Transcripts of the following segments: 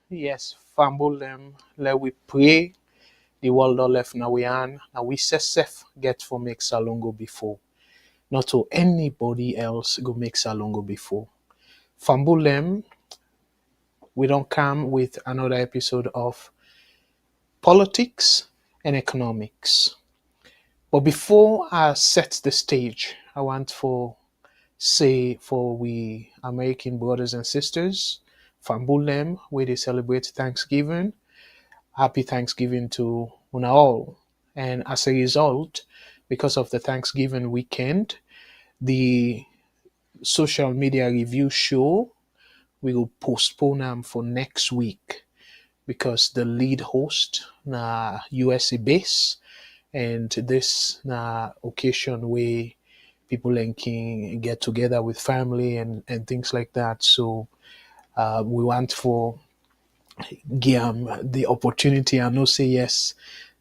yes, fumble them. Let we pray. The world all left now we are, and we say safe get for make Salongo before. Not to anybody else go make Salongo before. Fumble them. We don't come with another episode of politics and economics. But before I set the stage, I want to say for we American brothers and sisters, Fambulem, where they celebrate Thanksgiving. Happy Thanksgiving to una all. And as a result, because of the Thanksgiving weekend, the social media review show we will postpone them for next week because the lead host na USA base and this na occasion where people can get together with family and things like that. So we want for give the opportunity and not say yes.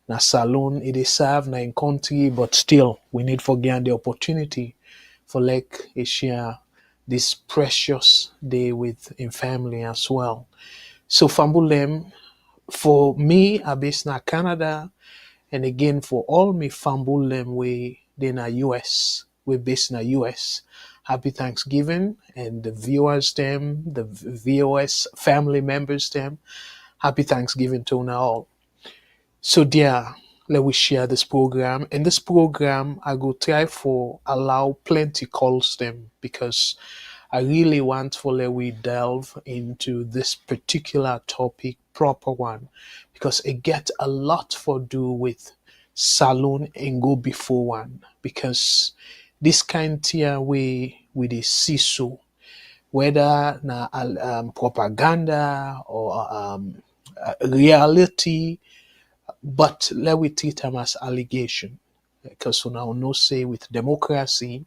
Na salon it is serve na in country, but still we need for give the opportunity for like a share this precious day with in family as well. So Fambulem, for me, I based in Canada, and again for all me Fambulem we in the US, we based in the US. Happy Thanksgiving and the viewers them, the VOS family members them. Happy Thanksgiving to all. So dear, let we share this program. In this program, I go try for allow plenty calls them because I really want for let we delve into this particular topic, proper one, because it get a lot for do with salon and go before one. Because this kind here we dey see so, whether na propaganda or reality, but let we treat them as allegation. Because now no say with democracy,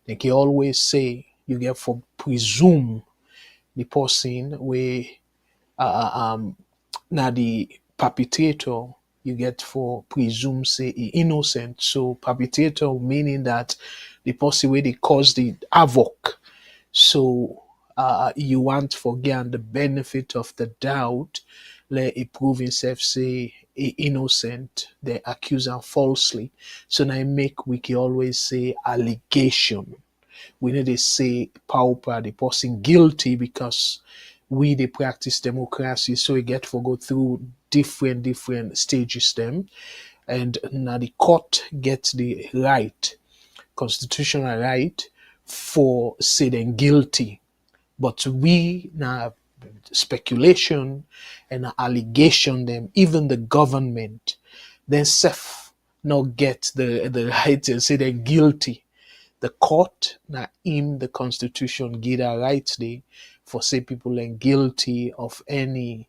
they can always say you get for presume the person where now the perpetrator you get for presume say innocent. So perpetrator meaning that the person where they cause the havoc. So you want for again the benefit of the doubt, let it prove himself say innocent, they accuse him falsely. So now make we can always say allegation. We need to say pauper the person guilty because we they practice democracy, so we get to go through different stages them, and now the court gets the right, constitutional right for say them guilty. But we now speculation and allegation them, even the government, then self not get the right to say they're guilty. The court na in the constitution give a right day for say people are guilty of any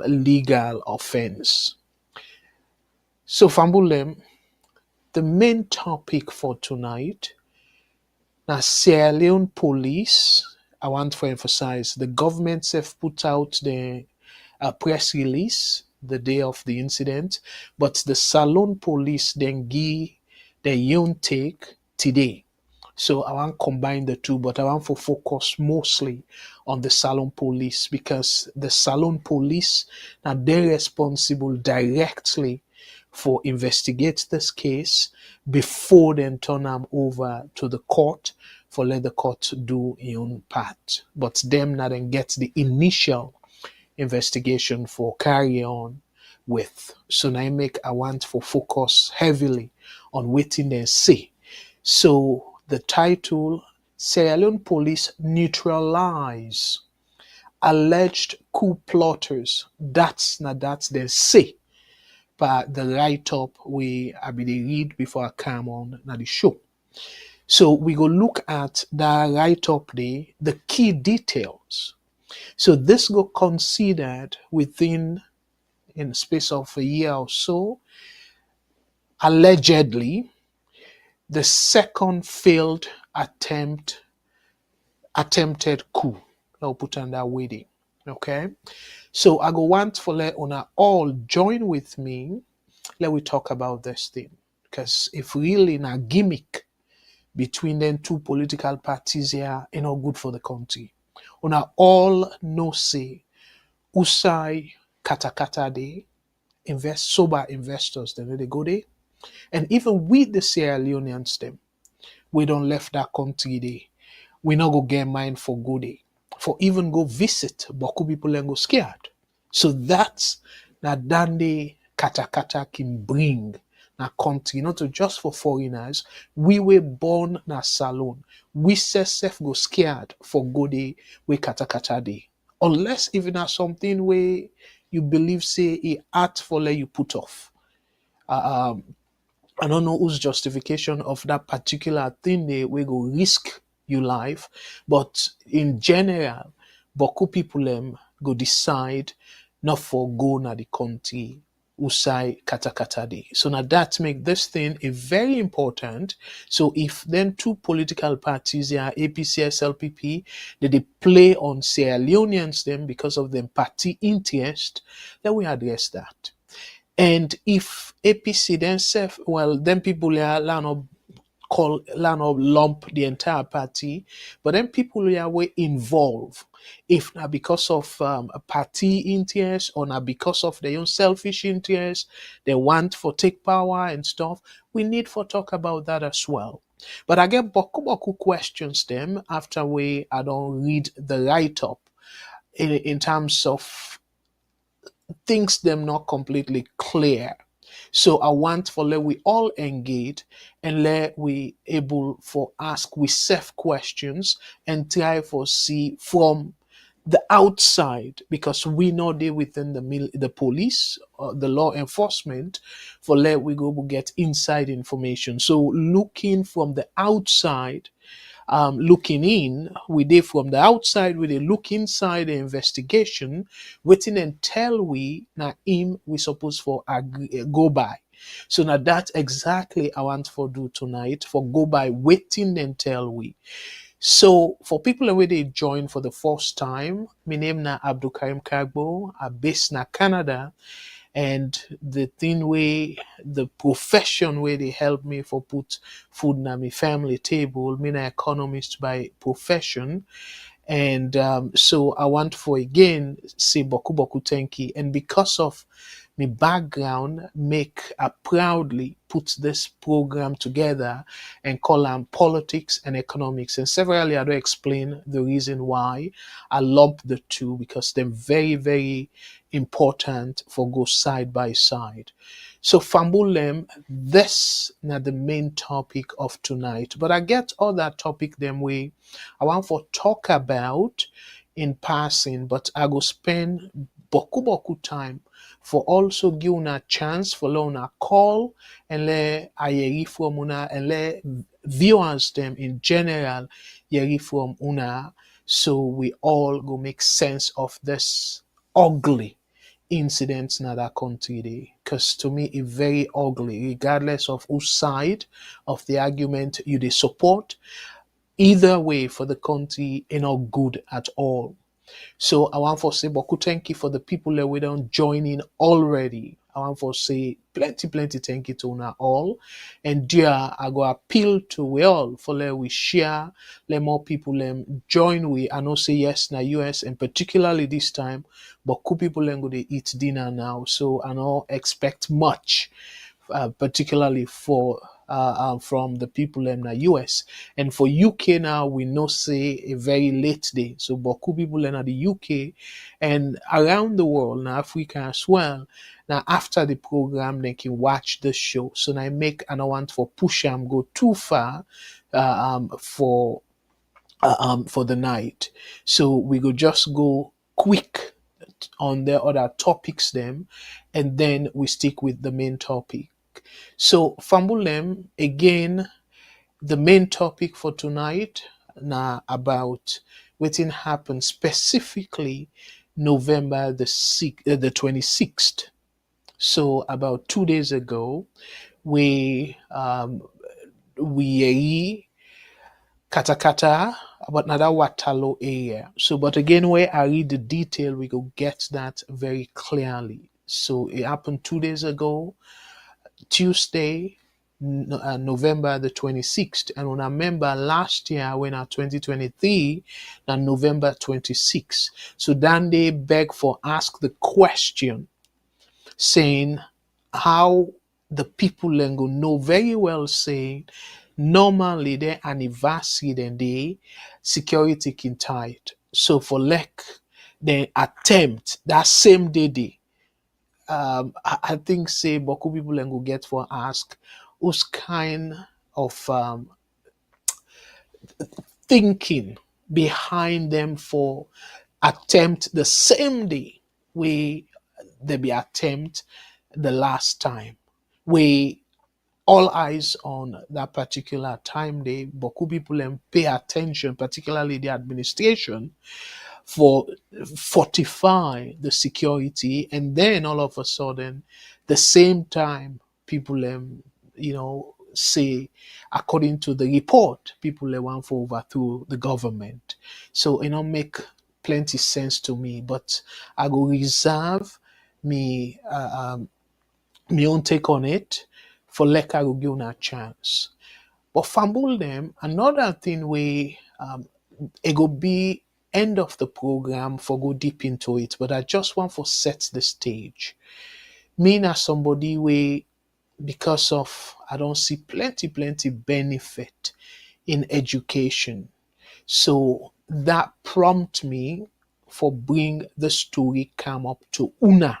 legal offense. So Fambulem, the main topic for tonight now Sierra Leone Police. I want to emphasize the government have put out the press release the day of the incident, but the Salon Police then give their own take today. So I want to combine the two, but I want to focus mostly on the Salon Police because the Salon Police now they're responsible directly for investigate this case before then turn them over to the court for let the court do its own part. But them not then get the initial investigation for carry on with. So now I want to focus heavily on waiting and see. So the title, Sierra Leone Police Neutralize Alleged Coup Plotters. That's they say. But the write-up we I be dey read before I come on the show. So we go look at the write-up the key details. So this go considered within in the space of a year or so, allegedly, the second failed attempted coup. I'll put on that way. Okay. So I go want for let una all join with me. Let we talk about this thing. Because if really in a gimmick between them two political parties here, not good for the country. Una all know say Usai katakata day, sober investors, they go there. And even with the Sierra Leoneans, them, we don't left that country there. We not go get mind for go there. For even go visit, Boku people and go scared. So that's that dande katakata can bring na country, not to just for foreigners. We were born na salon. We self go scared for go day we katakata day. Unless even as something where you believe say a art for let you put off. Um, I don't know whose justification of that particular thing they we go risk your life, but in general, Boku people go decide not for go na the country usai kata kata day. So now that make this thing a very important. So if then two political parties, yeah, APC, SLPP, they play on Sierra Leoneans them because of them party interest, then we address that. And if APC then self, well, then people line up lump the entire party, but then people were involved. If not because of a party interest or not because of their own selfish interest, they want for take power and stuff, we need for talk about that as well. But I get boku questions them after I don't read the write up in terms of things them not completely clear. So I want for let we all engage and let we able for ask we self questions and try for see from the outside because we know they within the police the law enforcement for let we go get inside information. So looking from the outside, looking in, we did from the outside, we did look inside the investigation, waiting and tell we now him we supposed for go by. So now that's exactly I want for do tonight for go by waiting and tell we. So for people where they join for the first time, my name na Abdul Karim Kargbo, I based na Canada, and the thing way the profession where they help me for put food na my family table, me na economist by profession. And so I want for again say boku boku thank you. And because of my background, make I proudly put this program together and call them politics and economics. And severally I do explain the reason why I lump the two because they're very, very important for go side by side. So Fambulem, this not the main topic of tonight, but I get all that topic them way I want for talk about in passing, but I go spend boku time for also give una chance for una call and let ayeri from una and let viewers them in general yeri from una so we all go make sense of this ugly incidents in that country day. Because to me it's very ugly regardless of whose side of the argument you they support. Either way for the country ain't not good at all. So I want to say Boku thank you for the people that we don't join in already. I want to say plenty thank you to una all. And dear, I go appeal to we all for let we share, let more people join we. I know say yes na US and particularly this time, Boku people go they eat dinner now. So I don't expect much particularly for from the people in the US. And for UK now, we know say a very late day. So Boku people in the UK and around the world, now Africa as well. Now after the program, they can watch the show. So now I make and I want for push them go too far for the night. So we go just go quick on the other topics them and then we stick with the main topic. So Fambulem, again, the main topic for tonight now about what happened specifically November the 26th. So about 2 days ago, we katakata about another Watalo area. So but again where I read the detail, we go get that very clearly. So it happened 2 days ago, Tuesday, November the 26th. And when I remember last year, when I 2023, November 26th. So then they beg for ask the question saying how the people then go know very well saying normally their anniversary then they security can tight. So for like they attempt that same day I think say Boku people then go get for ask whose kind of thinking behind them for attempt the same day we they be attempt the last time. We all eyes on that particular time day, Boku people and pay attention, particularly the administration, for fortify the security, and then all of a sudden, the same time, people say according to the report, people want to overthrow the government. So make plenty sense to me, but I go reserve me me own take on it for like I go give una a chance. But fumble them, another thing we it go be end of the program for go deep into it, but I just want to set the stage. Me as somebody we because of I don't see plenty benefit in education. So that prompt me for bring the story come up to una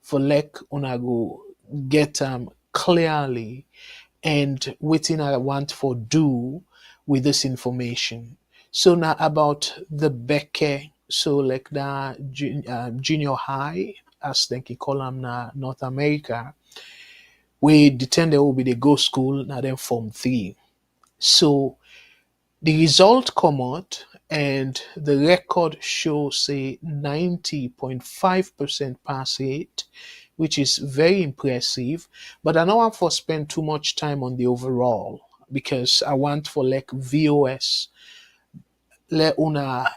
for like una go get clearly and waiting I want for do with this information. So now about the Beke, so like the junior high, as they call them na North America, we determine will be the go school now then form 3. So the result come out and the record shows say 90.5% pass rate, which is very impressive. But I don't want to spend too much time on the overall because I want for like VOS le una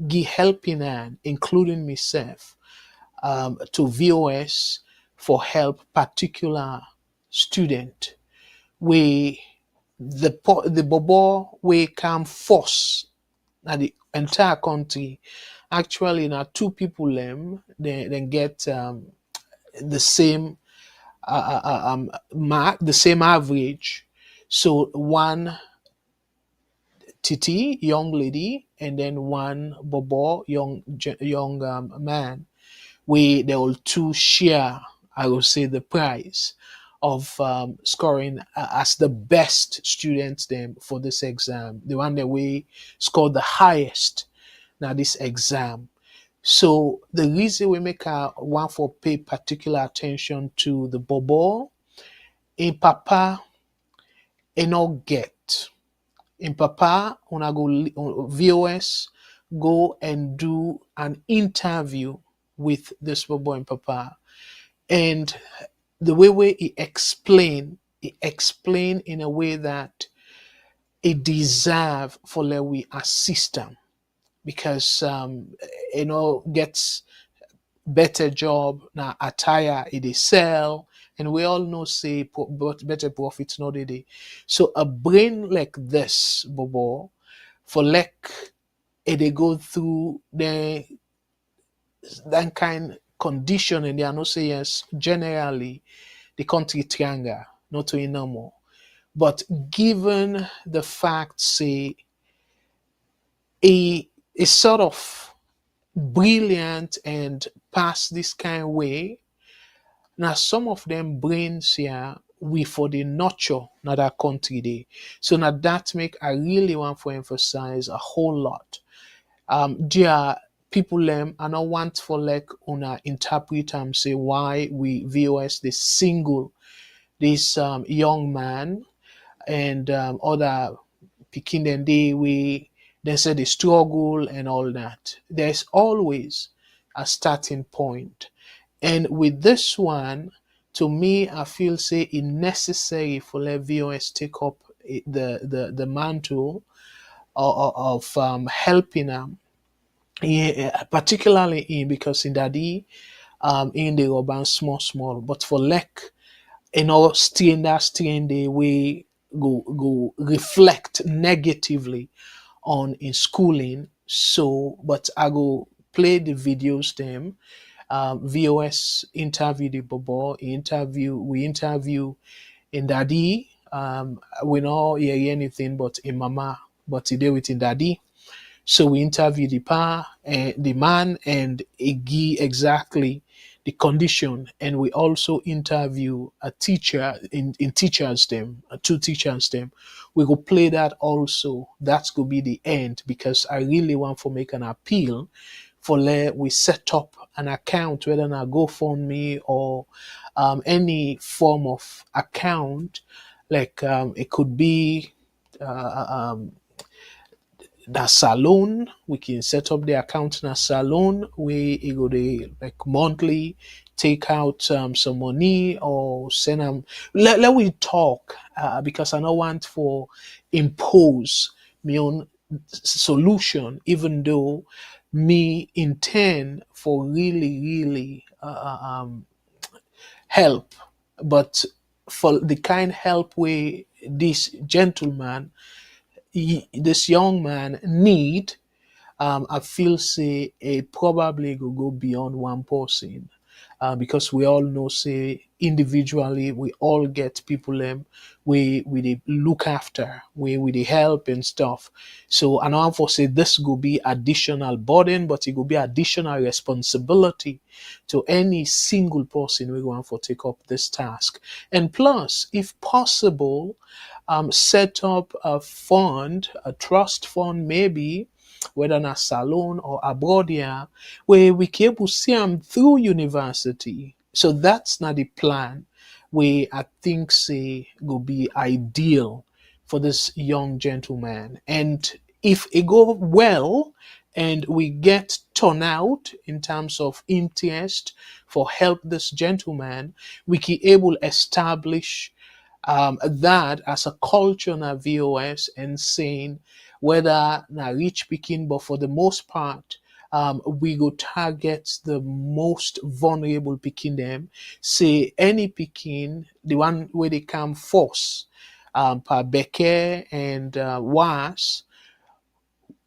give helping hand, including myself, to VOS for help particular student we the bobo we come force na the entire country. Actually, now two people then get the same mark, the same average. So one Titi young lady and then one bobo young man. We they all two share. I will say the prize of scoring as the best students them for this exam. The one that we scored the highest now this exam. So the reason we make a one for pay particular attention to the bobo in papa and not get in papa when I go VOS go and do an interview with this bobo and papa and the way he explain in a way that it deserve for let we assist them because gets better job now attire it is sell and we all know say but better profits no they so a brain like this bobo for like it they go through the that kind condition and they are not say yes generally the country triangle not to no more but given the fact say a sort of brilliant and pass this kind of way. Now some of them brains here we for the nurture now that country day. So now that make I really want to emphasize a whole lot. There people I don't want for like una interpret and say why we VOS the single this young man and other picking them day we they say the struggle and all that. There's always a starting point. And with this one, to me, I feel say it necessary for let VOS take up the mantle of helping them, particularly in because in that in the urban small, but for like strain the way go reflect negatively on in schooling. So, but I go play the videos them. VOS interview the bobo we interview in daddy. We not hear anything but in mama, but today with in daddy. So we interview the the man, and he exactly the condition, and we also interview a teacher in teachers them, two teachers them. We go play that also. That's gonna be the end, because I really want to make an appeal for let we set up an account, whether na GoFundMe or any form of account, like it could be the salon. We can set up the account in a salon where you go to like monthly take out some money or send them. Let we talk, because I don't want for impose my own solution, even though me intend for really help, but for the kind help where this gentleman, this young man need, I feel say it probably go beyond one person, because we all know say individually we all get people we they look after, we they help and stuff. So I know for say this will be additional burden, but it will be additional responsibility to any single person we going for take up this task. And plus, if possible, set up a fund, a trust fund maybe, whether in a salon or abroad here, where we can able see them through university. So that's not the plan where I think say will be ideal for this young gentleman. And if it go well and we get turnout in terms of interest for help this gentleman, we can able establish that as a culture na VOS, and saying whether na rich picking, but for the most part, we go target the most vulnerable picking them. Say any picking, the one where they come force, per Becker and was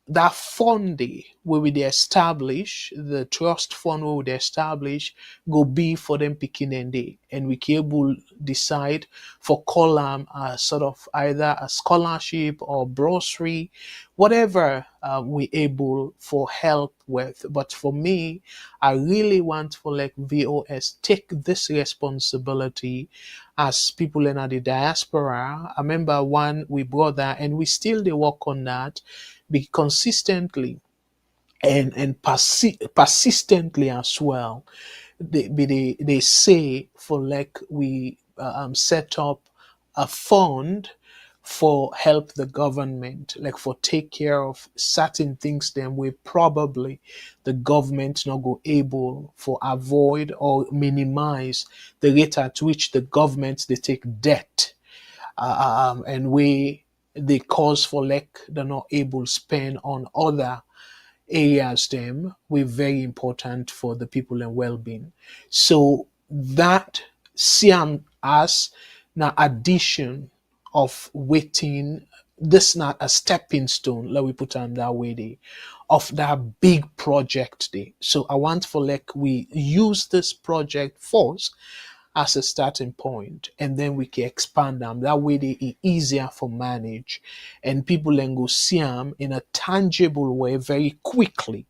that fund day where we dey establish the trust fund where we dey establish go be for them picking and day, and we can able decide for column sort of either a scholarship or bursary, whatever we able for help with. But for me, I really want for like VOS take this responsibility as people in the diaspora. I remember one we brought that, and we still they work on that, be consistently and persistently as well. They say for like we set up a fund for help the government, like for take care of certain things then we probably the government not go able for avoid or minimize the rate at which the government they take debt, and we they cause for like they're not able spend on other areas them were very important for the people and well-being. So that see 'em as now addition of waiting, this not a stepping stone, let we put on that way day, of that big project day. So I want for like we use this project force as a starting point, and then we can expand them. That way they are easier for manage, and people then go see them in a tangible way very quickly,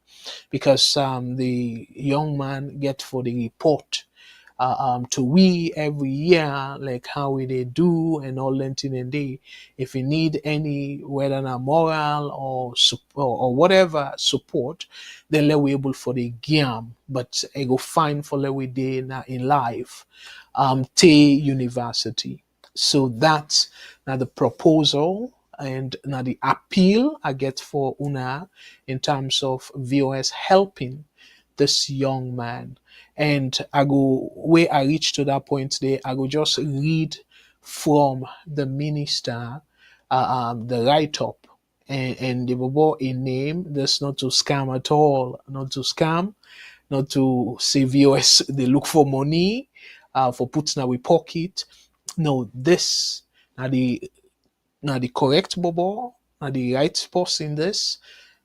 because the young man get for the report to we every year, like how we they do and all that thing, and they if you need any whether na moral or support or whatever support, then let we able for the game, but I go find for let we day in life, Tay University. So that's now the proposal and now the appeal I get for Una in terms of VOS helping this young man. And I go where I reach to that point there, I go just read from the minister the write up, and they will a name that's not to scam at all, not to scam, not to say VOS they look for money for putting away pocket. no, this now the correct bobo, now the right person this,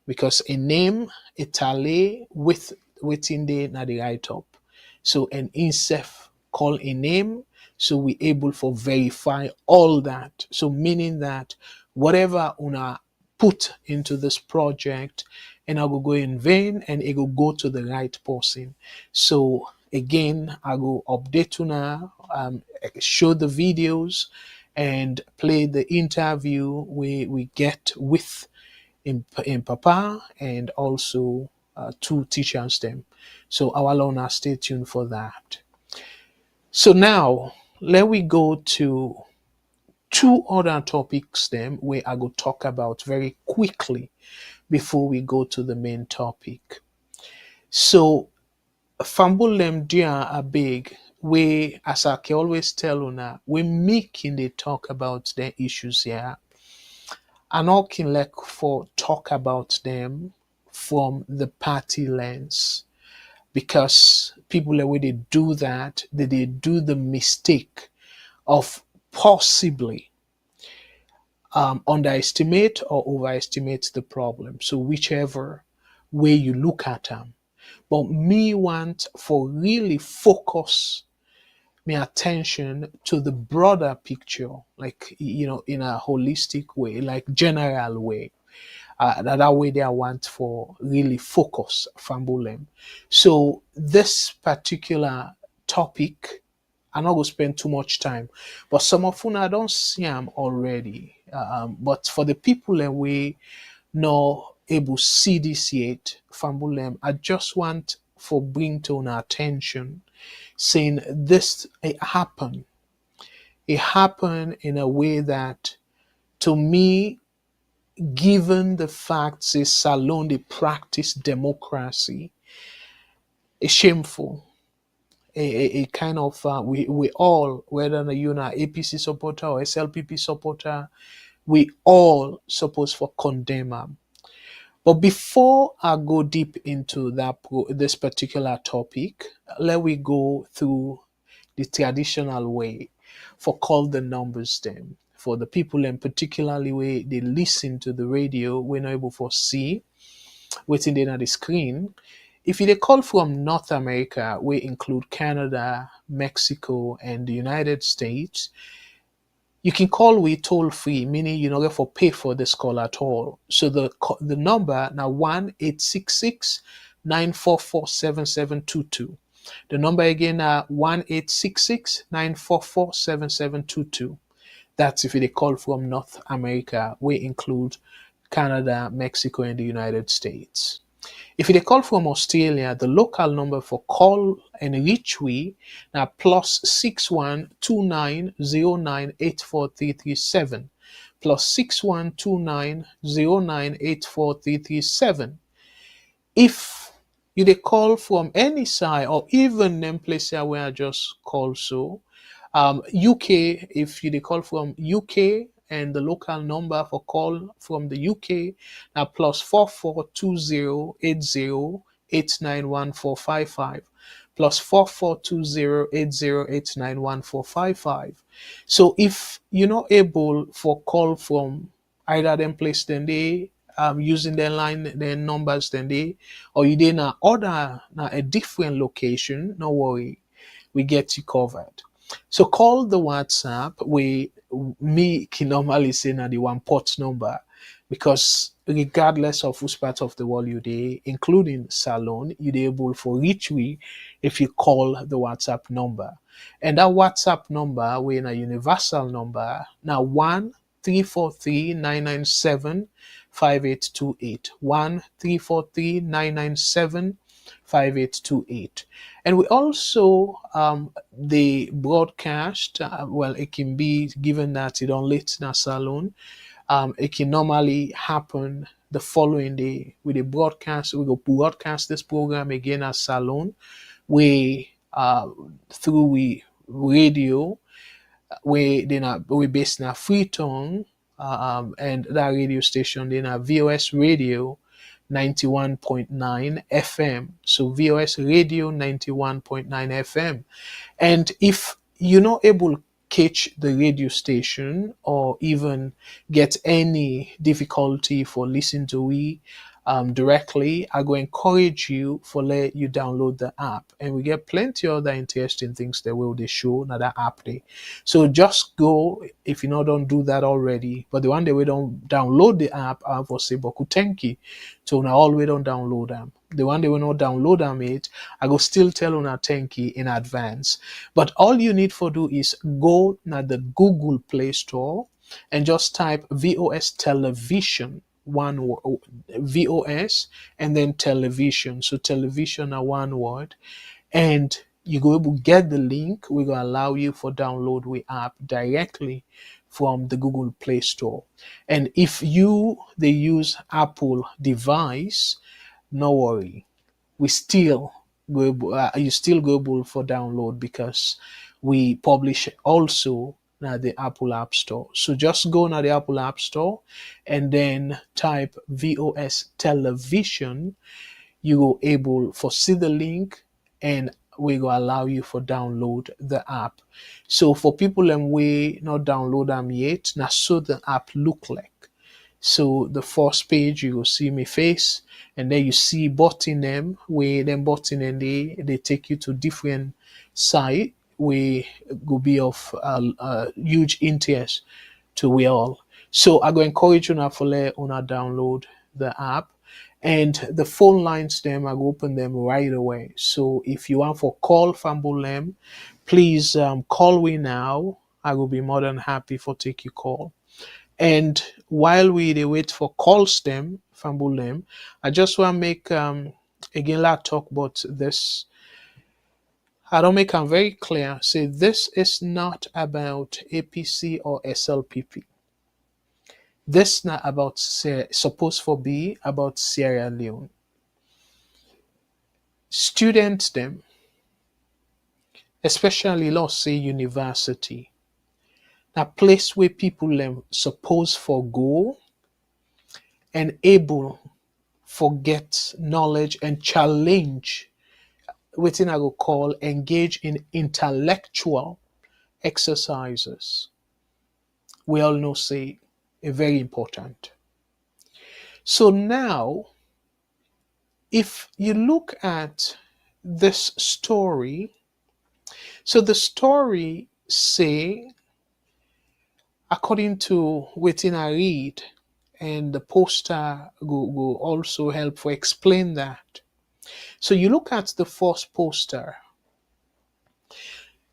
because a name a tally with within the na the write up. So an insef call a name, so we able for verify all that. So meaning that whatever una put into this project, and I will go in vain and it will go to the right person. So again, I will update una, show the videos and play the interview we get with in Papa and also two teachers them. So our learner, stay tuned for that. So now let we go to two other topics them where I go talk about very quickly before we go to the main topic. So Fambulem dia are big. We, as I can always tell una, we making they talk about their issues here. And all can like for talk about them from the party lens. Because people the way they do that, they do the mistake of possibly underestimate or overestimate the problem. So whichever way you look at them. But me want for really focus my attention to the broader picture, like in a holistic way, like general way. That way they want for really focus Fambulem. So this particular topic, I'm not going to spend too much time, but some of you I don't see them already. But for the people that we not able to see this yet, Fambulem, I just want for bring to our attention, saying this it happened. It happened in a way that, to me, given the fact that Salon they practice democracy, it's shameful. A kind of we all, whether you're an APC supporter or SLPP supporter, we all supposed for condemn them. But before I go deep into this particular topic, let we go through the traditional way for call the numbers them. For the people and particularly way they listen to the radio, we're not able to see waiting there on the screen. If you they call from North America, we include Canada, Mexico, and the United States. You can call we toll free, meaning you don't have to pay for this call at all. So the number now 1-866-944-7722. The number again 1-866-944-7722. That's if they call from North America. We include Canada, Mexico, and the United States. If they call from Australia, the local number for call and reach we now +6129098437 +6129098437. If you they call from any side or even them places where I just call so, UK, if you they call from UK and the local number for call from the UK now +442080891455 +442080891455. So if you're not able for call from either them place then they using their line their numbers then they, or you did now order now a different location, no worry, we get you covered. So call the WhatsApp. Me can normally say now the one port number, because regardless of which part of the world you dey, including Salon, you dey able for reach we if you call the WhatsApp number. And that WhatsApp number we in a universal number now 1-343-997-5828. 1-343-997-5828. And we also the broadcast, well, it can be given that it on late na Salon. It can normally happen the following day with a broadcast. We go broadcast this program again as Salon. We through we radio. We based in a Freetown, and that radio station in a VOS radio 91.9 FM. So VOS radio 91.9 FM. And if you're not able to catch the radio station or even get any difficulty for listening to we directly, I go encourage you for let you download the app, and we get plenty of other interesting things that will they show now that app day. So just go if you know don't do that already. But the one day we don't download the app, I for say boku thank you. So now all we don't download them. The one day we not download them it, I go still tell on a thank you in advance. But all you need for do is go now the Google Play Store and just type VOS television VOS and then television. So television are one word, and you go able to get the link. We will allow you for download we app directly from the Google Play Store. And if they use Apple device, no worry, we still you still go able for download because we publish also now the Apple App Store. So just go now the Apple App Store and then type VOS television. You will able for see the link, and we will allow you for download the app. So for people and we not download them yet, now so the app look like. So the first page you will see me face, and then you see button them where them button, and they take you to different site where will be of huge interest to we all. So I go encourage you now for let una download the app, and the phone lines them I go open them right away. So if you want for call Famble them, please call we now. I will be more than happy for take your call. And while we they wait for calls them, Famble them, I just want to make again like talk about this. I don't make them very clear. Say this is not about APC or SLPP. This not about supposed for be about Sierra Leone. Students them, especially let's say university, a place where people them supposed for go and able for get knowledge and challenge within I will call engage in intellectual exercises. We all know say a very important. So now if you look at this story, so the story say, according to within I read, and the poster will also help for explain that. So you look at the first poster.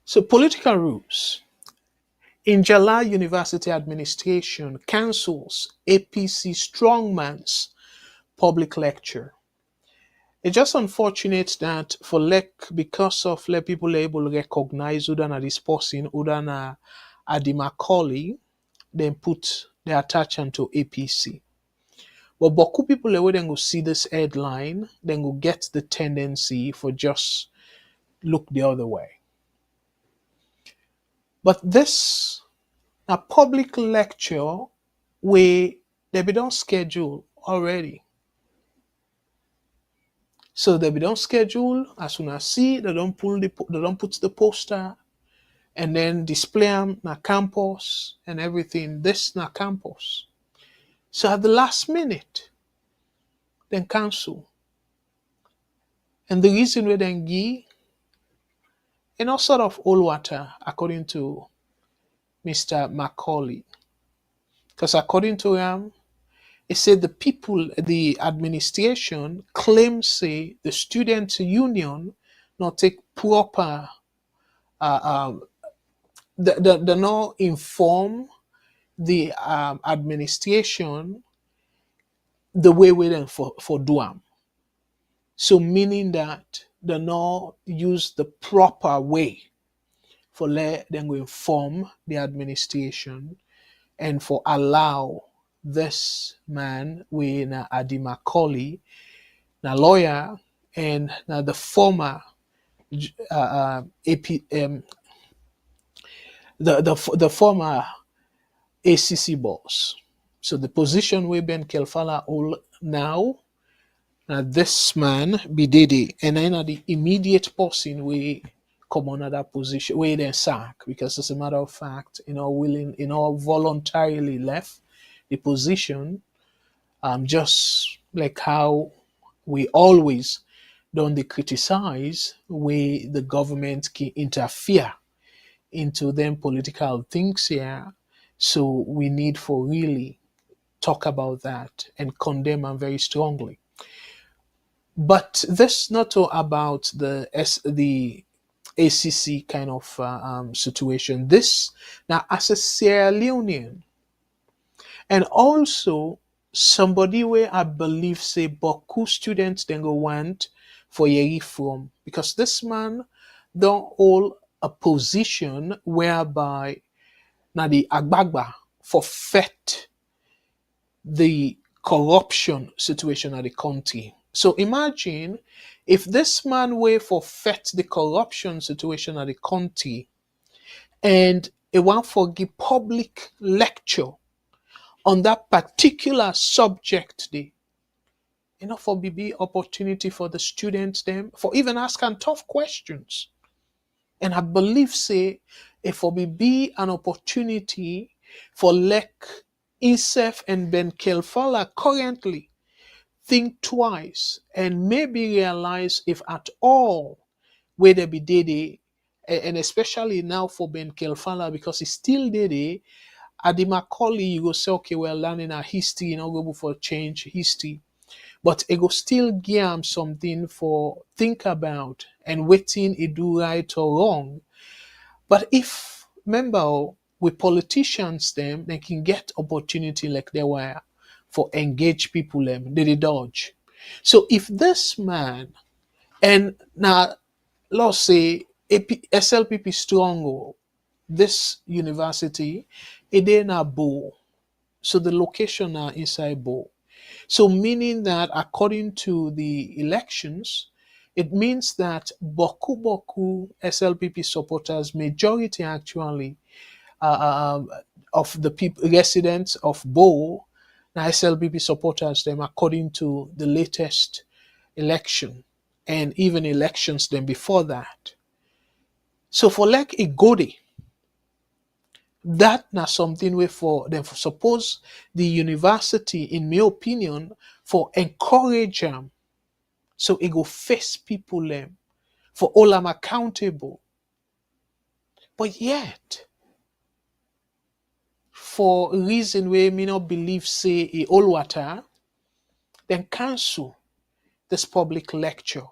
So political rules. In July, university administration cancels APC strongman's public lecture. It's just unfortunate that for because of people are able to recognize Udana this person, Udana Adima Macaulay, then put the attachment to APC. But Boku people then go see this headline, then go get the tendency for just look the other way. But this a public lecture where they be done schedule already. So they be done schedule as soon as see they don't put the poster and then display them na campus and everything. This na campus. So at the last minute, then cancel. And the reason we then give, all sort of old water, according to Mr. Macaulay. Because according to him, he said the administration claims say the student union not take proper, they not inform the administration the way we then for do am. So meaning that they not use the proper way for let them go inform the administration and for allow this man with Adi Macaulay, the lawyer, and the former AP, the former ACC boss. So the position we Ben Kelfala all now, this man Bidede, and then the immediate person we come another position, where then sack, because as a matter of fact, voluntarily left the position, just like how we always don't they criticize where the government can interfere into them political things here. So we need for really talk about that and condemn them very strongly. But this not all about the ACC kind of situation. This now as a Sierra Leonean, and also somebody where I believe say Boku students then go want for a reform, because this man don't hold a position whereby now the Agbagba forfeit the corruption situation at the county. So imagine if this man were forfeit the corruption situation at the county and he want for give public lecture on that particular subject day, for be opportunity for the students them for even asking tough questions. And I believe say if for be an opportunity for Lek Insef and Ben Kelfala currently think twice and maybe realize if at all where they be did, and especially now for Ben Kelfala because he's still did at the Macaulay, you go say, okay, we're learning our history, go for change history. But it go still give him something for think about and waiting it do right or wrong. But if remember with politicians them, they can get opportunity like they were for engage people them, they dodge. So if this man and now let's say SLPP strong this university, it in a bow. So the location are inside bow. So meaning that according to the elections, it means that Boku Boku SLPP supporters, majority actually of the people residents of Bo, now SLPP supporters them according to the latest election and even elections then before that. So for like a Igode, that na something where for them for suppose the university, in my opinion, for encourage them. So it go face people them for all I'm accountable. But yet, for reason where me not believe say a all water, then cancel this public lecture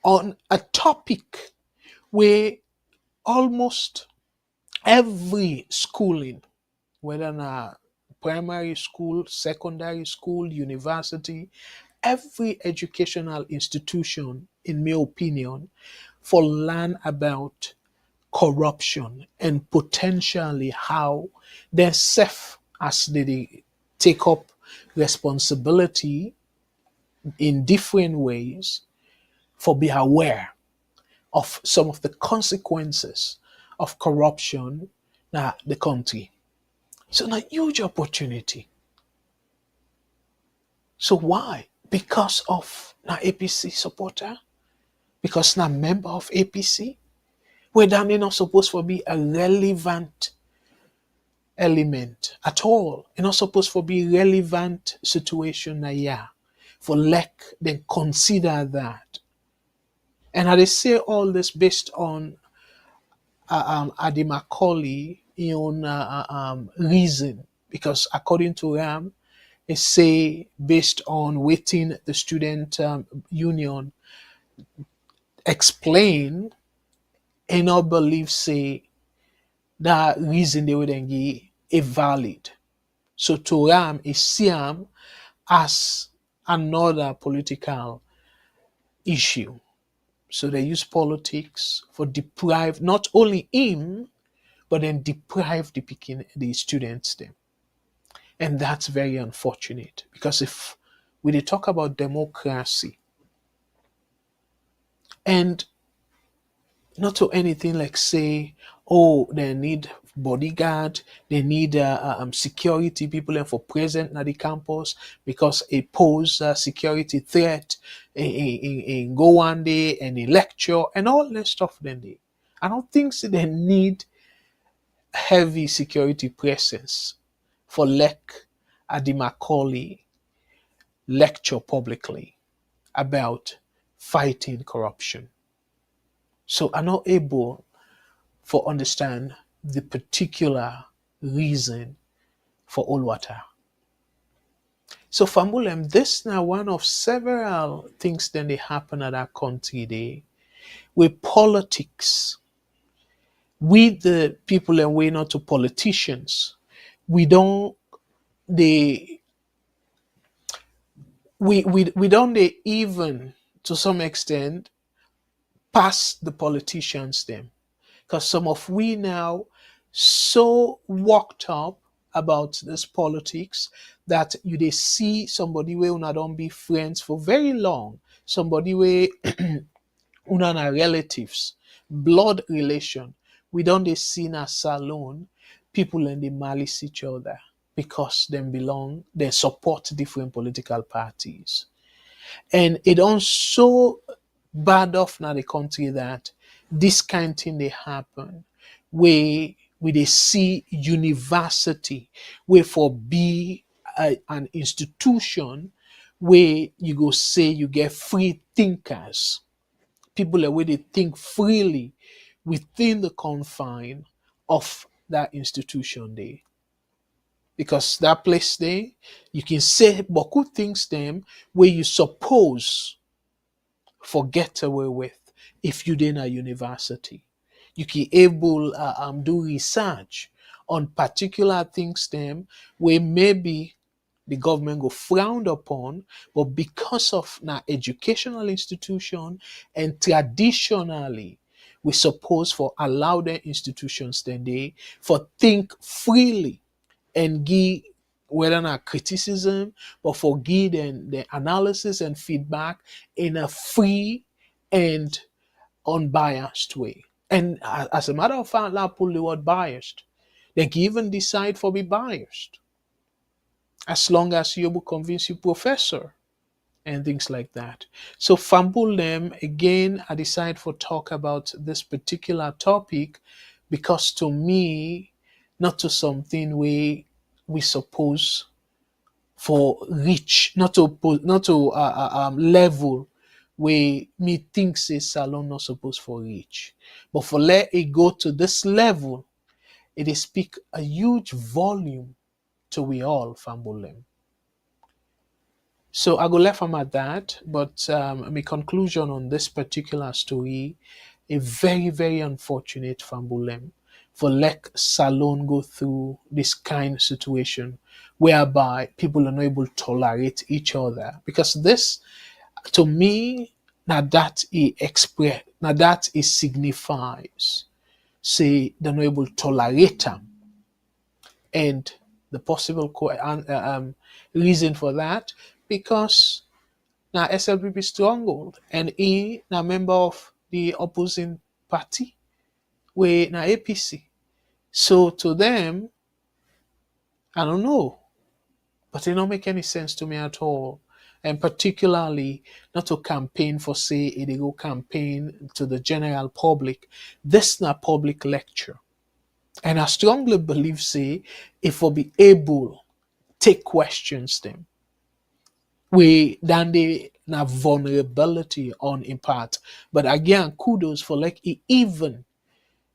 on a topic where almost every schooling, whether na primary school, secondary school, university, every educational institution, in my opinion, for learn about corruption and potentially how they're safe as they take up responsibility in different ways for be aware of some of the consequences of corruption na the country. So a huge opportunity. So why? Because of na APC supporter? Because na member of APC? Where that may not supposed to be a relevant element at all. It's not supposed to be relevant situation na yeah. For like then consider that. And I say all this based on Adi Macaulay own reason, because according to him, it say based on waiting the student union explain, and I believe say that reason they would then give a valid. So to Ram is see him as another political issue. So they use politics for deprive not only him, but then deprive the students them. And that's very unfortunate, because if we dey talk about democracy and not to anything like say, oh, they need bodyguard, they need security people and for present at the campus because it pose a security threat in go one day and in lecture and all that stuff then they. I don't think so they need heavy security presence for Lek at the Macaulay lecture publicly about fighting corruption. So I'm not able for understand the particular reason for all water. So Famulem, this now one of several things then they happen at our country day with politics. We the people and we not to politicians. We don't they we don't they even to some extent pass the politicians them. Because some of we now so worked up about this politics that you they see somebody where una don't be friends for very long, somebody where una na relatives, blood relation, we don't they see in a salon people and they malice each other because they support different political parties. And it also bad off now the country that this kind thing they happen where we they see university where for be an institution where you go say you get free thinkers, people that where they think freely within the confine of that institution there. Because that place there, you can say beaucoup things them where you suppose forget away with if you in a university. You can able do research on particular things them where maybe the government go frowned upon, but because of na educational institution and traditionally we suppose for allow the institutions then they for think freely and give whether not criticism, but for give them the analysis and feedback in a free and unbiased way. And as a matter of fact, not pull the word biased. They can even decide for be biased as long as you will convince your professor and things like that. So fumble them again. I decide for talk about this particular topic because to me, not to something we suppose for reach, not to level where me think say salon not supposed for reach, but for let it go to this level, it is speak a huge volume to we all fumble them. So I go left from at that, but my conclusion on this particular story, a very, very unfortunate fambulem for let Salon go through this kind of situation whereby people are not able to tolerate each other. Because this, to me, now that it express, now that it signifies, say they're not able to tolerate them. And the possible reason for that, because now SLPP stronghold and he now member of the opposing party we now APC. So to them, I don't know, but it don't make any sense to me at all. And particularly not to campaign for say they go campaign to the general public. This not public lecture. And I strongly believe say if we be able take questions them we then they have vulnerability on in part. But again, kudos for like he even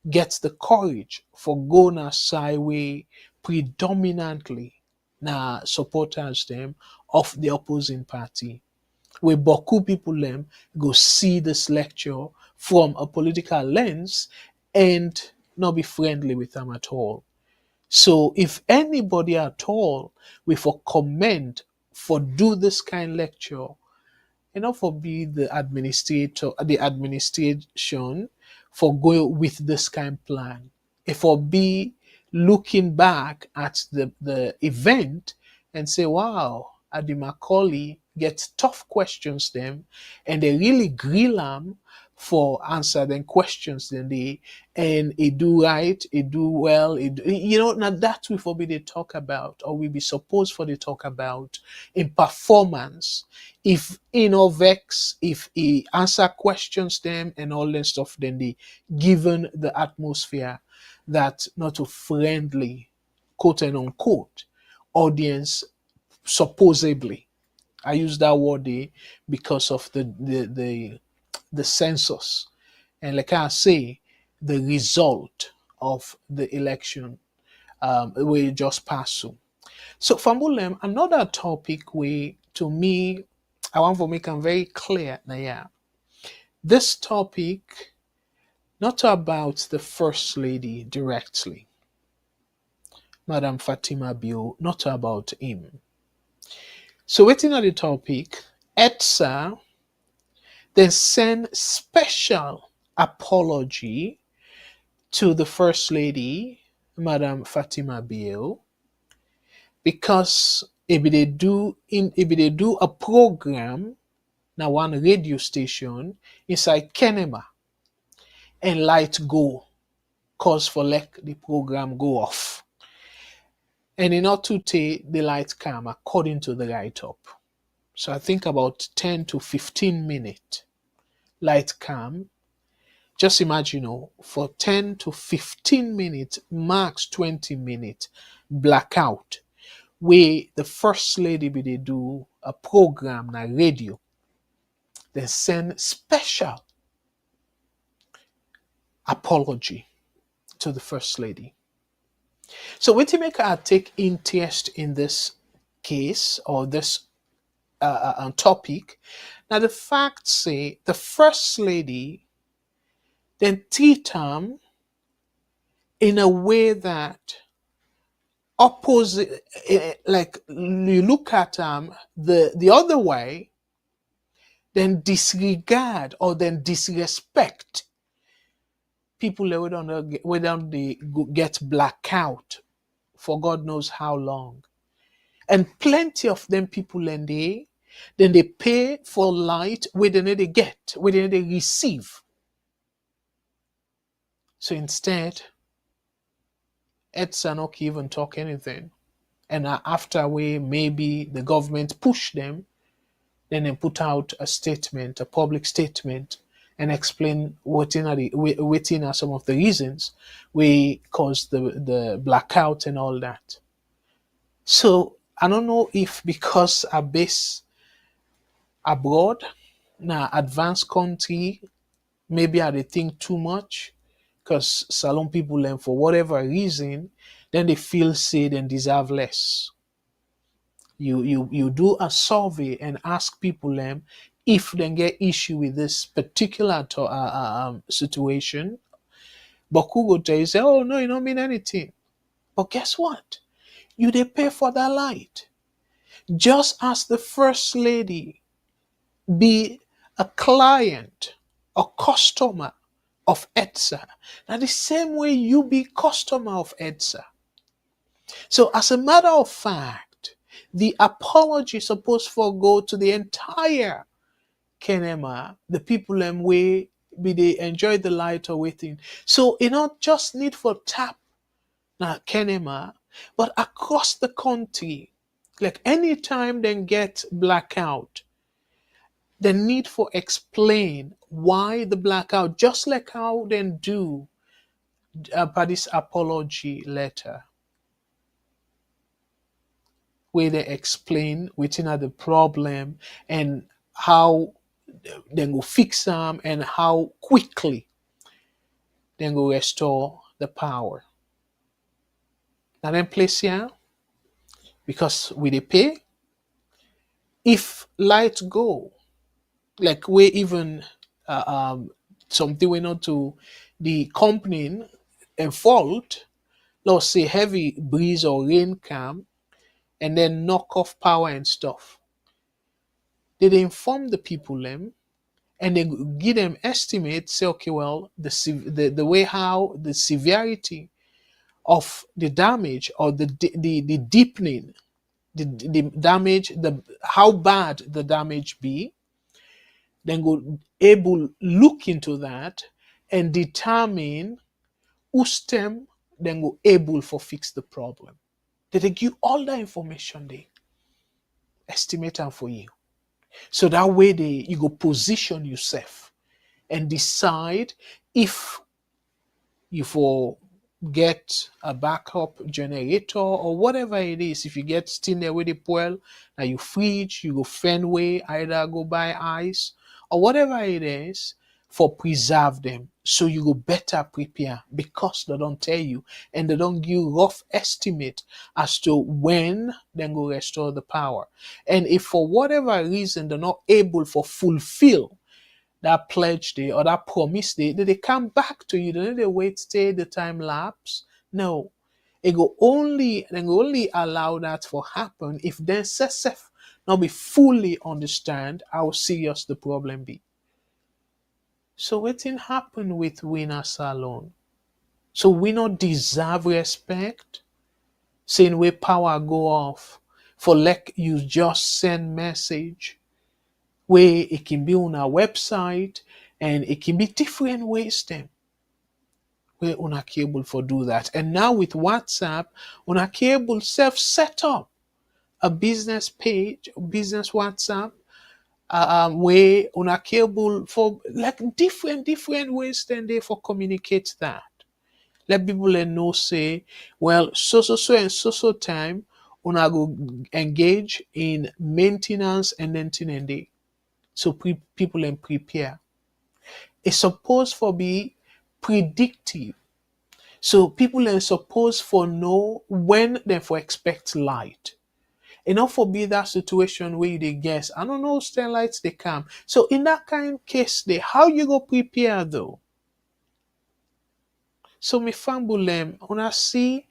gets the courage for go na side way predominantly na supporters them of the opposing party. Where Boku people them go see this lecture from a political lens and not be friendly with them at all. So if anybody at all we for comment for do this kind lecture, for be the administrator, the administration for going with this kind plan. If for be looking back at the event and say, wow, Adi Macaulay gets tough questions them and they really grill them for answer then questions then they and it do right, it do well, now that we for be they talk about or we be supposed for they talk about in performance. If vex, if he answer questions them and all that stuff, then they given the atmosphere that not a friendly quote and unquote audience supposedly. I use that word because of the census. And like I say, the result of the election we just passed through. So Famulem, another topic we to me I want to make them very clear now. Yeah. This topic not about the First Lady directly, Madam Fatima Bio, not about him. So waiting on the topic, ETSA then send special apology to the First Lady, Madam Fatima Bio, because if they do a program now one radio station inside Kenema and light go, cause for let the program go off. And in order to take the light come according to the write up. So I think about 10 to 15 minutes light come. Just imagine, for 10 to 15 minutes, max 20 minutes, blackout, where the First Lady be they do a program na radio, they send special apology to the First Lady. So what make I take interest in this case or this topic? Now the fact say the First Lady then treat them in a way that opposite, like you look at the other way, then disregard or then disrespect people that we don't they get blackout for God knows how long. And plenty of them people and then they pay for light where they get, where they receive. So instead, ETSA not even talk anything. And after maybe the government push them, then they put out a statement, a public statement, and explain what are some of the reasons we caused the blackout and all that. So I don't know if because I base abroad, now advanced country, maybe I they think too much, because Salon people and for whatever reason, then they feel say they deserve less. You do a survey and ask people if they get issue with this particular situation, but who go tell you say, oh no, it don't mean anything. But guess what? You they pay for that light. Just as the First Lady be a client, a customer of ETSA. Now the same way you be customer of ETSA. So as a matter of fact, the apology supposed for go to the entire Kenema, the people them way be they enjoy the light or waiting. So it not just need for tap na Kenema, but across the country. Like anytime they get blackout, the need for explain why the blackout, just like how they do by this apology letter, where they explain within the problem and how they go fix them and how quickly they go restore the power. Now then place here, because we they pay, if light go, like we even something we not to the company in fault, let's say heavy breeze or rain come and then knock off power and stuff. They inform the people them and they give them estimates, say, okay, well, the way how the severity of the damage or the deepening, the damage, how bad the damage be, then go able look into that and determine whose stem then go able for fix the problem. They give all the information they estimate them for you. So that way you go position yourself and decide if you for get a backup generator or whatever it is. If you get still there with the poil, now you fridge, you go Fenway, either go buy ice or whatever it is for preserve them. So you go better prepare because they don't tell you and they don't give rough estimate as to when they go restore the power. And if for whatever reason they're not able for fulfill that pledge day or that promise day, they come back to you. They don't they wait, stay the time lapse. No. They go only allow that for happen if then self not be fully understand how serious the problem be. So what thing happen with winner salon? So we not deserve respect, saying where power go off for like you just send message where it can be on our website and it can be different ways then where on a cable for do that. And now with WhatsApp, on a cable self set up a business page, business WhatsApp, where on a cable for like different ways then they for communicate that. Let people know say, well, so and so time una go engage in maintenance and then thing and day. So people and prepare. It's supposed for be predictive. So people are supposed for know when they for expect light. And not for be that situation where they guess, I don't know, stand lights they come. So in that kind of case, how you go prepare though? So me fambulem, when I see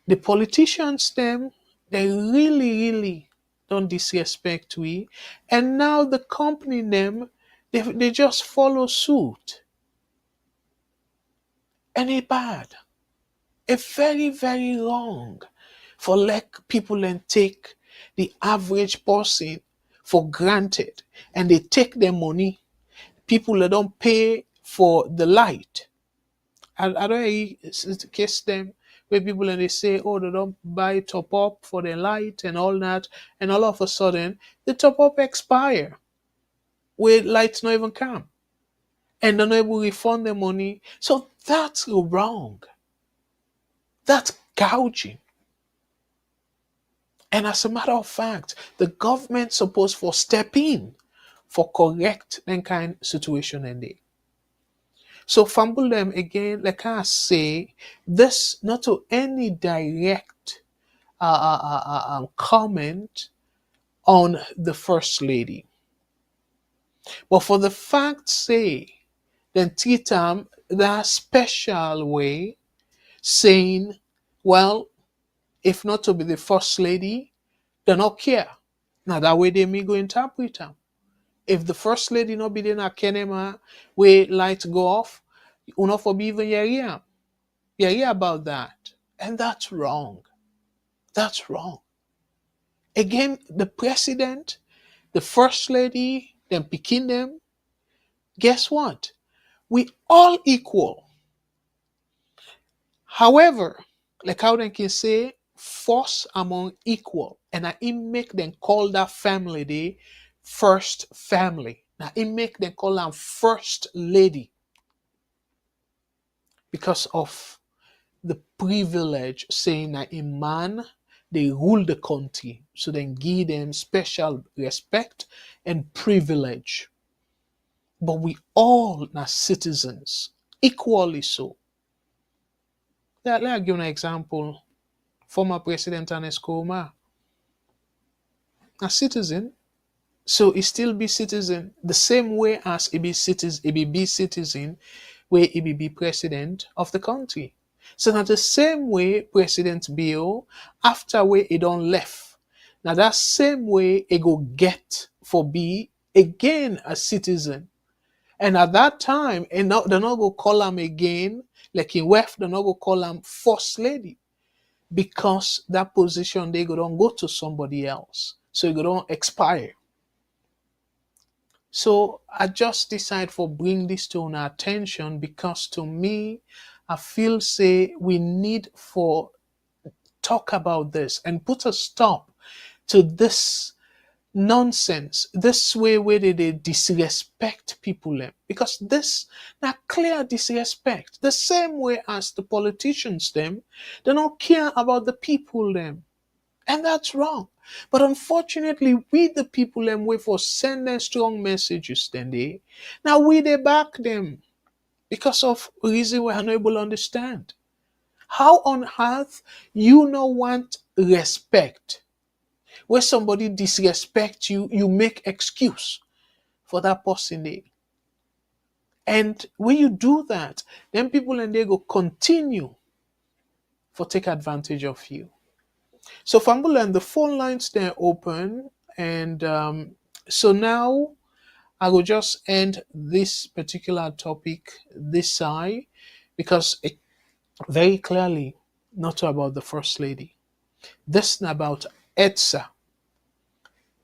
the politicians them, they really don't disrespect we. And now the company them, they just follow suit. And it bad. It very wrong for like people and take the average person for granted and they take their money. People that don't pay for the light. I don't kiss them where people and they say, oh, they don't buy top up for the light and all that, and all of a sudden the top up expire where lights not even come. And they're not able to refund the money. So that's wrong. That's gouging. And as a matter of fact, the government supposed for step in for correct that kind of situation in there. So fumble them again, like I say, this not to any direct comment on the first lady, but for the fact say, then treat them that special way, saying, well, if not to be the first lady, they not care. Now that way they may go interpret them. If the first lady not be there, kenema where lights go off, you not for be even yeah about that, and that's wrong. That's wrong. Again, the president, the first lady, them picking them. Guess what? We all equal. However, like how they can say, force among equal, and I make them call that family the first family. Now it make them call them first lady because of the privilege saying that a man they rule the country, so then give them special respect and privilege. But we all are citizens, equally so. Let me give you an example. Former President Ernest Koroma, a citizen, so he still be citizen the same way as he be citizen where he be president of the country. So now the same way President Bill, after where he don't left, now that same way he go get for be again a citizen. And at that time, and now they're not go call him again, like in West, they're not go call him first lady. Because that position they go don't go to somebody else. So it go don't expire. So I just decide for bring this to our attention because to me, I feel say we need for talk about this and put a stop to this nonsense, this way where they disrespect people because this now clear disrespect. The same way as the politicians them, they don't care about the people them. And that's wrong. But unfortunately, we the people them way for sending strong messages then they now they back them because of reason we're unable to understand. How on earth you no want respect? Where somebody disrespect you, you make excuse for that person there. And when you do that, then people and they go continue for take advantage of you. So Fambula and the phone lines they're open. And so now I will just end this particular topic this side because it very clearly not about the first lady. This is about ETSA,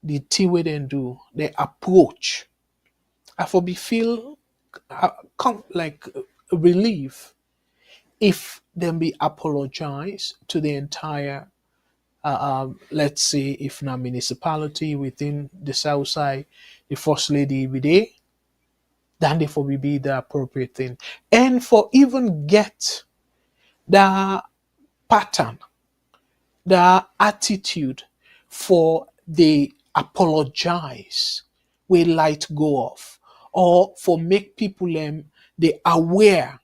the tea way they do, the approach. I for be feel like relief if them be apologize to the entire let's say if na municipality within the south side the first lady be there, then they for be the appropriate thing and for even get the pattern, the attitude for the apologize we light go off or for make people they aware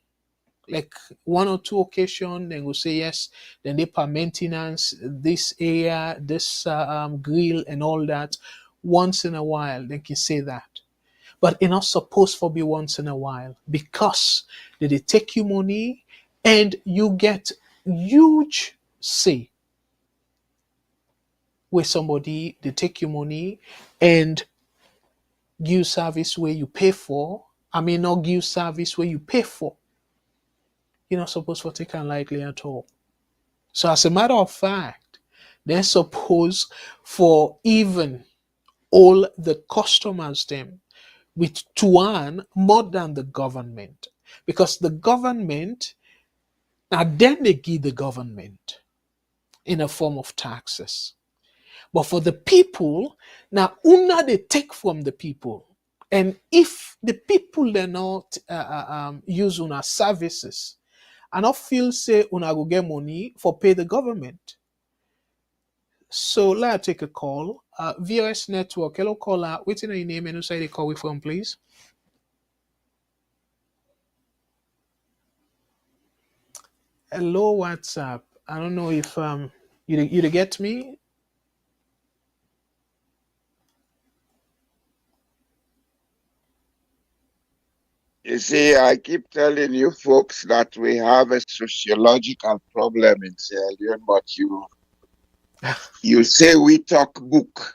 like one or two occasion then go say yes then they per maintenance this area this grill and all that once in a while they can say that but it's not supposed for be once in a while because they take you money and you get huge say where somebody they take you money and give service where you pay for. I mean not give service where you pay for. You're not supposed to take it lightly at all. So as a matter of fact, they're supposed for even all the customers them with to earn more than the government. Because the government, now then they give the government in a form of taxes. But for the people, now una they take from the people. And if the people they're not use una services, I not feel say una go get money for pay the government. So let's take a call. VOS network. Hello caller. What's your name and who say they call we from, please? Hello, WhatsApp. I don't know if you get me. You see, I keep telling you folks that we have a sociological problem in Sierra Leone, but you say we talk book.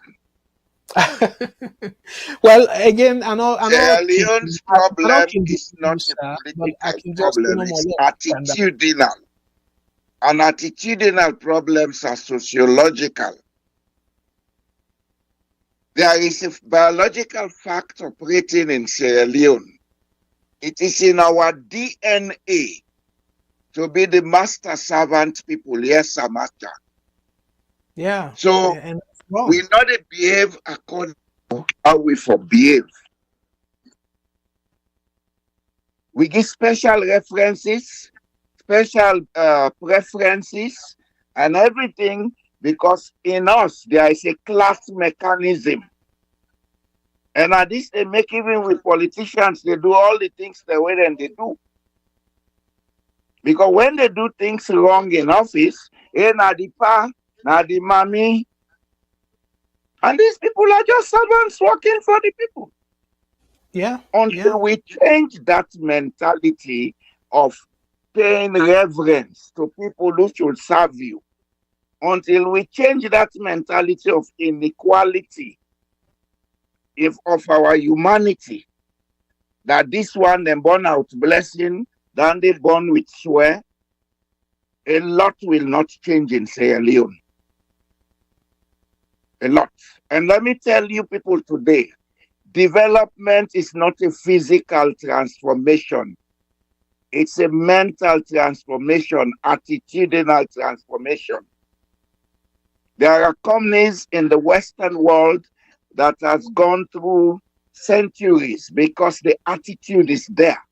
Well, again, I know Sierra Leone's problem is not a but I political can just problem, no more it's than that. attitudinal. And attitudinal problems are sociological. There is a biological fact operating in Sierra Leone. It is in our DNA to be the master servant people. Yes, sir, master. Yeah. So And that's wrong. we not behave according to how we behave. We give special references, special preferences, and everything because in us there is a class mechanism. And at this they make even with politicians, they do all the things the way then they do. Because when they do things wrong in office, na the pa, na the mommy, and these people are just servants working for the people. Yeah. Until we change that mentality of paying reverence to people who should serve you, until we change that mentality of inequality of our humanity, that this one then born out blessing, then they born with swear, a lot will not change in Sierra Leone. A lot. And let me tell you people today, Development is not a physical transformation. It's a mental transformation, attitudinal transformation. There are companies in the Western world that has gone through centuries because the attitude is there.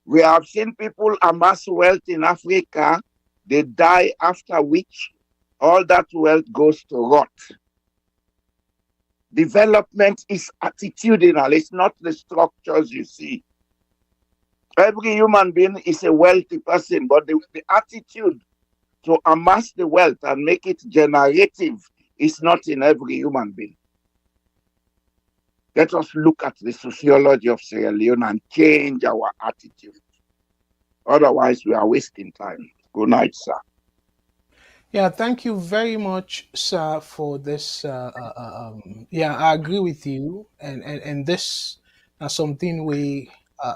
We have seen people amass wealth in Africa, they die, after which all that wealth goes to rot. Development is attitudinal, it's not the structures you see. Every human being is a wealthy person, but the attitude to amass the wealth and make it generative is not in every human being. Let us look at the sociology of Sierra Leone and change our attitude. Otherwise, we are wasting time. Good night, sir. Yeah, thank you very much, sir, for this. Yeah, I agree with you, and this is something we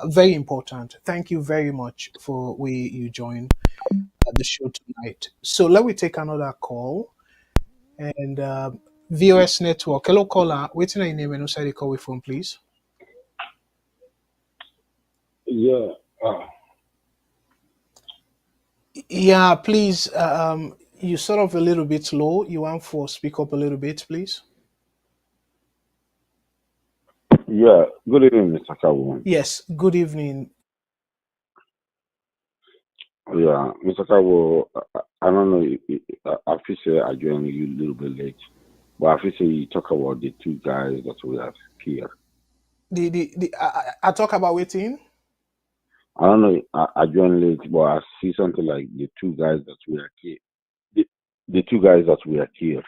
very important. Thank you very much for we you join the show tonight. So let me take another call and VOS network. Hello, caller. What's your name and who said you call with phone, please? Yeah. Yeah, please. You sort of a little bit low. You want to speak up a little bit, please? Yeah. Good evening, Mr. Kargbo. Yes. Good evening. Yeah, Mr. Kargbo, I don't know. I feel say I joined you a little bit late, but I feel say you talk about the two guys that we have here. I talk about waiting. I don't know. I joined late, but I see something like the two guys that we are here. The two guys that we are here.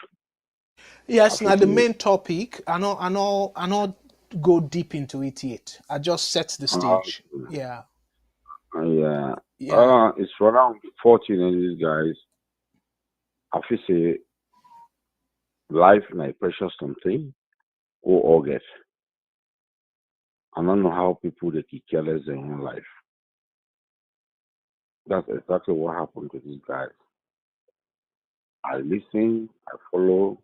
I Yes. feel Now the say. main topic. I know. Go deep into it yet. I just set the stage. Yeah. Yeah. Yeah. It's around 14 of these guys. I feel say life na a precious something or August. I don't know how people they keep careless in their own life. That's exactly what happened to these guys. I listen, I follow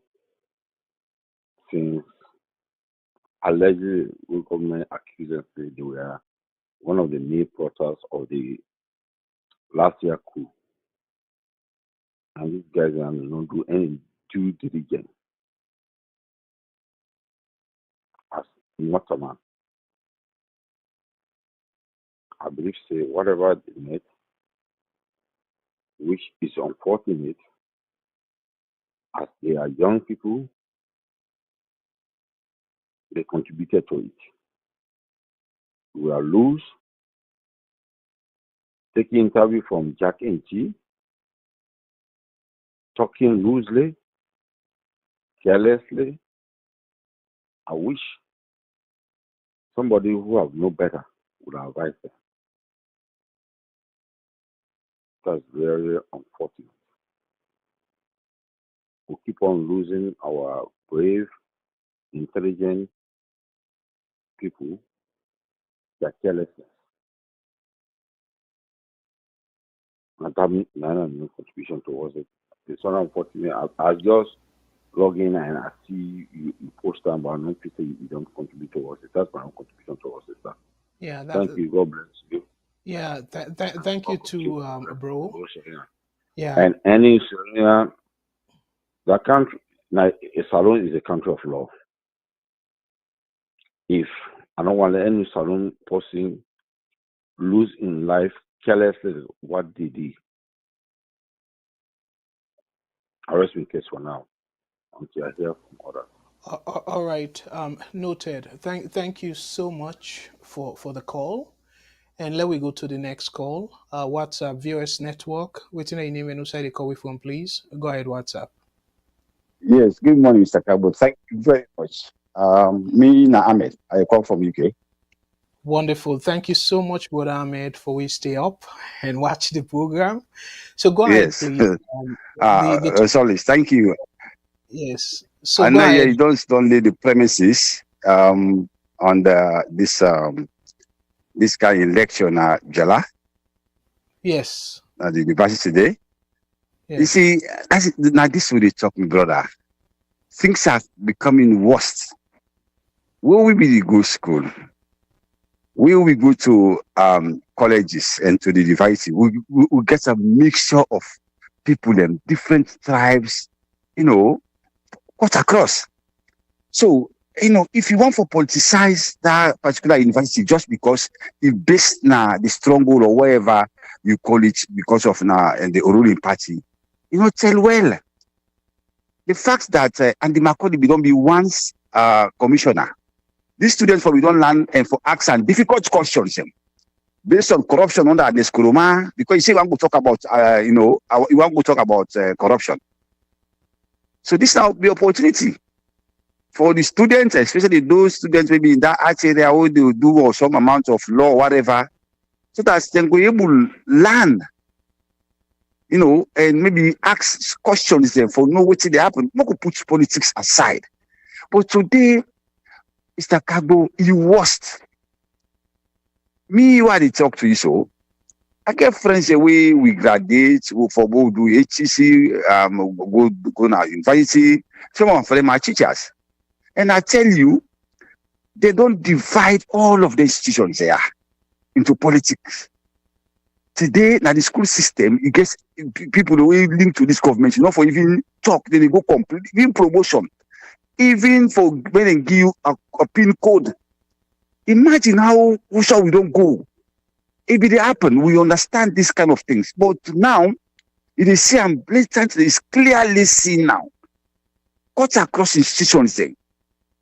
since allegedly the government accused them that they were one of the main plotters of the last year coup. And these guys are not do any due diligence as not a man. I believe say whatever they made, which is unfortunate as they are young people, they contributed to it. We are loose, taking interview from Jack and G, talking loosely, carelessly. I wish somebody who have no better would advise them. That's very unfortunate. We keep on losing our brave, intelligent people that carelessness. And that means no contribution towards it. It's so unfortunate. I just log in and I see you post them, but I don't think you don't contribute towards it. That's my own contribution towards it. Sir. Yeah. Thank you. God bless you. Yeah. Thank you to bro. Yeah. And any Syria, that country, now, a salon is a country of law. If I don't want any salon person lose in life carelessly, what did he? Arrest me case for now until I hear from others. All right. Noted. Thank you so much for the call. And let we go to the next call. WhatsApp VOS network. Waiting your name and who side the call with one, please. Go ahead, WhatsApp. Yes, good morning, Mr. Kargbo. Thank you very much. Me, na Ahmed. I call from UK. Wonderful. Thank you so much, Brother Ahmed, for we stay up and watch the program. So go ahead, Yes. please. Sorry, thank you. Yes. So I go know ahead. you don't lay the premises on this guy election Jala Yes. at the university today. Yes. You see, now this will talk, my brother. Things are becoming worse. Will we be go school? Will we go to colleges and to the university? We get a mixture of people and different tribes, cut across. So, if you want to politicize that particular university just because it's based na the stronghold or whatever you call it because of and the ruling party, tell well. The fact that Andy Makodi don't be once commissioner, these students for we don't learn and for ask and difficult questions based on corruption under the Skuruma, because you say we want to talk about you want to talk about corruption. So this now be opportunity for the students, especially those students maybe in that art area who they do or some amount of law or whatever, so that they will be able to learn, and maybe ask questions there for know what they happen. Not to put politics aside. But today, Mr. Kargbo, you worst. Me, what they talk to you so. I get friends away, we graduate, we for go do HCC, go now university. Some of them are teachers. And I tell you, they don't divide all of the institutions there into politics. Today, now the school system, it gets people the way linked to this government, for even talk, then they go complete, even promotion, even for when they give you a pin code. Imagine how we don't go. If it happen, we understand these kind of things. But now, it is see and blatant, it is clearly seen now. Cut across institutions there.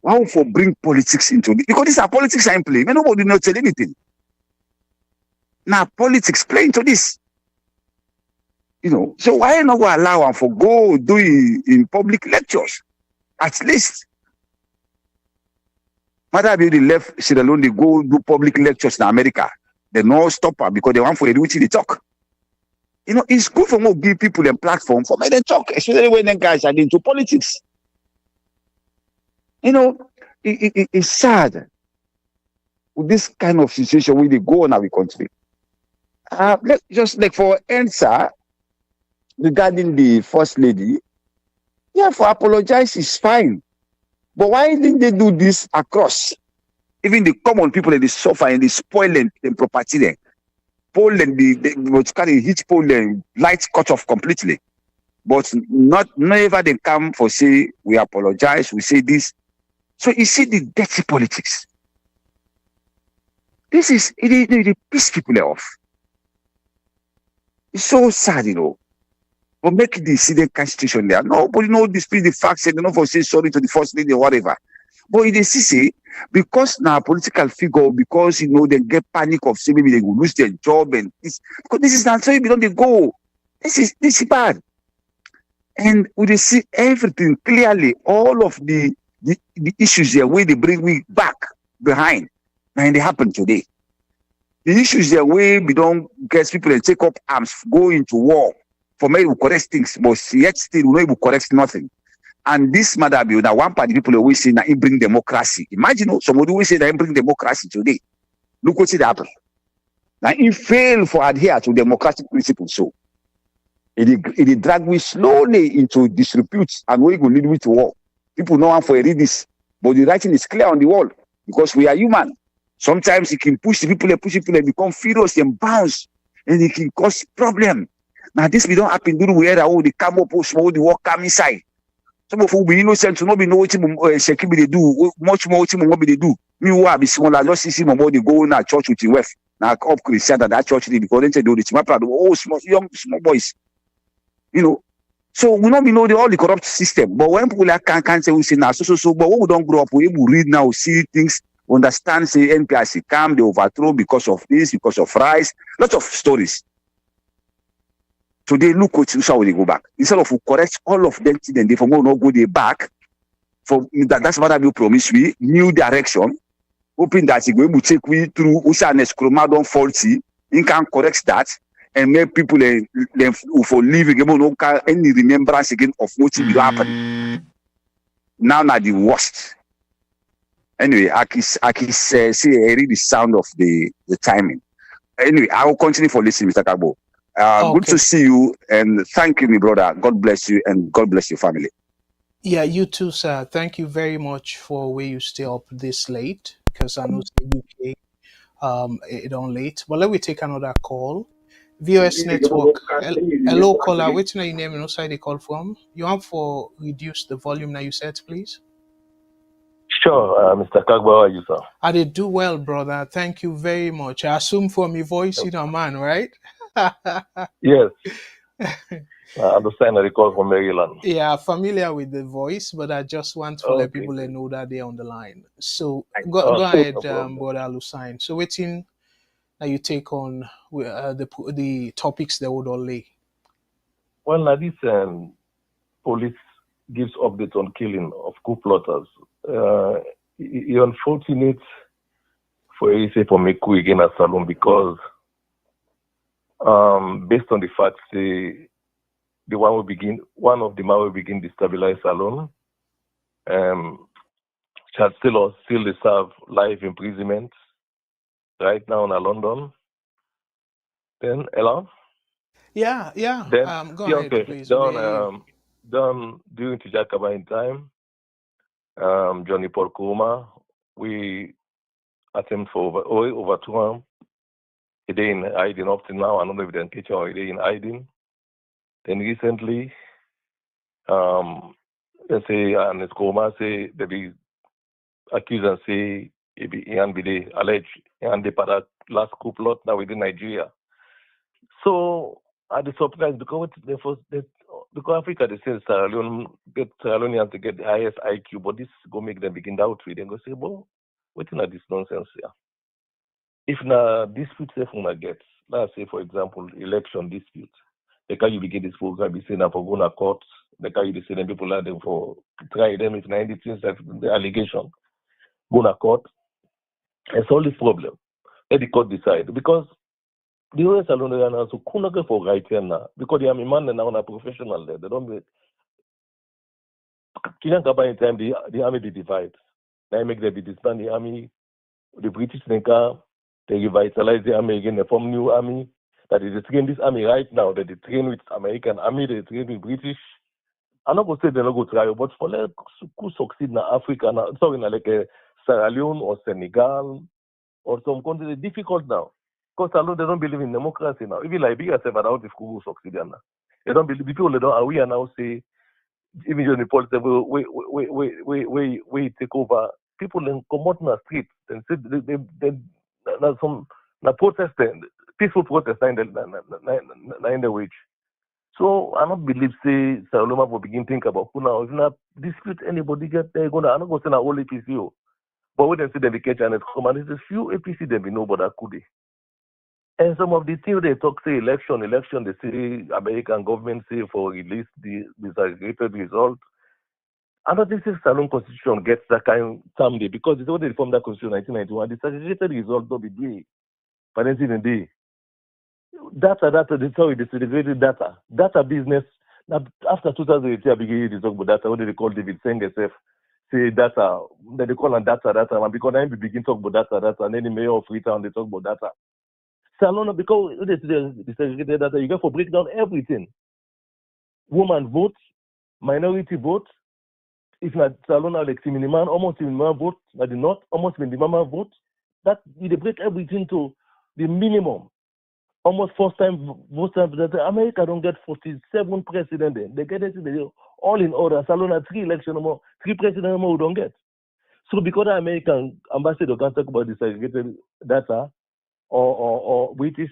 How for bring politics into it? Because these are politics are in play. Nobody knows anything. Now politics play into this. So why not go allow them for go do it in public lectures? At least. Matter if they left Sierra Leone, they go do public lectures in America. They no stop her because they want for which they talk. It's good for more give people a platform for make them talk, especially when them guys are into politics. It's sad with this kind of situation where they go in our country. Just like for answer regarding the first lady, for apologize is fine. But why didn't they do this across? Even the common people that they suffer and they spoil them property there. Poland, they would carry hit Poland, lights cut off completely. But never they come for say, we apologize, we say this. So you see the dirty politics. This is, it piss people off. It's so sad, But make the city constitution there. Nobody know dispute the facts and they don't for say sorry to the first lady or whatever. But it is say, because now political figure, because they get panic of say maybe they will lose their job and this, because this is not so don't they go. This is bad. And we see everything clearly, all of the issues there where they bring me back behind and they happen today. The issues there where we don't get people and take up arms, go into war for maybe correct things, but yet still we will correct nothing. And this matter be that one party people always say that it bring democracy. Imagine somebody always say that it bring democracy today. Look what it happened. Now it fail for adhere to democratic principles. So it drag we slowly into disrepute and we go lead we to war. People know how for read this, but the writing is clear on the wall because we are human. Sometimes it can push people and become furious and bounce, and it can cause problem. Now this we don't happen do where they come up small the work come inside. Some of who be innocent to not be know what Shekibi they do, much more what they do. Me who be smaller, just see my body go in a church with the wife. Now up Christian that church because they do it. My brother, small young boys. So we don't know all the corrupt system. But when people can't say we say now so, but when we don't grow up, we able read now, see things, understand, say NPIC come, they overthrow because of this, because of rice, lots of stories. Today, look what how they go back. Instead of correct all of them, then they from not go they back. For that's what I will promise we new direction. Hoping that he will take we through Usanes Chromadon faulty, he can correct that and make people for living no any remembrance again of what will happen. Now the worst. Anyway, I can see I read the sound of the timing. Anyway, I will continue for listening, Mr. Kargbo. Good to see you and thank you, my brother. God bless you and God bless your family. Yeah, you too, sir. Thank you very much for where you stay up this late because I know it's the UK it on late. But let me take another call. VOS network. Hello, caller. Which your name and side they call from? You want for reduce the volume now you said, please. Sure, Mr. Kargbo, how are you, sir? I did do well, brother. Thank you very much. I assume from your voice, you know, man, right? Yes, I understand the call from Maryland. Yeah, familiar with the voice, but I just want to let Okay, people good. know that they're on the line. So go Okay, ahead, no problem. brother Lucine. So waiting that you take on the topics that would all lay. Well, now this police gives updates on killing of coup plotters. It's unfortunate for you say for me coup again at Salon because based on the fact the one of the man will begin destabilize Salon. Shall still serve life imprisonment right now in London. Then hello. Yeah, yeah. Then Go yeah, ahead, okay. please. We Done hear you. done during Tijakaba in time. Johnny Paul Kuma, we attempt for over 2 months. He day in hiding up to now. I don't know if they catch him or he day in hiding. Then recently, let's say and it's Kuma say they be accused and say he and be the alleged and the para last coup plot now within Nigeria. So at the surprise because the first because Africa they say Sierra Leoneans to get the highest IQ, but this go make them begin doubt with them go say, well, what's not this nonsense here? If na dispute say una get, let's say for example, election dispute, the can you begin this program be saying for go na court, the can you be saying people are them for try them if 90 things that the allegation, go na court and solve this problem. Let the court decide. Because the US alone are now so kuna for right here now because they are a man and now a professional there. They don't be Kenyan Kaba in time the army they divide. They make them disband the army, the British they revitalize the army again, they form new army. That is they train this army right now, that they train with American army, they train with British. I'm not gonna say they're not go try, but for like who succeed in Africa now, sorry, like Sierra Leone or Senegal or some countries, it's difficult now. Because alone they don't believe in democracy now. Even Liberia say, but how if Google succeed now? They don't believe people they don't are we are now say even during the politics we take over. People then come out in the streets and say they some protest peaceful protest in the wage. So I don't believe say Saloma will begin think about who now if not dispute anybody get there gonna I'm not gonna say all APC. But when they say they catch and it's come and there's a few APC they be know but that could they. And some of the things they talk say election, they say American government say for release the disaggregated result. I don't think the Salon Constitution gets that kind someday because it's when they reformed that Constitution in 1991. The disaggregated result don't be day. But then in the day. The disaggregated data business. Now, after 2018, I began to talk about data. What do they call David Sengesef? Say data. Then they call on data. And because I begin to talk about data, and then the mayor of Freetown, they talk about data. Salon, because the disaggregated data, you got to break down everything. Woman votes, minority votes. If not Salon, like Siminiman, almost Siminiman vote, at the north, almost Siminiman vote. That they break everything to the minimum. Almost first time vote time. America don't get 47 president. They get it all in order. Salon had 3 elections more, 3 presidents more we don't get. So because the American ambassador can talk about disaggregated data or British,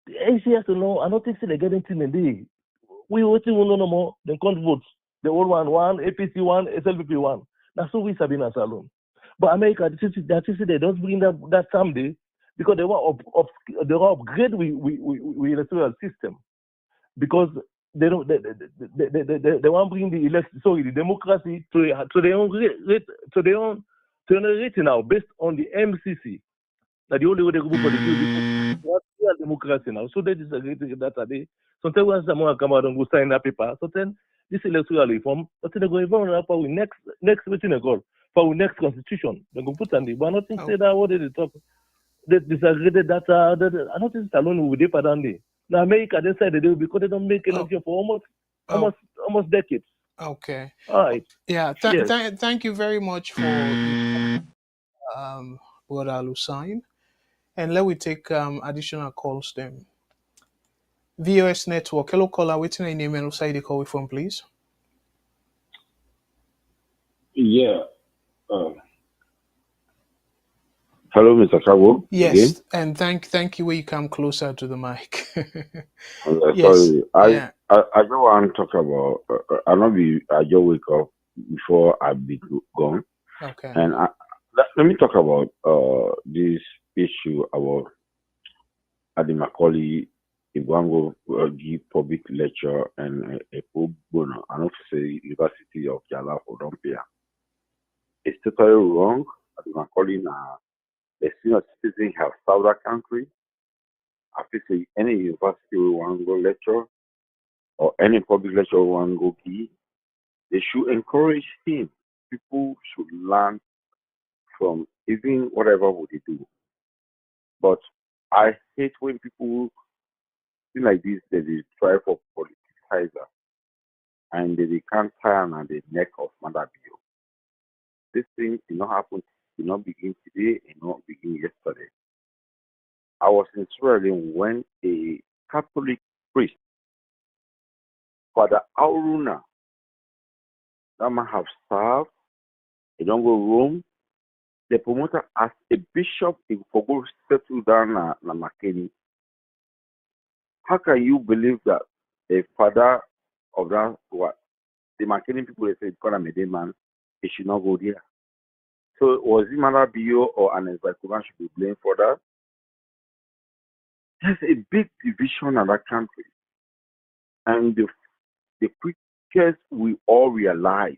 the AC has to know. I don't think they get anything in there. We waiting no more. They can't vote. The old one, APC one, SLPP one. That's what we Sabina Salon. But America, they don't bring that someday because they want they want upgrade we electoral system because they don't they want bring the the democracy to their own rate to their own rating now based on the MCC. That the only way they go for the deal what real democracy now. So they disagree that day. Sometimes when someone come out and go sign that paper, so then this electoral reform, but then they go even for we next meeting they go for our next constitution. They go put on the but nothing say that what they talk they disagree data I don't think alone will be pardon day. Now America they said they do because they don't make election for almost decades. Okay. All right. Yeah. Yes. Thank you very much for um, Brother Lusain. And let we take additional calls then. VOS Network. Hello, caller. Waiting your name and website they call from, please. Yeah. Uh, Hello, Mr. Kargbo, again. Yes, and thank you where you come closer to the mic. Yes. Sorry, Yeah. I just want to talk about. I know I just wake up before I be gone, Okay. and let me talk about this issue about Adi Macaulay Igwango give public lecture and a pro bono. I know to say University of Jala for Dumpia. It's totally wrong. Adi Macaulay na the senior citizen have served that country. I feel say any university we want to go lecture or any public lecture we want to go give, they should encourage him. People should learn from even whatever would they do. But I hate when people feel like this, that they try for politicizer and they can't turn on the neck of Mother Bio. This thing did not happen, did not begin today, it did not begin yesterday. I was in Sierra Leone when a Catholic priest, Father Auruna, that man have served, he don't go Rome. The promoter as a bishop, he for go settle down na Makeni. How can you believe that a father of that what the Makeni people they say because I'm a man, he should not go there. So was it Mother Bio or an Kuran should be blamed for that? There's a big division in that country. And the quickest we all realize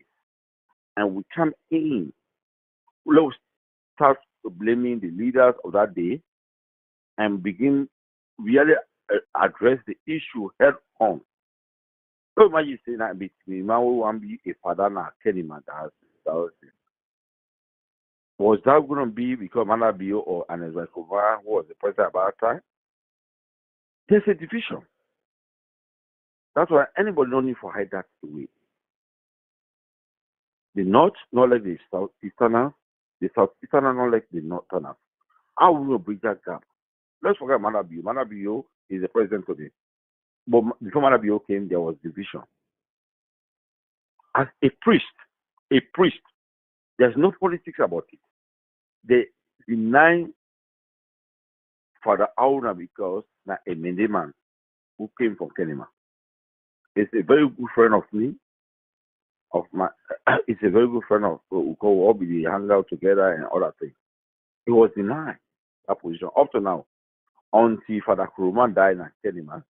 and we come in, let's start blaming the leaders of that day and begin really address the issue head on. So imagine saying that between man who want to be a father now, Kenny man, was that going to be because Mother Bio or an Ezekova who was the president about that time? There's a division. That's why anybody don't need to hide that away. The North not like the Southeasterners, the Southeasterners not like the Northerners. How will we bridge that gap? Let's forget Manabio. Manabio is the president today. But before Manabio came, there was division. As a priest, there's no politics about it. They deny Father Auna because a Mende man who came from Kenema. It's a very good friend of me, of my it's a very good friend of who all be hang out together and other things. He was denied that position up to now until Father Kuruman died in Kenema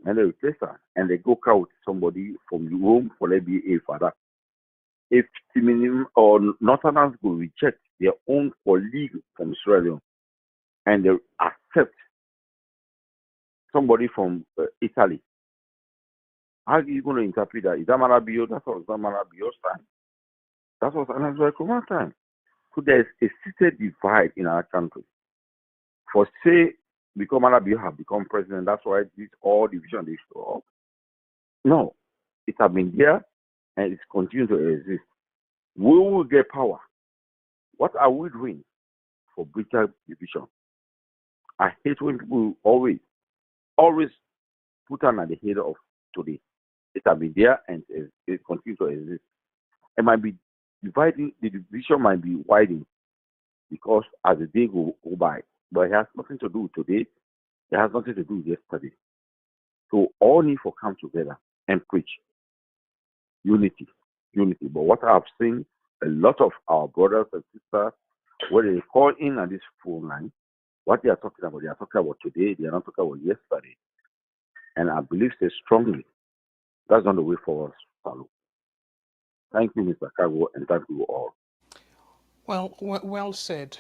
and they replace her and they go out somebody from the room for let be a father. If Timinim or Northerners will reject their own colleague from Israel and they accept somebody from Italy, how are you going to interpret that? Is that Marabio? That was not Marabio's time. That was another command time. So there's a seated divide in our country. For say, because Marabio have become president, that's why this all division is show up. No, it has been there and it's continuing to exist. We will get power. What are we doing for greater division? I hate when people always put on at the head of today. It has been there and it continues to exist. It might be dividing, the division might be widening because as the day go by, but it has nothing to do with today. It has nothing to do with yesterday. So all need to come together and preach unity. But what I've seen, a lot of our brothers and sisters, when they call in on this phone line, what they are talking about today, they are not talking about yesterday. And I believe so strongly that's not the way forward, Salu. Thank you, Mr. Kargbo, and thank you all. Well said.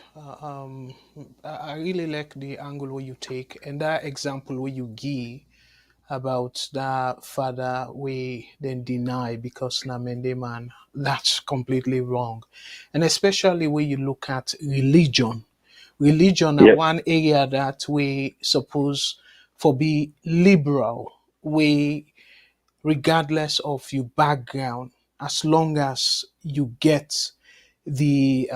I really like the angle where you take and that example where you give about that father we then deny because na mende man. That's completely wrong, and especially when you look at religion. Religion are Yes. one area that we suppose for be liberal. We regardless of your background as long as you get the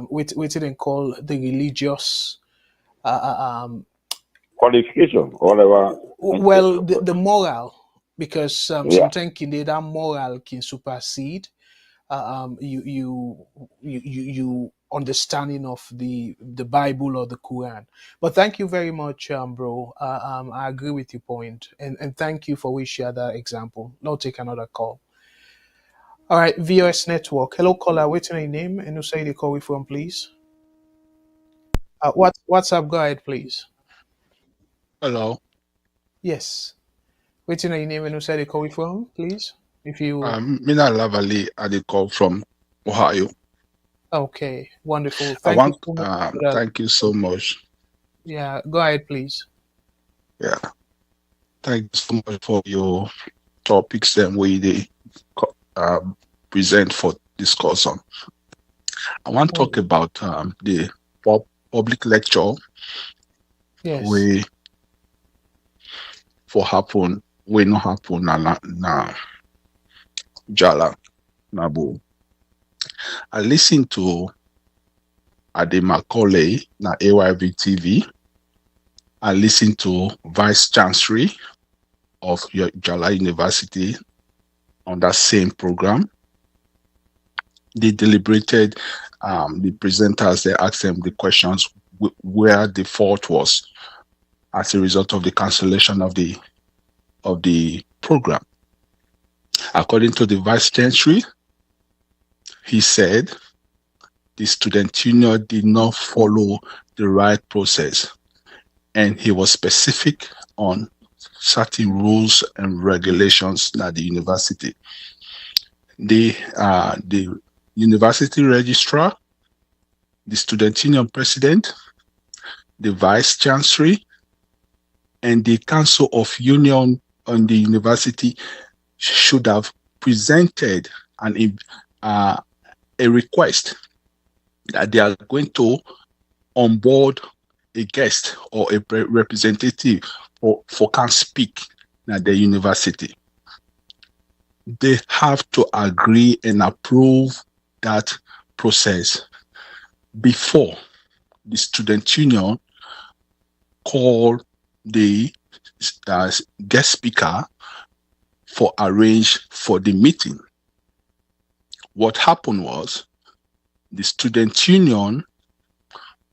what they call the religious Qualification, whatever. well the moral, because Yeah. sometimes that moral can supersede you understanding of the Bible or the Quran. But thank you very much, bro. I agree with your point, and thank you for we share that example. Now take another call. All right, VOS Network. Hello, caller. What's your name and who say the call we from, please? What's up? Go ahead, please. Hello, Yes. What's your name and who say the call we from, please? If you Mina Lavalley, I did call from Ohio. okay, wonderful. Thank you so much for that. Thank you so much. Yeah, go ahead, please. Yeah, thank you so much for your topics and way they present for discussion. I want to talk about the public lecture Yes. we for happen, we not happen na Jala Nabu. I listened to Ade Macaulay na AYV TV. I listened to Vice Chancellor of Jala University on that same program. They deliberated, the presenters, they asked them the questions where the fault was as a result of the cancellation of the program. According to the Vice Chancellor, he said the student union did not follow the right process, and he was specific on certain rules and regulations at the university. The university registrar, the student union president, the vice chancellor, and the council of union on the university should have presented a request that they are going to onboard a guest or a representative for can speak at the university. They have to agree and approve that process before the student union call the guest speaker for arrange for the meeting. What happened was the student union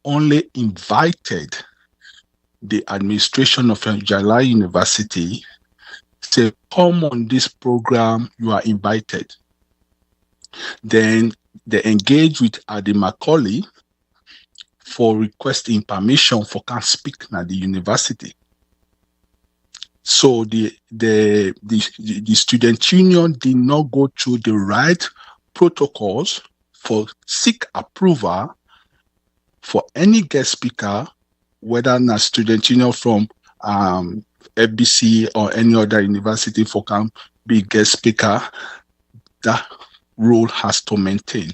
only invited the administration of Jala University, say, come on this program, you are invited. Then they engage with Ade Macaulay for requesting permission for can speak at the university. So the student union did not go through the right protocols for seek approval for any guest speaker, whether not student union from FBC or any other university for can be guest speaker. That rule has to maintain.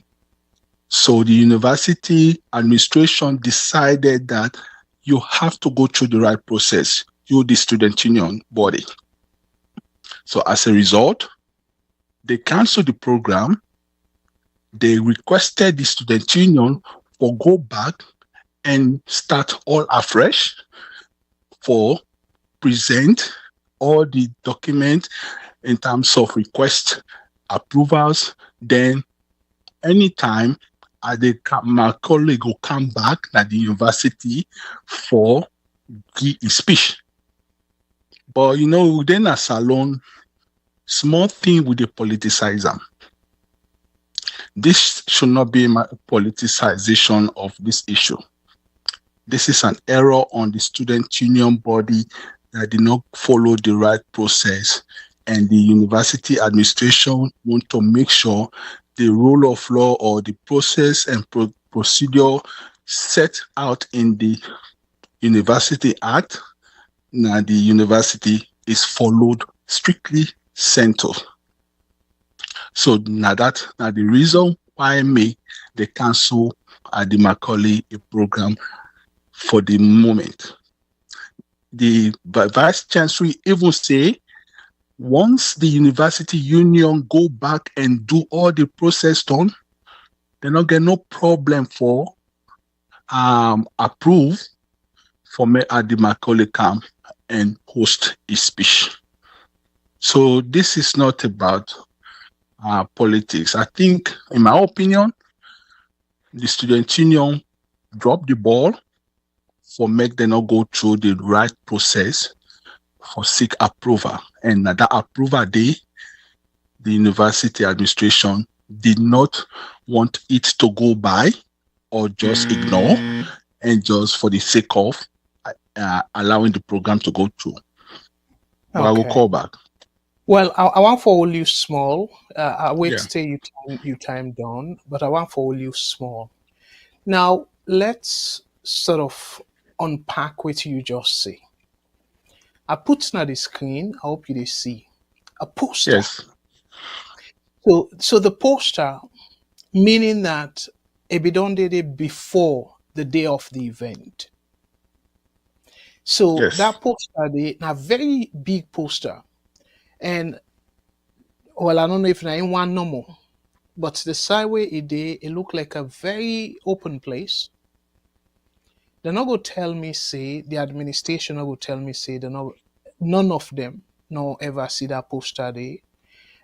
So the university administration decided that you have to go through the right process, you the student union body. So as a result, they canceled the program. They requested the student union for go back and start all afresh for present all the documents in terms of request approvals. Then anytime my colleague will come back at the university for give his speech. But within a salon, small thing with the politicization. This should not be my politicization of this issue. This is an error on the student union body that did not follow the right process, and the university administration want to make sure the rule of law or the process and procedure set out in the University Act, now the university is followed strictly central. So now the reason why they cancel the Macaulay program for the moment. The vice chancellor even say Once the university union go back and do all the process done, they not get no problem for approve for me at the Macaulay camp and host his speech. So this is not about politics. I think, in my opinion, the student union dropped the ball for make them not go through the right process for seek approval. And that approval day, the university administration did not want it to go by or just ignore and just for the sake of allowing the program to go through. But I will Okay. call back. Well, I want for all you small. I wait Yeah. till you time down, but I want for all you small. Now let's sort of unpack what you just say. I put on the screen. I hope you did see a poster. Yes. So the poster, meaning that it be done the day before the day of the event. So Yes. that poster, they a very big poster, and well, I don't know if I in one normal, but the sideway it look like a very open place. They're not gonna tell me say the administration not gonna tell me say they're not none of them no ever see that poster there,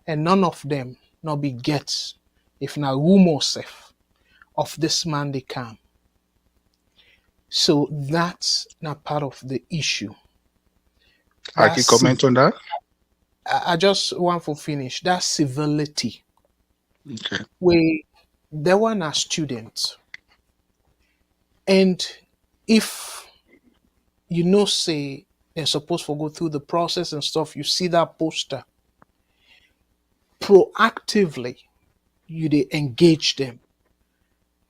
and none of them not be gets if na rumor safe of this man they come. So that's not part of the issue. I can comment on that. I just want to finish that civility Okay. where there were a student, and if you know say they're supposed to go through the process and stuff, you see that poster proactively, you they engage them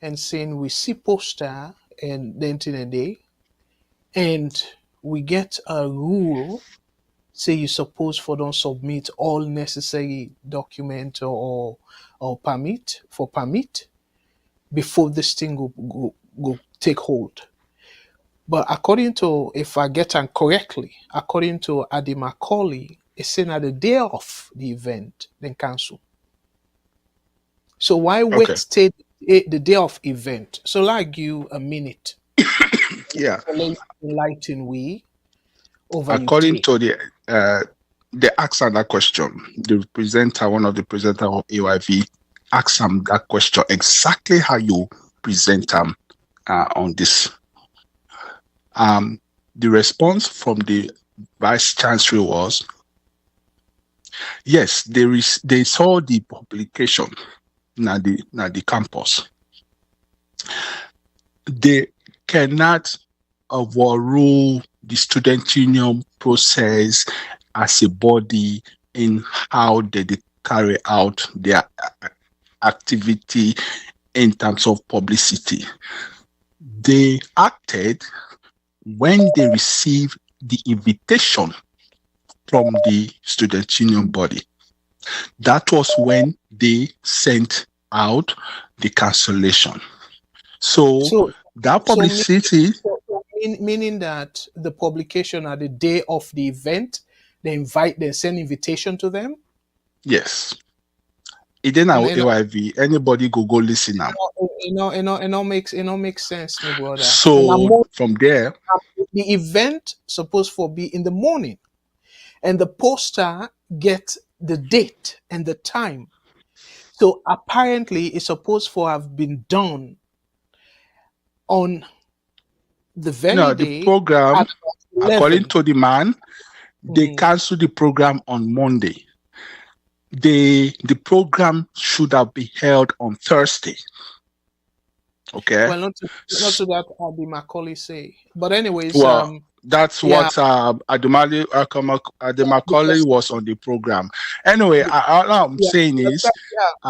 and saying we see poster and then in a day, and we get a rule say you suppose for don't submit all necessary document or permit before this thing go take hold. But according to, if I get it correctly, according to Adi Macaulay, it's saying at the day of the event, then cancel. So why Okay. wait till the day of event? So like you a minute. Yeah. So let enlighten we over you According take. to the answer that question, the presenter, one of the presenter of AYV, asked him that question exactly how you present them on this. The response from the vice chancellor was, yes, they saw the publication na the campus. They cannot overrule the student union process as a body in how they carry out their activity in terms of publicity. They acted when they received the invitation from the student union body. That was when they sent out the cancellation. So that publicity, meaning that the publication at the day of the event, they send invitation to them. yes. It didn't have AYV. Anybody go listen now. It makes sense, my brother. So from there, the event supposed to be in the morning, and the poster get the date and the time. So apparently, it's supposed to have been done on the very day. The program, according to the man, they canceled the program on Monday. The program should have been held on Thursday. Okay. Well, not to that Adi Macaulay say, but anyways, that's what Ademali Macaulay was on the program. Anyway, all I'm saying is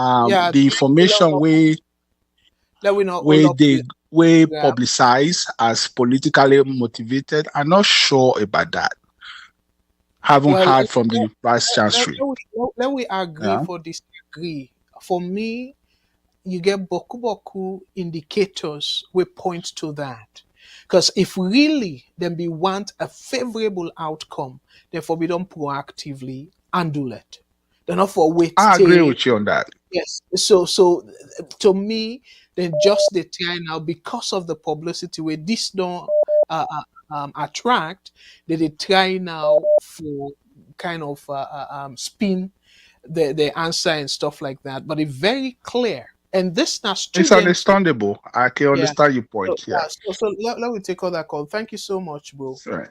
the information we publicize as politically motivated. I'm not sure about that. Haven't heard from the vice chancellor. Let we agree for disagree. For me, you get boku indicators we point to that. Because if really then we want a favorable outcome, therefore we don't proactively handle it. They're not for wait I agree till. with you on that. Yes. So to me, then just the try now because of the publicity where this don't attract, they try now for kind of spin the answer and stuff like that. But it's very clear. And this now It's students, understandable. I can yeah. understand your So, point. Yeah. let me take all that call. Thank you so much, bro. Right.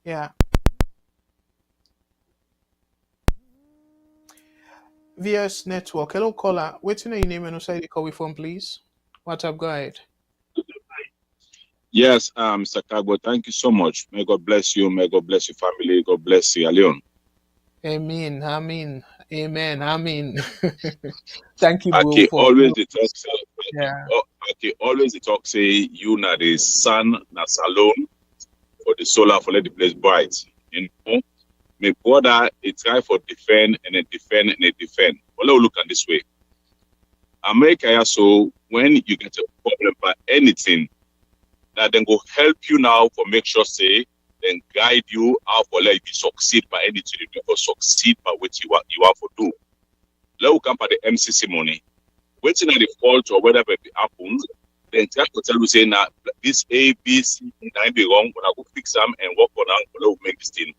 Yeah. VS Network. Hello, caller. What's your name and where you call from, please? What's up? Go ahead. Yes, Mr. Kargbo, thank you so much. May God bless you. May God bless your family. God bless Sierra Leone. Amen. Amen. Amen. Amen. Thank you, bro. Okay, always the talk say, Yeah. okay, always the talk say you na the sun na salon for the solar for let the place bright. You know, my brother he try for defend and then defend and then defend. Well, let's look at this way. America also when you get a problem by anything, that then go help you now for make sure say then guide you how for let you succeed by anything you for succeed by what you want to do. Let us come by the MCC money. Waiting at the fault or whatever happens, then try to tell you say now this A, B, C, might be wrong, but I go fix them and work on them, but we'll make this thing.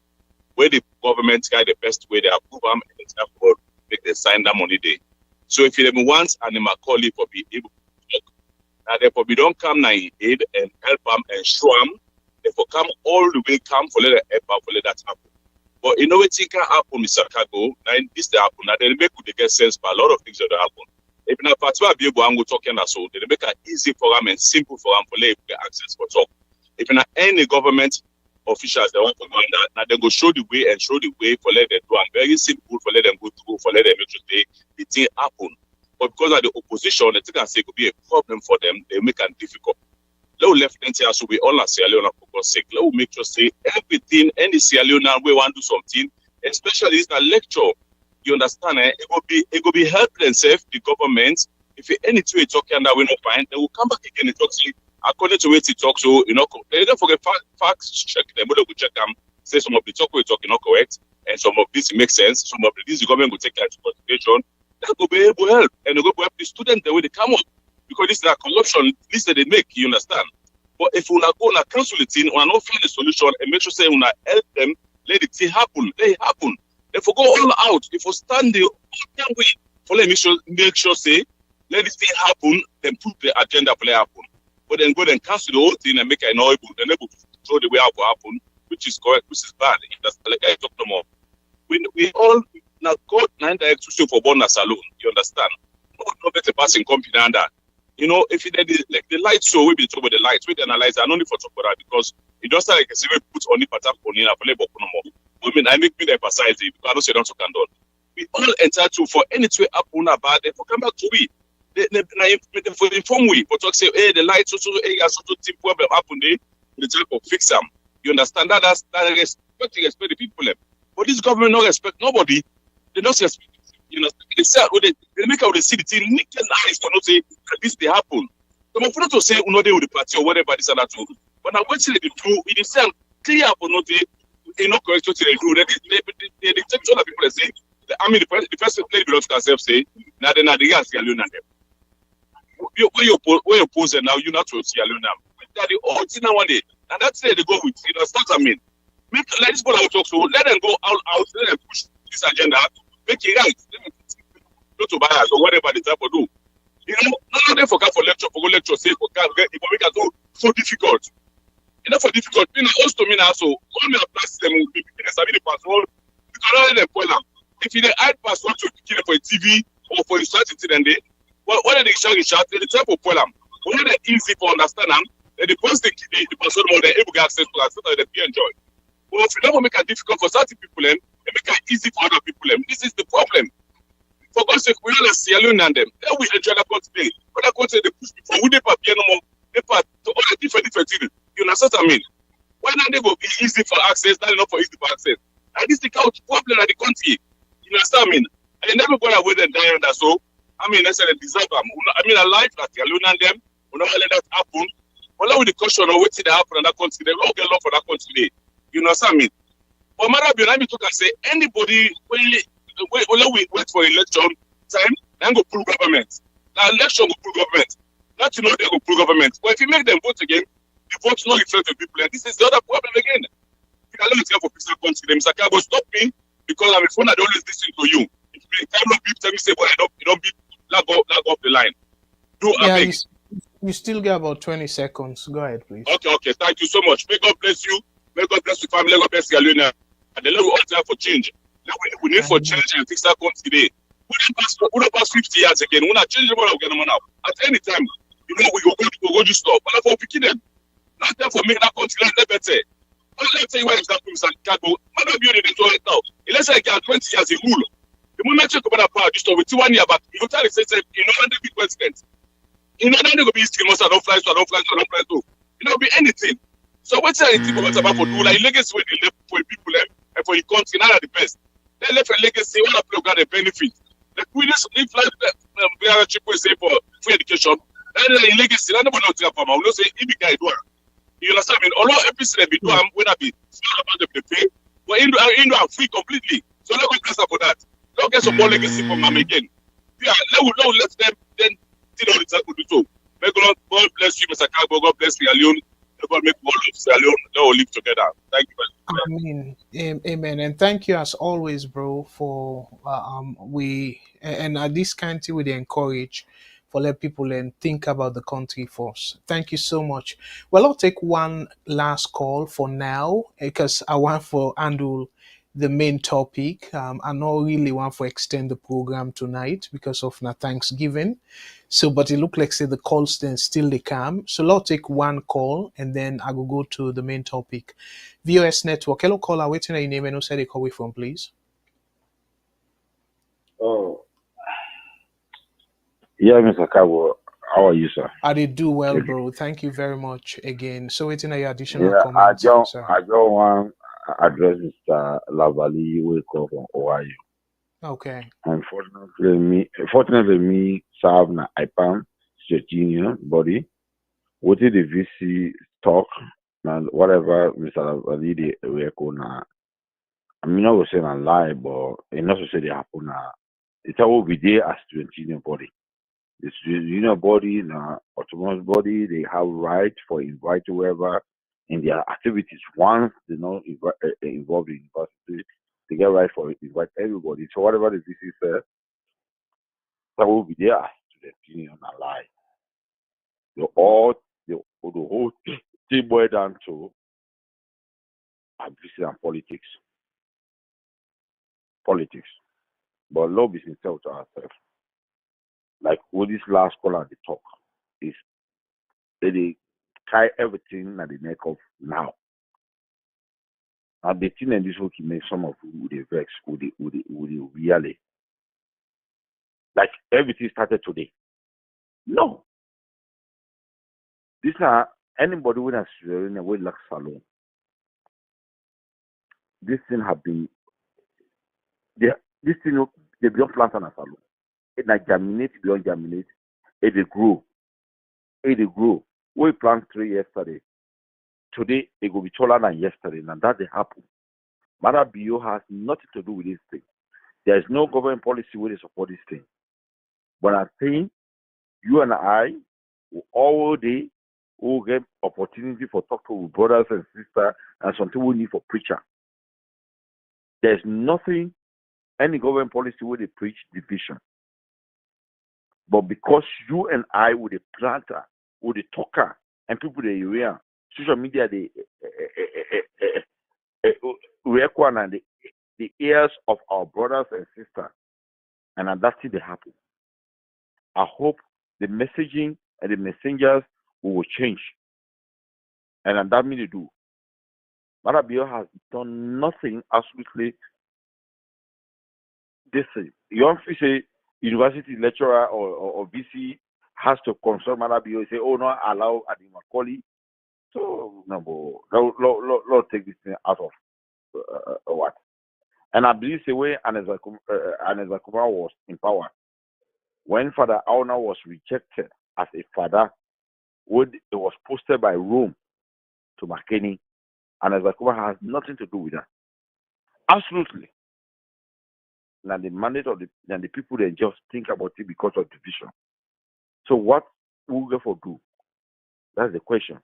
Where the government try the best way they approve them and therefore make them sign that money day. So if you once and they might call you for be able to talk, now therefore we don't come now in aid and help them and show them, therefore come all the way come for let them help them for let that happen. But you know what thing can happen, Mr. Kargbo, now this they happen, now they make they get sense but a lot of things that happen. If na particular be able to talking so they make it easy for them and simple for them for let get access for talk. If na any government officials they want to go that, now they go show the way and show the way for let them do and very simple for let them go through for let them make sure the thing happen. But because of the opposition, the thing I say could be a problem for them, they make it difficult. Let left here so we all are Sierra Leone for God's sake. Let make sure say everything any Sierra Leone we want to do something, especially this lecture. You understand? It will be helping themselves, the government. If anything we talking that we not find, they will come back again and talk. See, according to what he talks, so you know, they don't forget facts check them, but they will check them. Say some of the talk we talking not correct, and some of this makes sense. Some of this the government will take into consideration. That will be able to help, and they will help the students the way they come up. Because this is a corruption list that they make, you understand? But if we not go and cancel the thing, we not find a solution and make sure say we not help them, let it happen, let it happen. If we go all out, if we stand there, can't wait for let make sure say, let this thing happen, then put the agenda for let happen. But then go and cancel the whole thing and make it unable, then able to show the way how to happen, which is correct, which is bad. That's like I talk no more. We all now go nine direct to for born a saloon, you understand? No better passing company than that. You know, if it like the lights show, we be talking about the lights, we analyze and only for talk about that because it doesn't like a civil put on the pattern on in a labor no more. I mean, I make me emphasize it because I don't say don't talk and done. We all entitled to for any way up on about it for come back to we. They for inform we, but talk say, hey, the lights also so team problem happen there, the type of fix them. You understand that respect the people. But this government don't respect nobody. They don't respect. You know, they say they make out the city thing nice for not say this they happen. So my friend to say no they with the party or whatever this and that too. But now what they do, it is clear for not they not correct what they do. They take all the people that say I mean the first play belongs to themselves say now they not the guys are alone them. When you pose now you not to see alone now. That the whole thing now one day. And that's where they go with you know start I mean. Make let this people talk so let them go out, let them push this agenda. Make it right. Go to bias or whatever the type of do. You know, none of them forget for lecture, say for can if we can do so difficult. Enough for difficult. You know, also to me now, so all me apply system will be the password. You can only them point them. If you add password to kill for a TV or for a search then they what are they shouting the type of point them. When they easy for understand them, then the post the password more than able to access to that so that they enjoy. Well, if you never make it difficult for certain people, and make it easy for other people, this is the problem. For God's sake, we all see alone and them. Then we enjoy that today. But that country, they push people. We never no more. They part to all the different things. You understand what I mean? Why not they go be easy for access, not enough for easy for access? And this is the couch problem of the country. You understand what I mean? And never go away and die and so. I mean, that's a deserve them. I mean, a life that alone and them. We not let that happen. Well, with the caution of waiting to happen in that country, they all get love for that country. You know what I mean? But Marabi, let me talk and say anybody we wait for election time, then go pull government. Now election go pull government. Not to know they go pull government. But if you make them vote again, the vote not reflect the people. And this is the other problem again. If I let me tell for peace and country, Mr. Kargbo, stop me because I'm a phone. I don't always listen to you. If you time of beep, tell me say, boy, you don't beep, lag off the line. Do Yeah, I beg? you still get about 20 seconds. Go ahead, please. Okay. Thank you so much. May God bless you. May God bless your family. May God bless Sierra Leone. And the level all time for change. We need for change and fix that country today. We don't pass 50 years again. We not change the world again now. At any time, we go to stop. But for picking them, not there for make that country better. Let's say why is that Mr. Kargbo? Man, I'm building it right now. Let's say I get 20 years in rule. The moment you come out of power, just over 1 year back, you tell the say, and be president. They're going to be still must don't fly, so. Be anything. So what's anything about for do like legacy with the for people and for the country, not the best. They left a legacy, one of them got a benefit. The Queen's live life, we are a cheap way say for free education. That is a legacy. I never know to from. I will say, if you guys do you understand? I mean, although every single bit do, I'm going to be smart about the pay, but Indo are free completely. So let's go press up for that. Don't get some more legacy from them again. Yeah, let them then all the time to do so. May God bless you, Mr. Kargbo. God bless Sierra Leone. May God make all of Sierra Leone. They all live together. Thank you very much. Amen. And thank you as always, bro, for at this country we encourage for let people and think about the country first. Thank you so much. Well, I'll take one last call for now because I want for handle the main topic. I don't really want to extend the program tonight because of na Thanksgiving. So, but it look like say the calls then still they come. So I'll take one call and then I will go to the main topic. VOS Network. Hello, caller. Waiting your name and who said they call from, please. Oh, yeah, Mr. Kargbo. How are you, sir? I did do well, bro. Thank you very much again. So waiting your additional Yeah, comments, sir. I don't want to address Mr. Lavali, who call from Ohio. Okay. Unfortunately, me serve na IPAM state union body. What did the VC talk and whatever Mr. Lavali they call na? I mean, I was saying a lie, but it not to say they happen na. It's all we there as student union body. The student union body, na autonomous body, they have right for invite whoever in their activities. Once they not involved in university, they get right for invite everybody. So whatever the VC says, that will be there as student union a lie. The whole thing boiled down to advocacy and politics. But love is sincere to ourselves. Like what this last caller they talk is they carry everything at the neck of now. And the thing in this week make some of who they vex, who they really like everything started today. No. This now anybody with a Sierra will like salon. This thing have been this thing they beyond plant and a salon. It not germinate beyond germinate. It they grow. We plant 3 yesterday. Today it will be taller than yesterday, and that they happen. Mara Bio has nothing to do with this thing. There is no government policy where they support this thing. But I think you and I all day will get opportunity for talk to brothers and sisters and something we need for preacher. There's nothing any government policy where they preach division. But because you and I with the planter, with the talker, and people they area, social media they require the ears of our brothers and sisters, and that's it they happen. I hope the messaging and the messengers will change, and that means they do. Marabio has done nothing absolutely. This thing. You don't say university lecturer or VC has to consult Marabio and say, "Oh no, allow Adima Koli." So no, Lord take this thing out of what? And I believe the way Aneza Kumar was empowered. When Father Auna was rejected as a father, it was posted by Rome to McKinney, and Aneza Kumar has nothing to do with that. Absolutely. Now the mandate of the people they just think about it because of division. So what will we therefore do? That's the question.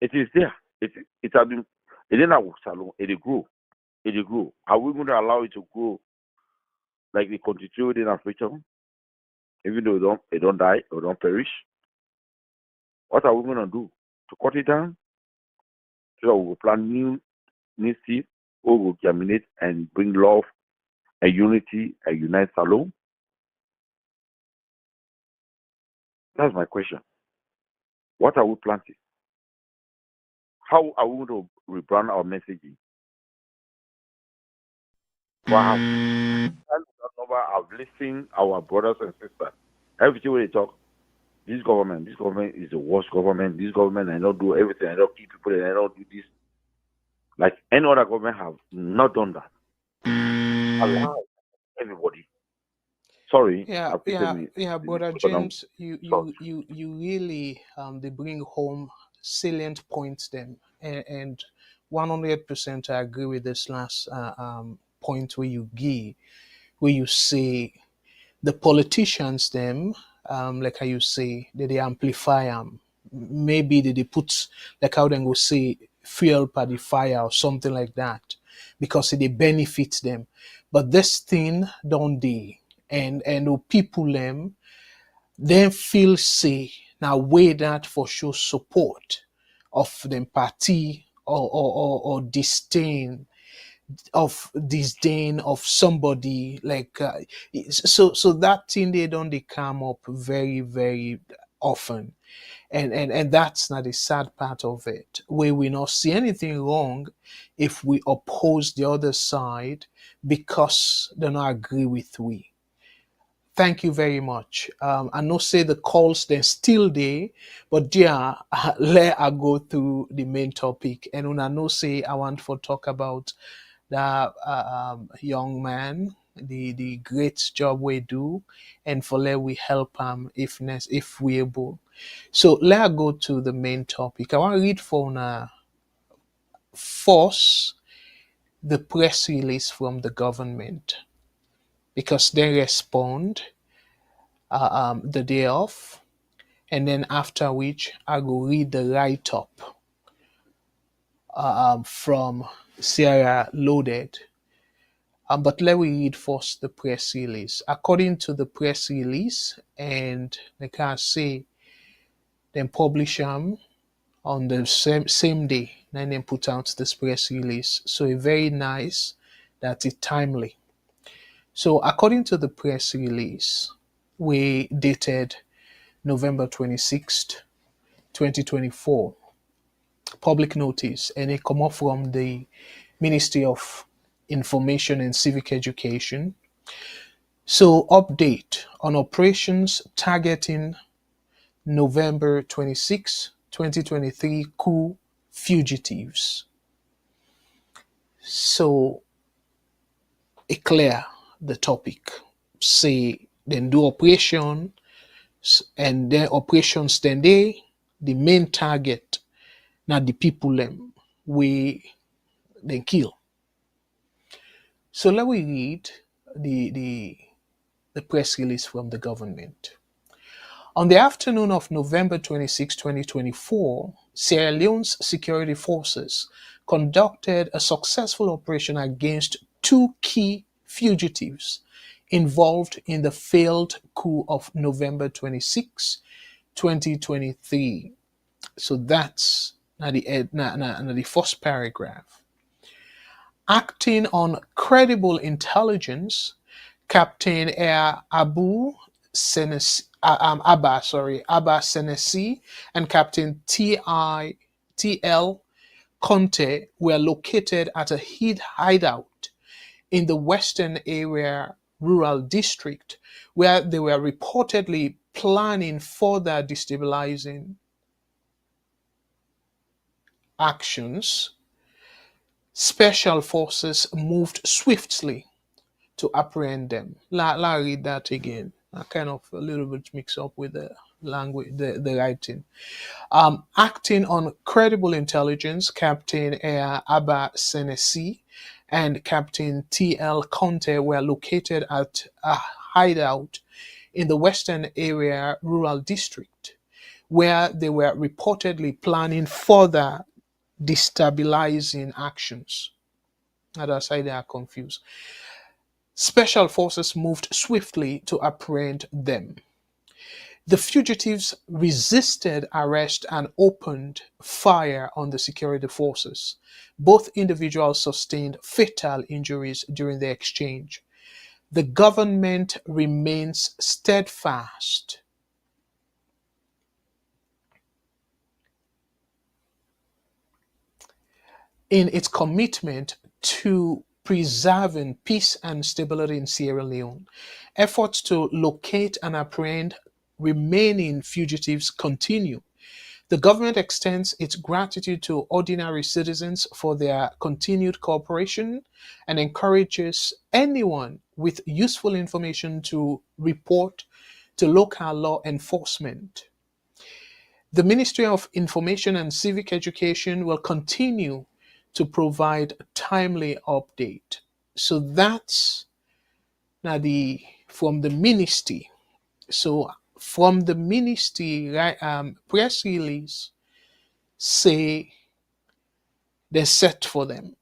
It is there. It has been it didn't salon, it grow. It grow. Are we going to allow it to grow like the continue in Africa? Even though they don't die or don't perish? What are we going to do? To cut it down? So we will plant new seeds, we will germinate and bring love and unity and unite Salon? That's my question. What are we planting? How are we going to rebrand our messaging? For I've listened our brothers and sisters. Everything they talk, this government is the worst government. This government, I don't do everything. I don't keep people. I don't do this. Like any other government have not done that. Allow everybody. Sorry, Yeah, Brother James, you really they bring home salient points then, and 100% I agree with this last point where you give, where you say the politicians them, like how you say, they amplify them. Maybe they put, like how they go say, fuel by the fire or something like that, because they benefit them. But this thing don't they, and the people them then feel say now way that for sure support of them party or disdain of somebody like so that thing they come up very very often, and that's not the sad part of it, where we not see anything wrong if we oppose the other side because they don't agree with we. Thank you very much. I know say the calls they're still there, but yeah, let I go through the main topic. And when I know say I want to talk about that young man, the great job we do, and for let we help him if we able. So let I go to the main topic. I want to read for force the press release from the government because they respond the day off, and then after which I go read the write up from Sierra Loaded. But let me read first the press release. According to the press release, and they can say, then publish them on the same day, then they put out this press release. So it's very nice that it's timely. So according to the press release, we dated November 26th, 2024, public notice, and it come up from the Ministry of Information and Civic Education. So update on operations targeting November 26, 2023 coup fugitives. So it clear the topic. Say then do operation and then operations then the main target now the people them we then kill. So let me read the press release from the government. On the afternoon of November 26, 2024, Sierra Leone's security forces conducted a successful operation against two key fugitives involved in the failed coup of November 26, 2023. So that's now the first paragraph. Acting on credible intelligence, Captain Air Abba Senesi and Captain T.L. Conteh were located at a hideout in the Western Area Rural District where they were reportedly planning further destabilizing actions. Special forces moved swiftly to apprehend them. La read that again. I kind of a little bit mix up with the language, the writing. Acting on credible intelligence, Captain Air Abba Senesi and Captain T.L. Conteh were located at a hideout in the Western Area Rural District, where they were reportedly planning further destabilizing actions. Other side, they are confused. Special forces moved swiftly to apprehend them. The fugitives resisted arrest and opened fire on the security forces. Both individuals sustained fatal injuries during the exchange. The government remains steadfast in its commitment to preserving peace and stability in Sierra Leone. Efforts to locate and apprehend remaining fugitives continue. The government extends its gratitude to ordinary citizens for their continued cooperation and encourages anyone with useful information to report to local law enforcement. The Ministry of Information and Civic Education will continue to provide timely update. So that's now the from the ministry. So from the ministry, right, press release say they're set for them.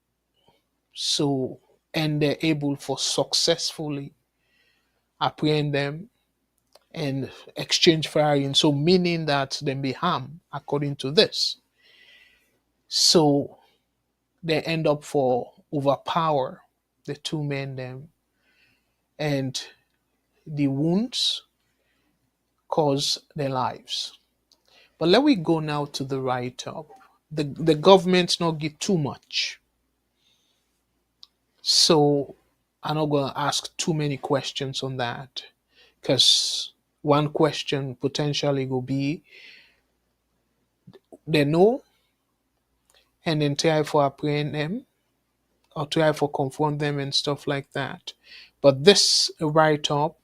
So and they're able for successfully apprehend them and exchange firing. So meaning that they may harm according to this. So they end up for overpower the two men them, and the wounds cause their lives. But let we go now to the write-up. The government not get too much. So I'm not gonna ask too many questions on that. Because one question potentially will be they know and then try for apprehend them or try for confront them and stuff like that. But this write-up,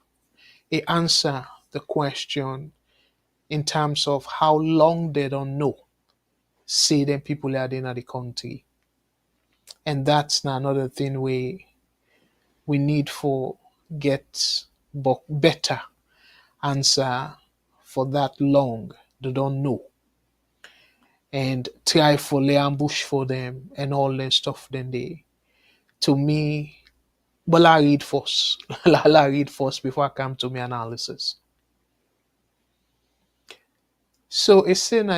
it answer the question in terms of how long they don't know. Say them people are in the country. And that's now another thing we need for get better answer for that long. They don't know. And try for lay ambush for them and all that stuff then they to me. But I read first. I read first before I come to my analysis. So it's saying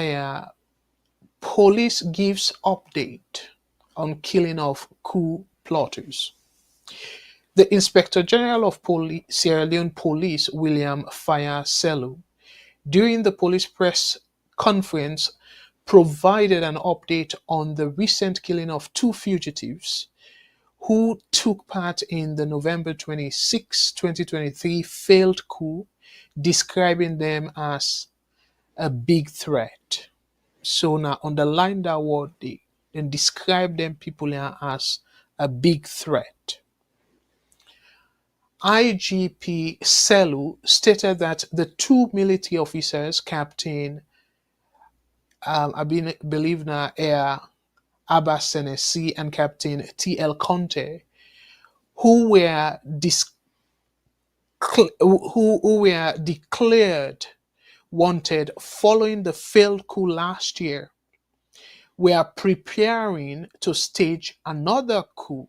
police gives update on killing of coup plotters. The Inspector General of Sierra Leone Police, William Fayia Sellu, during the police press conference, provided an update on the recent killing of two fugitives who took part in the November 26, 2023 failed coup, describing them as a big threat. So now underline that word they and describe them people here as a big threat. IGP Sellu stated that the two military officers, Captain I believe now Air Abbas Sensie and Captain T.L. Conteh, who were who were declared wanted following the failed coup last year, were preparing to stage another coup.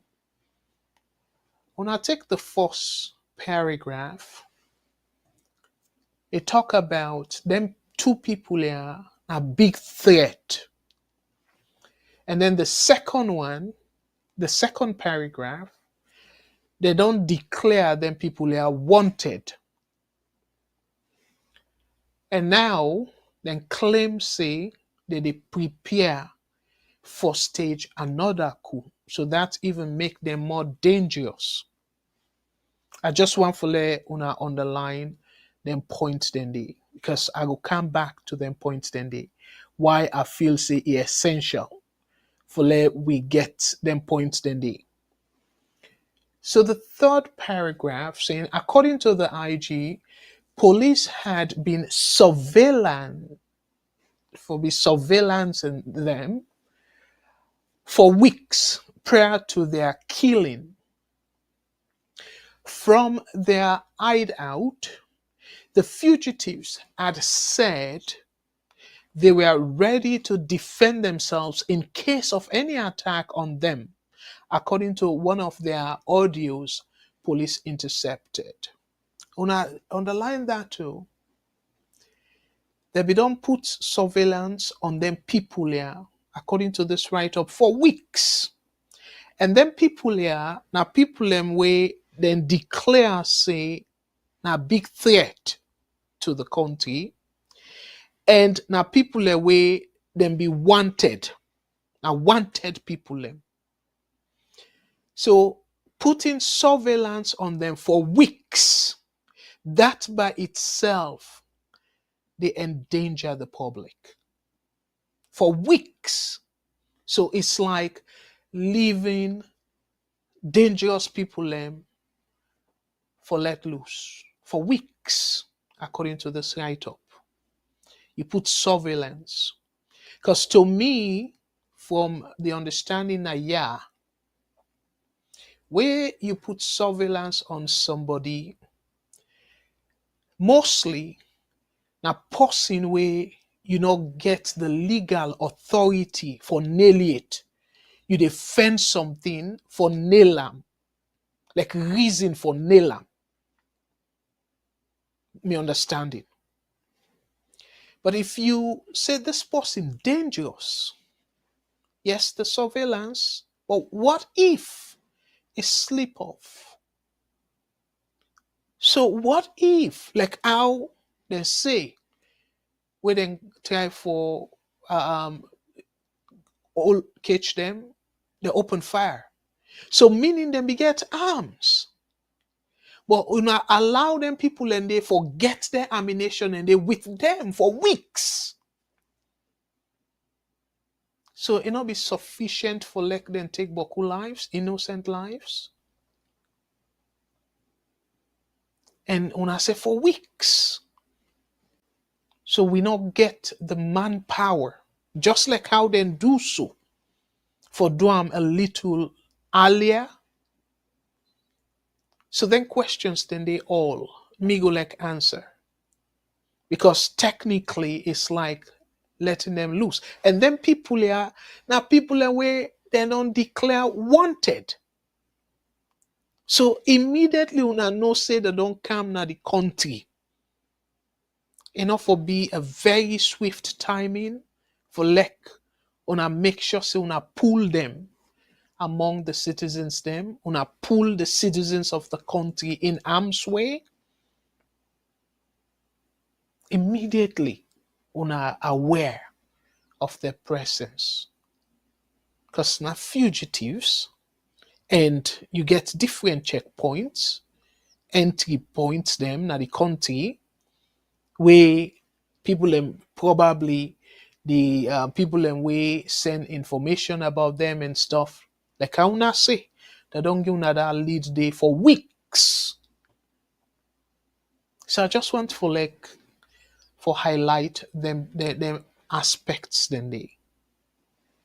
When I take the first paragraph, it talk about them two people here a big threat. And then the second one, the second paragraph, they don't declare them people are wanted. And now, then claim say that they prepare for stage another coup. So that even make them more dangerous. I just want to let una underline them points then they, because I will come back to them points then they. Why I feel say it essential for let we get them points then they. So the third paragraph saying, according to the IG, police had been surveilling them for weeks prior to their killing, from their hideout, the fugitives had said they were ready to defend themselves in case of any attack on them, according to one of their audios police intercepted. Underline that too. They be don't put surveillance on them people here, according to this write-up, for weeks. And then people here, now people them way then declare say now big threat to the country. And now people away then be wanted. Now wanted people them. So putting surveillance on them for weeks, that by itself, they endanger the public. For weeks. So it's like leaving dangerous people for let loose. For weeks, according to this write-up. You put surveillance. Because to me, from the understanding that, yeah, where you put surveillance on somebody, mostly, now person where you not get the legal authority for nail it. You defend something for nail am, like reason for nail am. Me understand it. But if you say this person dangerous, yes, the surveillance, but what if it slip off? So what if, like how they say, we then try for all catch them, they open fire. So meaning them get arms. But you know, allow them people and they forget their ammunition and they with them for weeks. So it not be sufficient for let them take Boku lives, innocent lives. And when I say for weeks. So we not get the manpower, just like how they do so for Duam a little earlier. So then questions then they all me go like answer. Because technically it's like letting them loose. And then people are now people are where they don't declare wanted. So immediately una no say they don't come na the country. Enough for be a very swift timing for like una make sure say una pull them among the citizens them, una pull the citizens of the country in arm's way. Immediately una aware of their presence. Because now fugitives, and you get different checkpoints, entry points them na the country, where people probably the people way send information about them and stuff. Like how una say, they don't give another lead day for weeks. So I just want for highlight them aspects then they.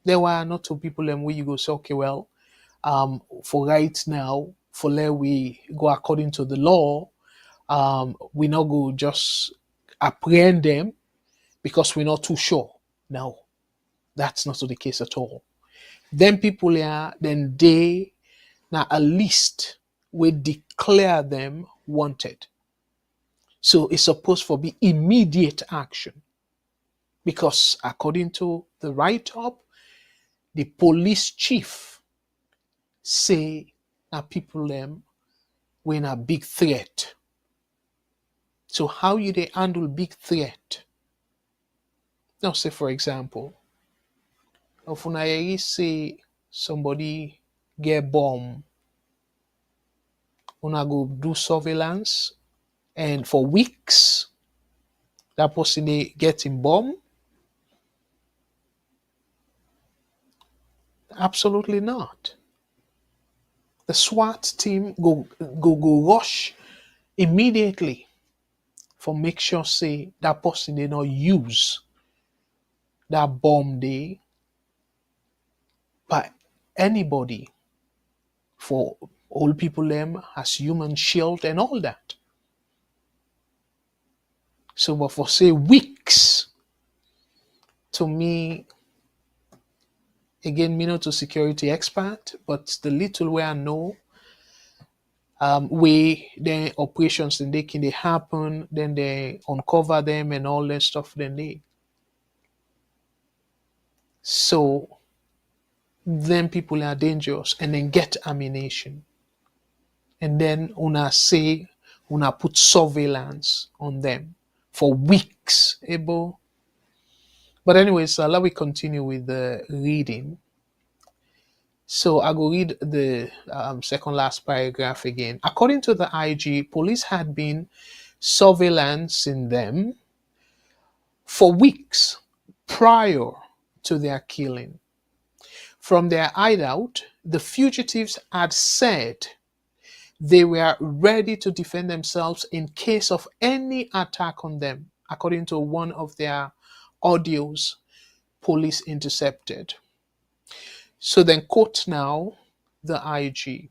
There were not two people where you go say, okay, well, for right now, for let we go according to the law, we not go just apprehend them because we're not too sure. No, that's not the case at all. Then people are then they now at least we declare them wanted. So it's supposed to be immediate action. Because according to the write-up, the police chief say that people were in a big threat. So how you they handle big threat? Now say for example, if una say somebody get bomb, una go do surveillance and for weeks that person they getting bomb? Absolutely not. The SWAT team go rush immediately for make sure say that person they not use that bomb day by anybody for old people them as human shield and all that. So but for say weeks, to me, again, me not a security expert, but the little way I know, way the operations then they happen, then they uncover them and all that stuff, then they so then people are dangerous and then get ammunition. And then una say una put surveillance on them for weeks, able. But anyways, let me continue with the reading. So I go read the second last paragraph again. According to the IG, police had been surveillancing them for weeks prior to their killing. From their hideout, the fugitives had said they were ready to defend themselves in case of any attack on them, according to one of their audios police intercepted. So then, quote now the IG.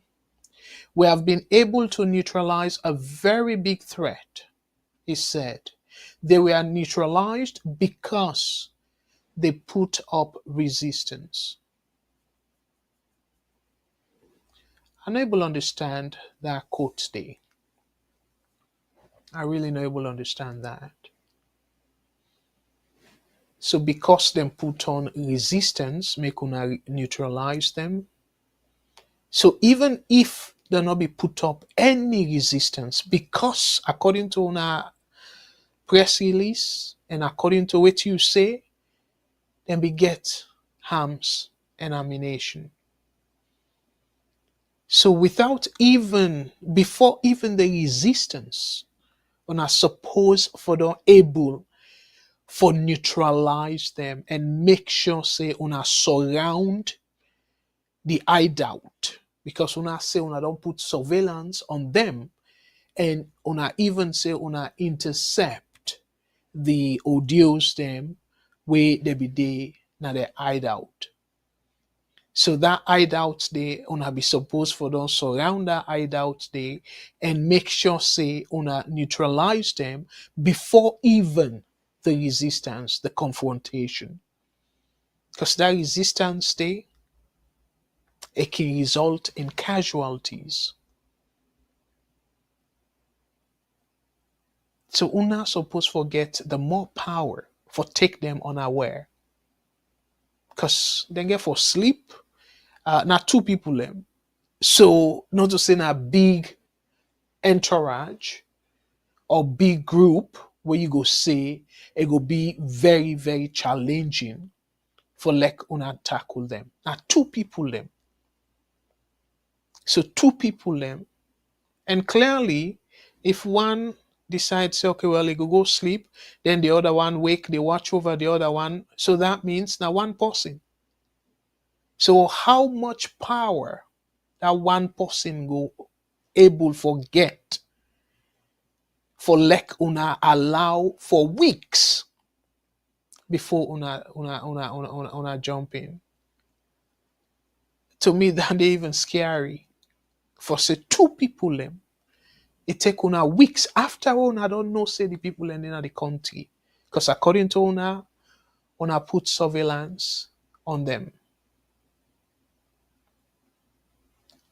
We have been able to neutralize a very big threat, he said. They were neutralized because they put up resistance. I'm able to understand that quote there. I really not able to understand that. So because them put on resistance, make una neutralize them. So even if there not be put up any resistance, because according to una press release and according to what you say, then we get arms and ammunition. So without even, before even the resistance, una suppose for them able for neutralize them and make sure say una surround the hideout, because una say una don't put surveillance on them and una even say una intercept the audios them where they be they na the hideout. So that hideout they una be supposed for them surround that hideout they and make sure say una neutralize them before even the resistance, the confrontation. Because that resistance they it can result in casualties. So una supposed forget the more power for take them unaware. Because they get for sleep, not two people them. So not to say a big entourage or big group where you go say it go be very, very challenging for like una tackle them. Now two people them. So two people them. And clearly, if one decides, say, okay, well, they go sleep, then the other one wake, they watch over the other one. So that means now one person. So how much power that one person go able for get for like una allow for weeks before una jump in. To me, that they even scary. For say two people them. It take una weeks after una don't know say the people in the country. Because according to una put surveillance on them.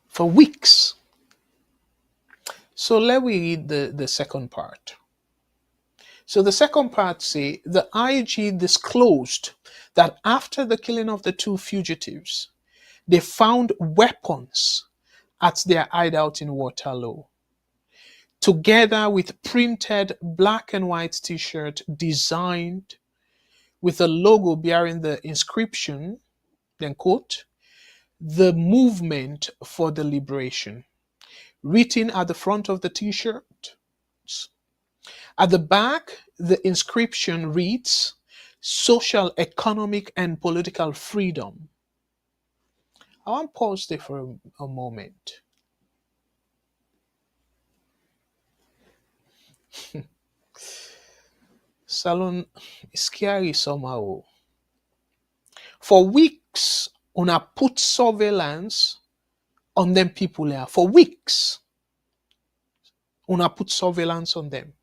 For weeks. So let me read the second part. So the second part say the IG disclosed that after the killing of the two fugitives, they found weapons at their hideout in Waterloo, together with printed black and white t-shirt designed with a logo bearing the inscription, then quote, "The movement for the liberation," written at the front of the t-shirt. At the back, the inscription reads, "Social, economic, and political freedom." I want to pause there for a moment. Salon is scary somehow. For weeks, una put surveillance on them people there for weeks. Una put surveillance on them.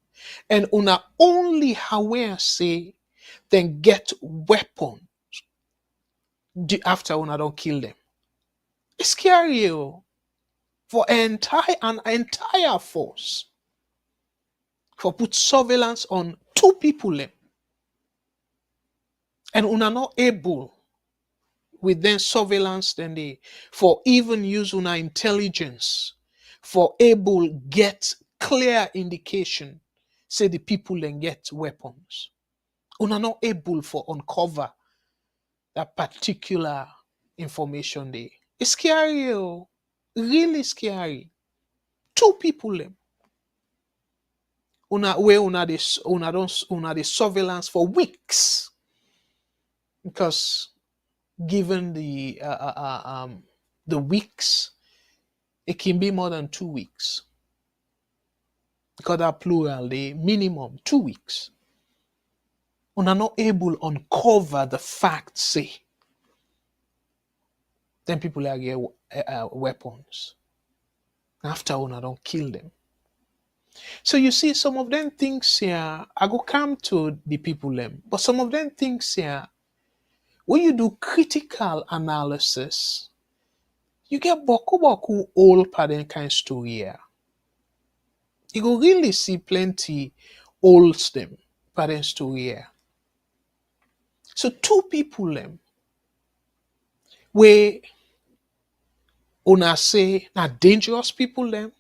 And una only aware say then get weapon after una don't kill them. It's scary for an entire force for put surveillance on two people them. And una not able with then surveillance then they for even use una intelligence for able get clear indication say the people then get weapons. Una not able for uncover that particular information there. It's scary, really scary. Two people them. Una the surveillance for weeks because given the weeks, it can be more than 2 weeks because that plural, the minimum 2 weeks. Una not able uncover the facts, say then people are get weapons after una don't kill them. So you see, some of them things here, I go come to the people them, but some of them things here, when you do critical analysis, you get boku old pattern kind story here. You go really see plenty old them pattern story here. So two people them where una say na dangerous people them,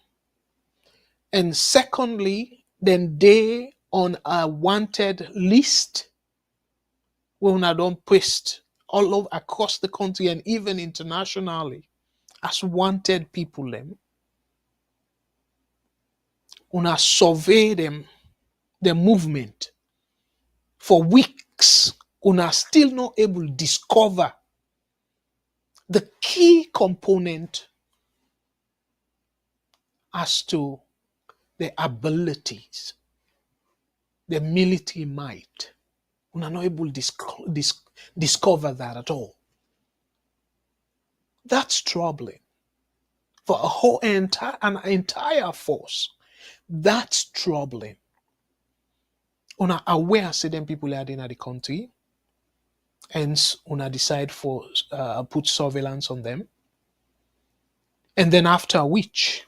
and secondly, then they on a wanted list where una don't post all over across the country and even internationally as wanted people them. Una survey them, the movement for weeks. Una still not able to discover the key component as to the abilities, the military might. Una not able to discover that at all. That's troubling. For a whole an entire force, that's troubling. Una aware say them people are in the country, hence una decide for put surveillance on them, and then after which,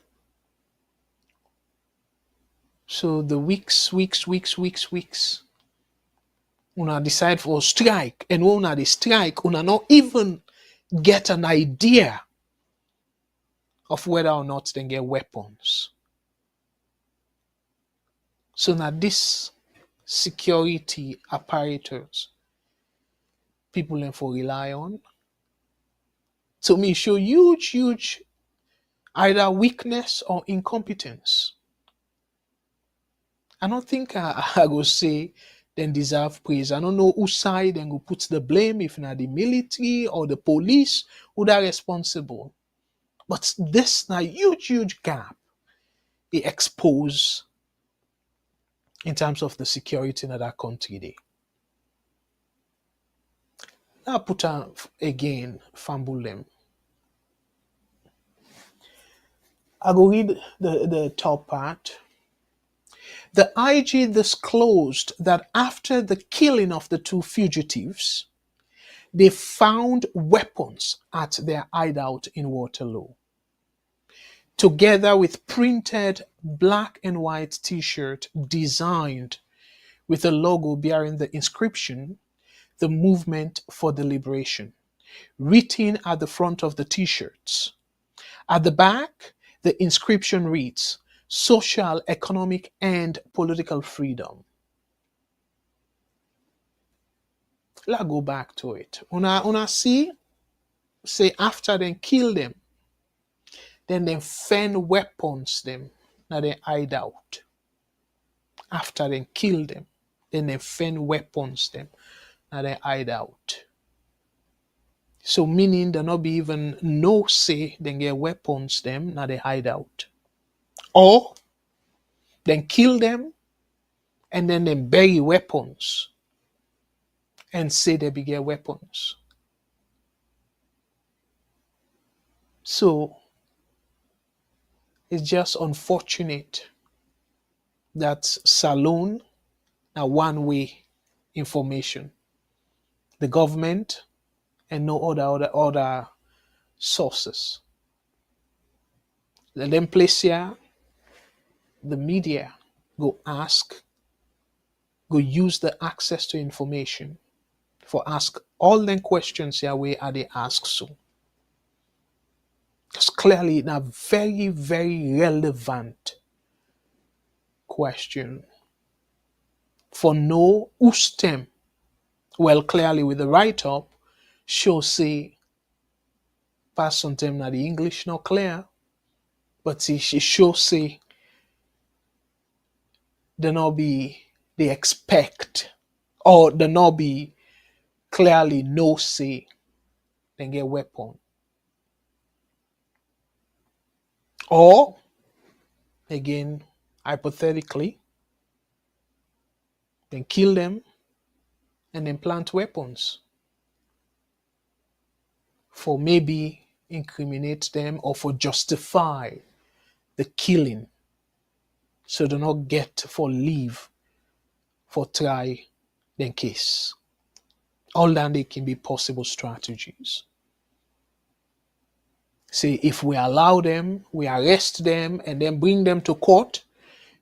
so the weeks, una decide for strike, and when una the strike, una not even get an idea of whether or not they get weapons. So now this security apparatus people then for rely on. To me, show huge either weakness or incompetence. I don't think I go say then deserve praise. I don't know whose side then go put the blame, if not the military or the police who are responsible. But this now huge gap it expose in terms of the security in that country there. Now put on again fumble them. I go read the top part. The IG disclosed that after the killing of the two fugitives, they found weapons at their hideout in Waterloo, together with printed black and white t-shirt designed with a logo bearing the inscription, "The Movement for the Liberation," written at the front of the t-shirts. At the back, the inscription reads, "Social, Economic, and Political Freedom." Let's go back to it. Una see, say after they kill them, then they find weapons them, now they hide out. After they kill them, then they find weapons them, now they hide out. So meaning they not be even no say they get weapons them, now they hide out. Or then kill them and then they bury weapons and say they be get weapons. So It's just unfortunate that saloon a one-way information. The government and no other sources. Then place here, the media go ask, go use the access to information for ask all them questions here where are they asked so. It's clearly a very, very relevant question for no ustem. Well, clearly with the write-up, show say pass on them now the English not clear, but she show say there not be they expect or there not be clearly no say then get weapon. Or again, hypothetically, then kill them and then plant weapons for maybe incriminate them or for justify the killing. So do not get for leave for try then case. All that they can be possible strategies. Say if we allow them, we arrest them and then bring them to court,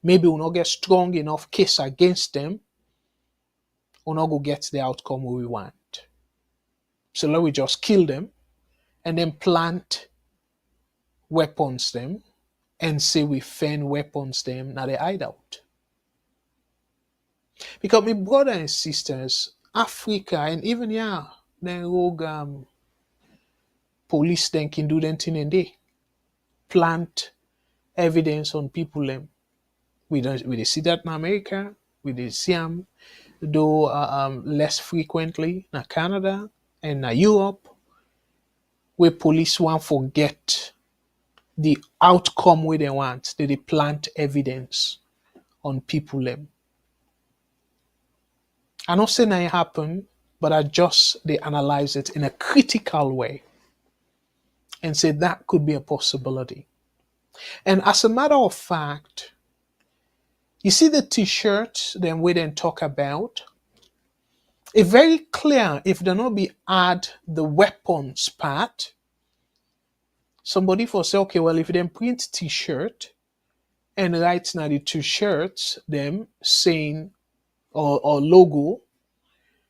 maybe we'll not get strong enough case against them, we'll not go get the outcome we want. So let we just kill them and then plant weapons them and say we fan weapons them now they hideout. Because my brothers and sisters, Africa and even then rogue police then can do them thing and they plant evidence on people them. We see that in America, we see them though less frequently in Canada and Europe, where police want forget the outcome where they want, they plant evidence on people them. I not saying that it happen, but I just they analyze it in a critical way and say that could be a possibility. And as a matter of fact, you see the t-shirt then we then talk about, it's very clear if there not be add the weapons part, somebody for say, okay, well, if you then print t-shirt and write now the t-shirts, them saying, or logo,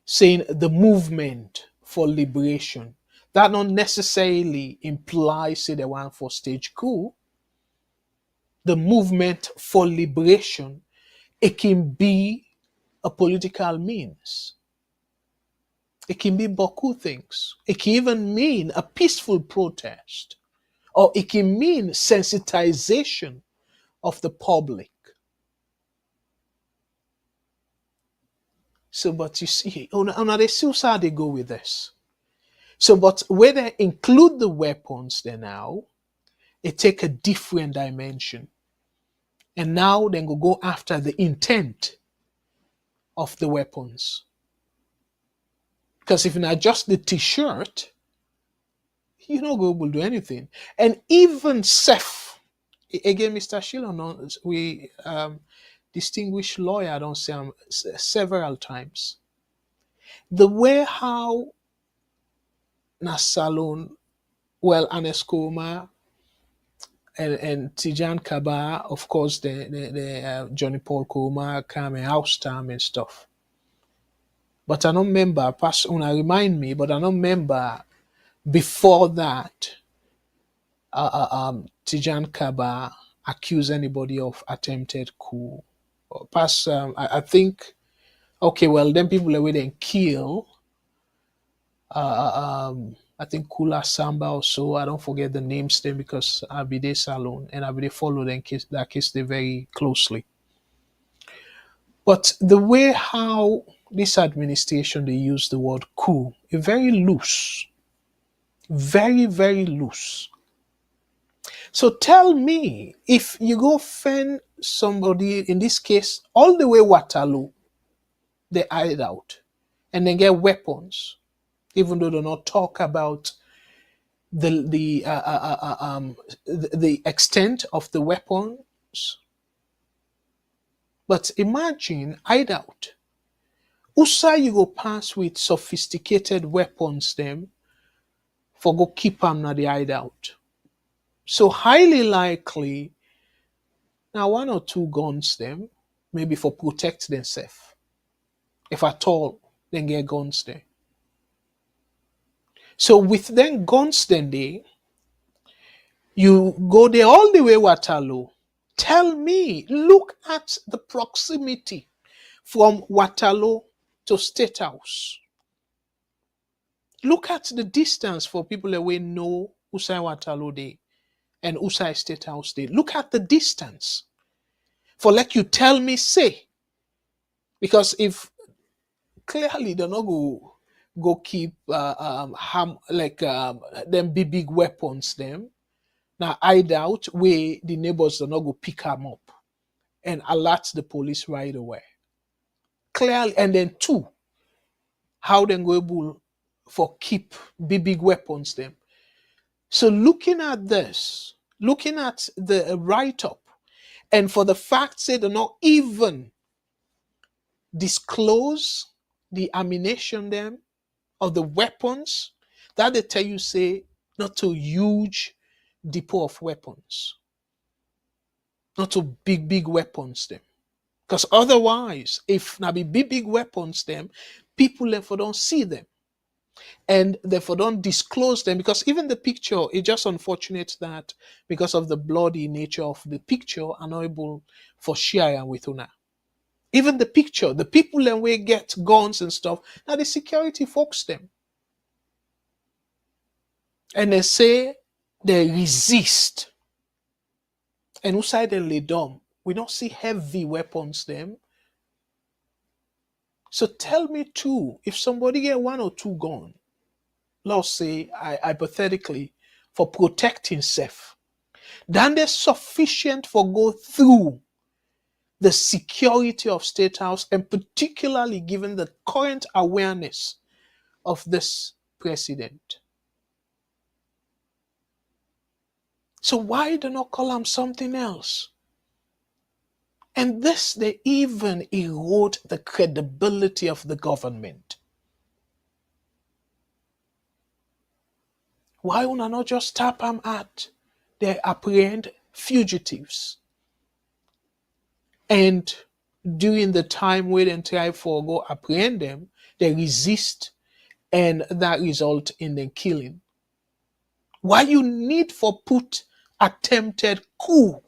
saying the movement for liberation, that not necessarily implies, say, the one for stage coup. The movement for liberation, it can be a political means. It can be beaucoup things. It can even mean a peaceful protest, or it can mean sensitization of the public. So, but you see, they still how they go with this. So, but where they include the weapons there now, it take a different dimension. And now then go after the intent of the weapons. Because if you not just the t-shirt, you're not going to do anything. And even Seth, again, Mr. Shillon, we distinguished lawyer, I don't say several times. The way how Nasalon, well, Aneskoma and Tijan Kaba, of course, the Johnny Paul Koma, Kame House Time and stuff. But I don't remember, remind me, but I don't remember before that, Tijan Kaba accused anybody of attempted coup. I think, okay, well, then people away then kill, I think Kula Samba or so, I don't forget the names then because I'll be there salon and I'll be there follow that case they very closely. But the way how this administration, they use the word coup, is very loose. Very, very loose. So tell me, if you go fend somebody, in this case, all the way Waterloo, they hide out and then get weapons, even though they not talk about the extent of the weapons. But imagine hideout. USA you go pass with sophisticated weapons them for go keep them na the hideout. So highly likely now one or two guns them maybe for protect themselves. If at all, then get guns there. So with them guns then they you go there all the way Waterloo. Tell me, look at the proximity from Waterloo to State House. Look at the distance for people that we know Usai Waterloo Day and Usai State House Day. Look at the distance. For like you tell me, say. Because if clearly they're not go keep them big weapons them. Now hideout where the neighbors are not go pick them up and alert the police right away. Clearly, and then two, how they go able for keep big weapons them. So looking at this, looking at the write-up, and for the fact that they're not even disclose the ammunition them of the weapons, that they tell you say not a huge depot of weapons, not to big weapons them. Because otherwise, if now be big weapons them, people therefore don't see them. And therefore don't disclose them, because even the picture, it's just unfortunate that because of the bloody nature of the picture, are not able for share with una. Even the picture, the people and we get guns and stuff, now the security folks them. And they say they resist. And outside they lay down. We don't see heavy weapons them. So tell me too, if somebody get one or two guns, let's say hypothetically, for protecting himself, then there's sufficient for go through the security of State House, and particularly given the current awareness of this president. So why do not call him something else? And this, they even erode the credibility of the government. Why would I not just tap them at they apprehend fugitives? And during the time where they try for go apprehend them, they resist, and that result in the killing. Why you need for put attempted coup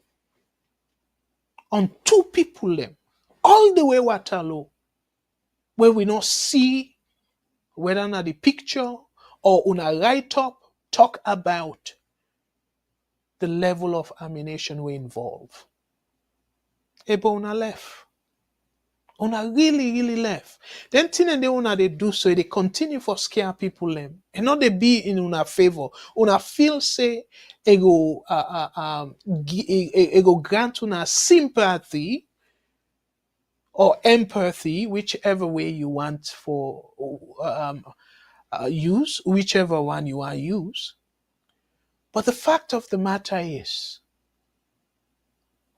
on two people them, all the way Waterloo, where we not see whether not the picture or una write up talk about the level of ammunition we involve. But una left. Una really left. Then thing and they una they do so they continue for scare people them. And not they be in una favor. Una feel say ego grant una sympathy or empathy, whichever way you want for use, whichever one you are use. But the fact of the matter is,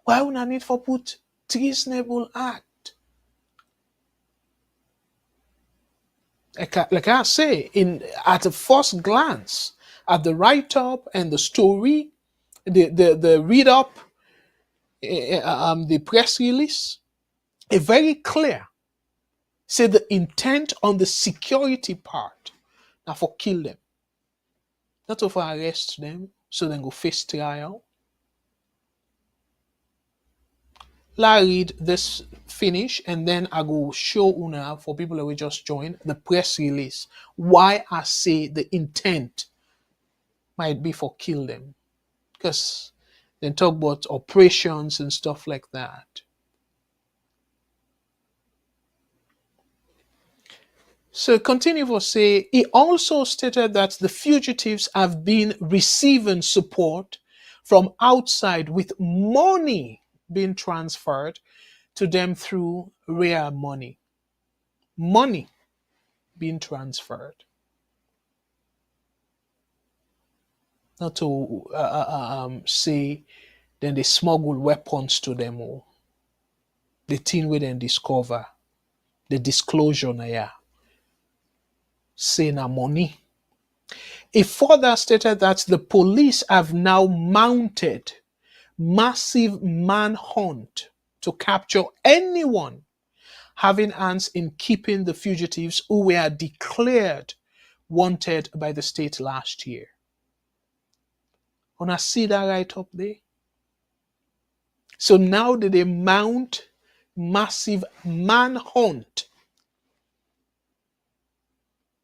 why would I need for put treasonable act? Like I say, at the first glance, at the write-up and the story, the read-up, the press release, it's very clear. Say the intent on the security part, now for kill them, not to for arrest them, so then go face trial. I read this finish and then I go show una for people that will just join the press release why I say the intent might be for kill them, because they talk about operations and stuff like that. So continue to say, he also stated that the fugitives have been receiving support from outside with money being transferred to them through rare money. Money being transferred. not to say then they smuggle weapons to them or the thing we then discover, the disclosure na yeah, say na money. It further stated that the police have now mounted massive manhunt to capture anyone having hands in keeping the fugitives who were declared wanted by the state last year. Wanna see that right up there? So now that they mount massive manhunt.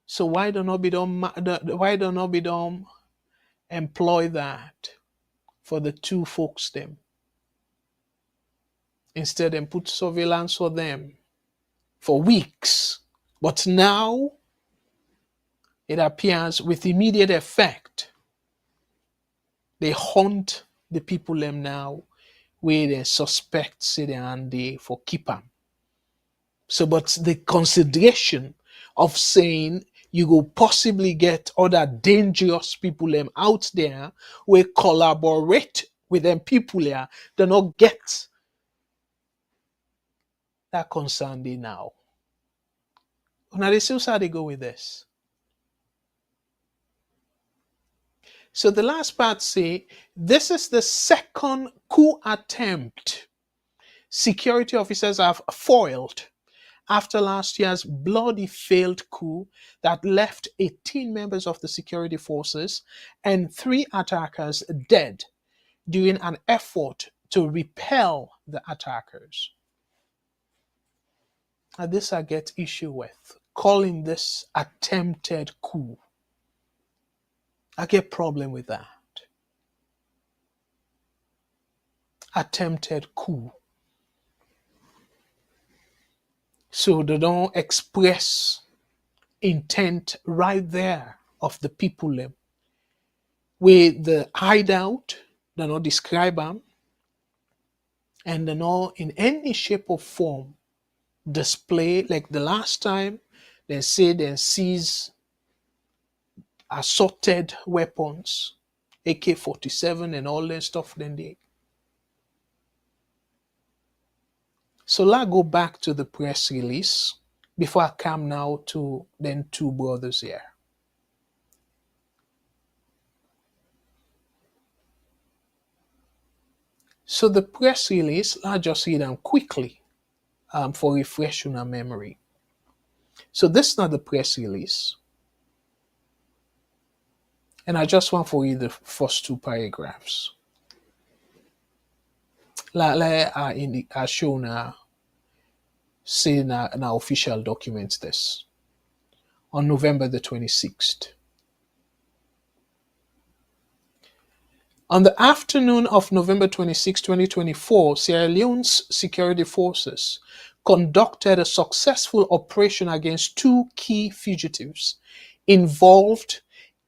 So why do not be done? Why do not be done? Employ that for the two folks them. Instead, and put surveillance for them for weeks. But now it appears with immediate effect, they hunt the people them now where they suspect say they and they for keep them. So, but the consideration of saying you will possibly get other dangerous people them out there will collaborate with them people here, they not get that concern they now. Now they still how they go with this. So the last part say this is the second coup attempt security officers have foiled after last year's bloody failed coup that left 18 members of the security forces and 3 attackers dead during an effort to repel the attackers. And this I get issue with, calling this attempted coup. I get problem with that. Attempted coup. So they don't express intent right there of the people them. With the hideout, they don't describe them, and they don't in any shape or form display like the last time they say they seize assorted weapons, AK-47 and all that stuff. Then they. So let's go back to the press release before I come now to then 2 brothers here. So the press release, I'll just read them quickly for refreshing our memory. So this is not the press release. And I just want to read the first 2 paragraphs. I show now, say now official documents this. On November the 26th. On the afternoon of November 26, 2024, Sierra Leone's security forces conducted a successful operation against 2 key fugitives involved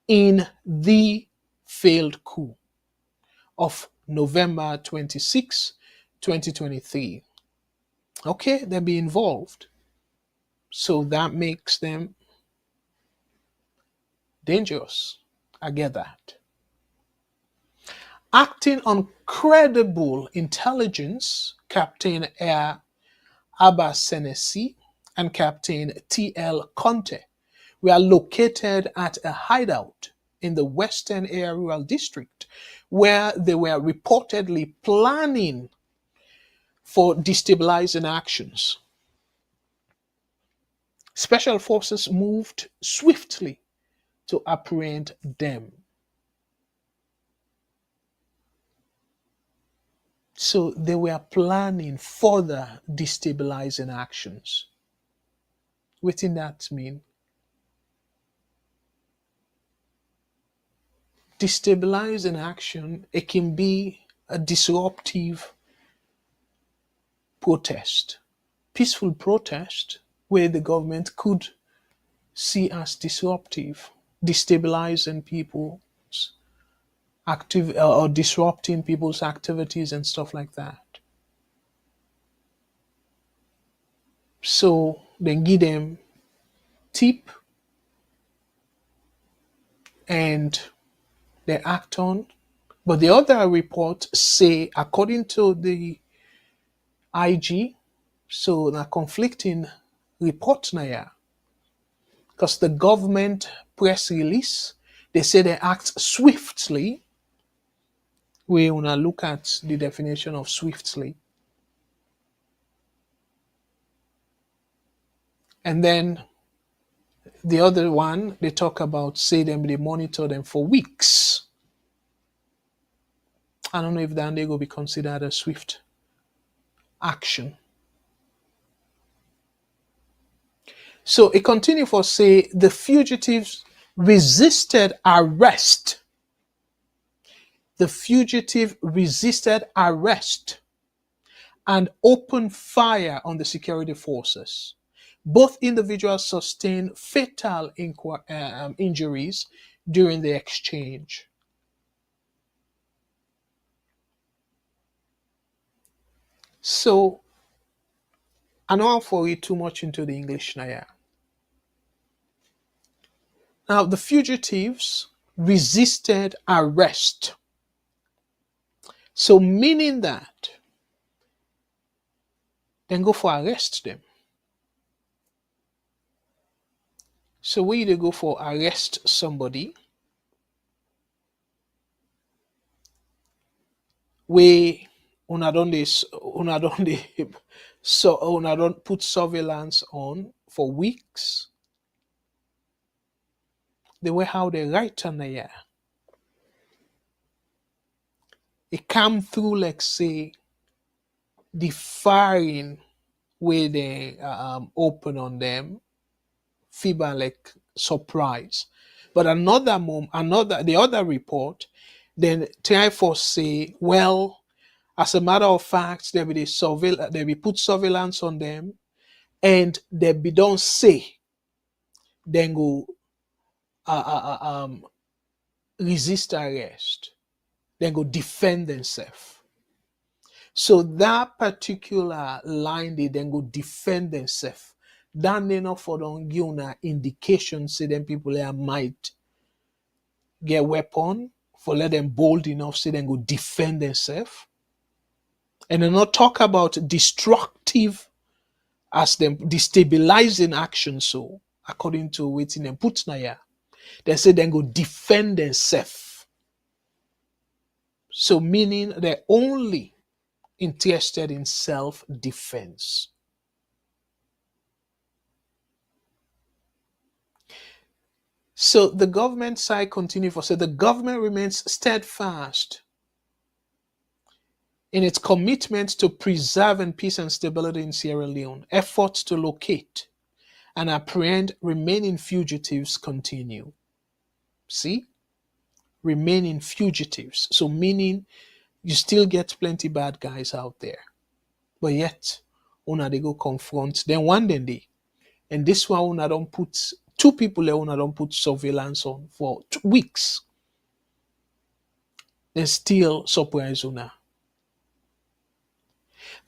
in the failed coup of November 26, 2023. Okay, they'll be involved. So that makes them dangerous. I get that. Acting on credible intelligence, Captain Air Abba Sensie and Captain T.L. Conteh were located at a hideout in the Western Air Rural District where they were reportedly planning for destabilizing actions. Special forces moved swiftly to apprehend them. So they were planning further destabilizing actions. What does that mean? Destabilizing action, it can be a disruptive protest, peaceful protest where the government could see as disruptive, destabilizing people's active or disrupting people's activities and stuff like that. So then give them tip and they act on. But the other report say, according to the IG, so na conflicting report na ya. Because the government press release, they say they act swiftly. We wanna look at the definition of swiftly. And then the other one, they talk about, say they monitor them for weeks. I don't know if that they will be considered a swift action. So it continue for say the fugitives resisted arrest. The fugitive resisted arrest and opened fire on the security forces. Both individuals sustained fatal injuries during the exchange. So I don't want to read too much into the English now. Now, the fugitives resisted arrest. So, meaning that then go for arrest them. So, we either go for arrest somebody, we una don't put surveillance on for weeks. The way how they write on the year. It come through like say the firing where they open on them, fever like surprise. But the other report, then try for say, well, as a matter of fact, they be put surveillance on them, and they be don't say, then go resist arrest, then go defend themselves. So that particular line, they then go defend themselves. That they not for don't give an indication, say them people there might get weapon for let them bold enough, say then go defend themselves. And then not talk about destructive as them destabilizing action. So according to waiting and put na they say then go defend themselves. So meaning they're only interested in self-defense. So the government side continue for say the government remains steadfast in its commitment to preserving peace and stability in Sierra Leone. Efforts to locate and apprehend remaining fugitives continue. See? Remaining fugitives. So meaning you still get plenty bad guys out there. But yet, una they go confront. Then one day, and this one una don't put two people there, una don't put surveillance on for 2 weeks. Then still surprise una.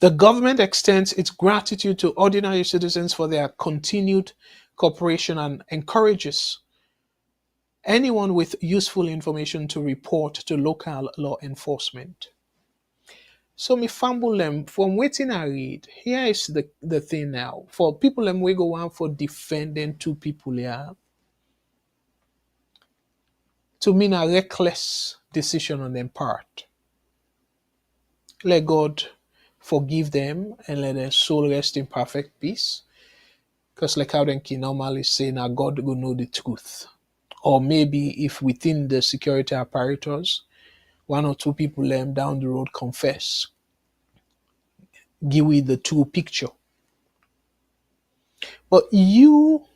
The government extends its gratitude to ordinary citizens for their continued cooperation and encourages anyone with useful information to report to local law enforcement. So me fumble them from waiting I read. Here is the thing now. For people them we go on for defending two people here. To mean a reckless decision on their part. Let God forgive them and let their soul rest in perfect peace. Because like how they can normally say now God will know the truth. Or maybe if within the security apparatus, one or two people down the road confess. Give you the true picture. But you,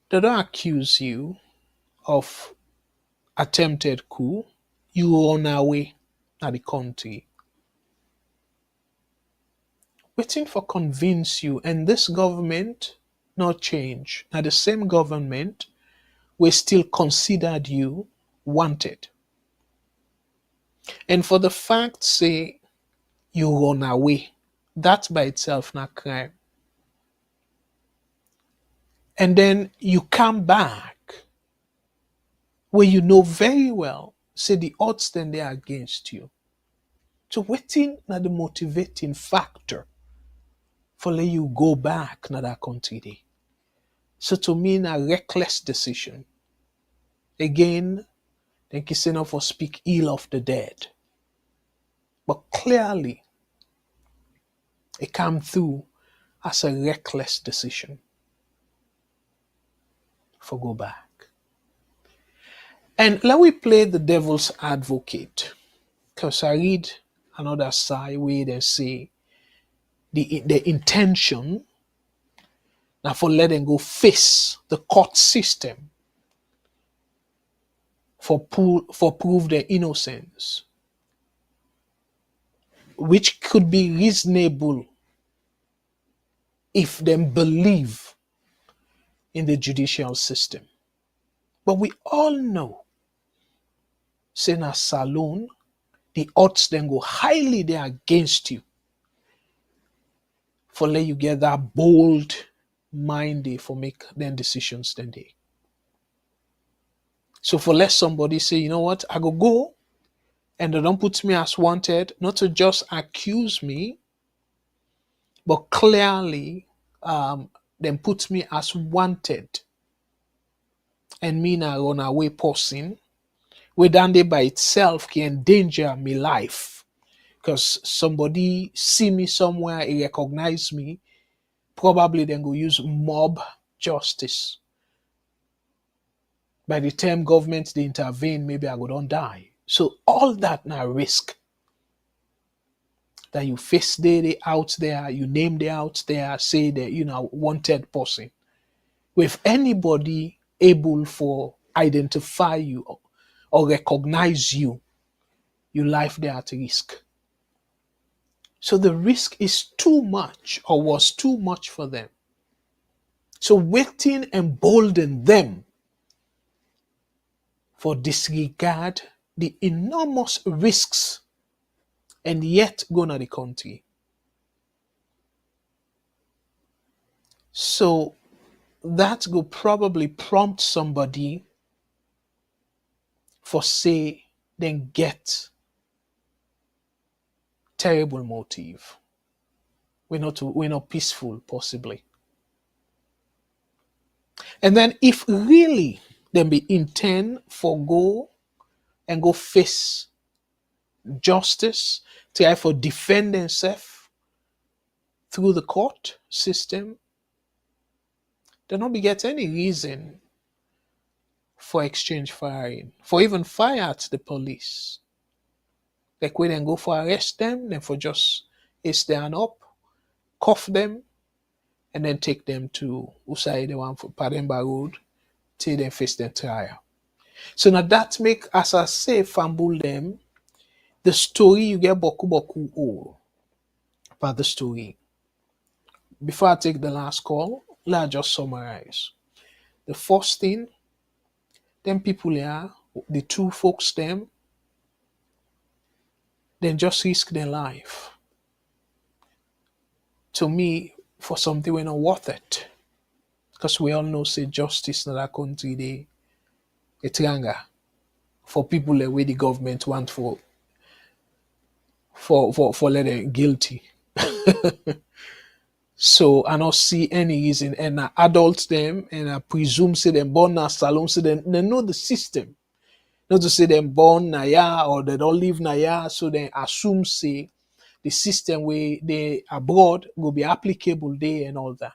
they don't accuse you of attempted coup. You on our way at the country. Waiting for convince you, and this government not change. Now the same government we still considered you wanted. And for the fact say you run away, that by itself not crime. And then you come back where you know very well, say the odds then they are against you. So waiting na the motivating factor for let you go back na that country day. So to me, a reckless decision. Again, thank you, Senor, for speak ill of the dead. But clearly, it came through as a reckless decision for go back. And let me play the devil's advocate, because I read another side where they say the intention now for letting go face the court system for prove their innocence, which could be reasonable if they believe in the judicial system. But we all know, say na Salone, the odds then go highly there against you for let you get that bold mind for make them decisions then they. So for let somebody say, you know what, I go and they don't put me as wanted, not to just accuse me, but clearly then put me as wanted and mean I run away person, where then they by itself can endanger my life. Because somebody see me somewhere, he recognize me, probably then go use mob justice. By the time government they intervene, maybe I go don't die. So all that now risk that you face they out there, you name they out there, say that you know wanted person. With anybody able for identify you or recognize you, your life there at risk. So the risk is too much or was too much for them. So waiting emboldened them for disregard the enormous risks and yet go to the country. So that will probably prompt somebody for say then get terrible motive. We're not peaceful possibly. And then if really then be intend for go and go face justice, try for defend themselves through the court system, they don't be get any reason for exchange firing, for even fire at the police. Like we then go for arrest them, then for just stand up, cuff them, and then take them to Usai the one for Pademba Road till they face their trial. So now that make, as I say, fumble them, the story you get boku all about the story. Before I take the last call, let's just summarize. The first thing, them people here, the two folks them, then just risk their life. To me, for something we're not worth it. Because we all know say justice in that country they it's younger for people the way the government want for let them guilty. So I don't see any reason and adults them and I presume say them born na salon say them they know the system. Not to say them born naya or they don't live naya, so they assume say the system where they abroad will be applicable there and all that.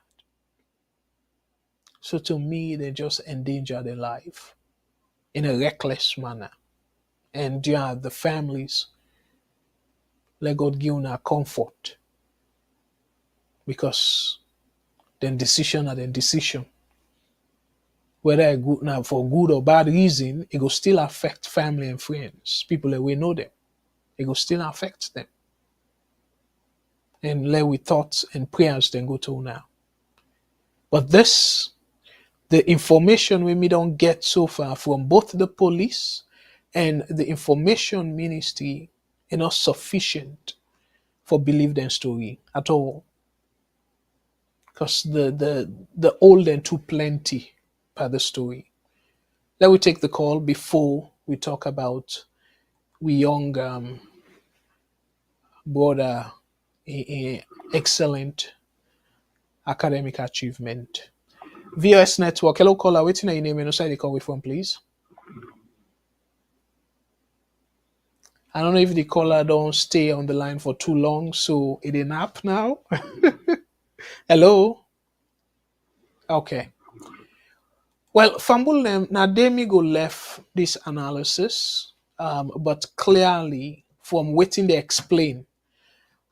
So to me, they just endanger their life in a reckless manner. And yeah, the families, let God give them comfort. Because then decision are then decision. Whether it good now for good or bad reason, it will still affect family and friends, people that we know them. It will still affect them. And let we thoughts and prayers then go to now. But this, the information we don't get so far from both the police and the information ministry is not sufficient for believe their story at all. Because the old and too plenty per the story. Let me take the call before we talk about we young brother excellent academic achievement. VOS Network. Hello, caller. Waiting on your name and also the call from, please. I don't know if the caller don't stay on the line for too long, so it a nap now. Hello. Okay. Well, Fambul Nademigo left this analysis, but clearly from waiting they explain,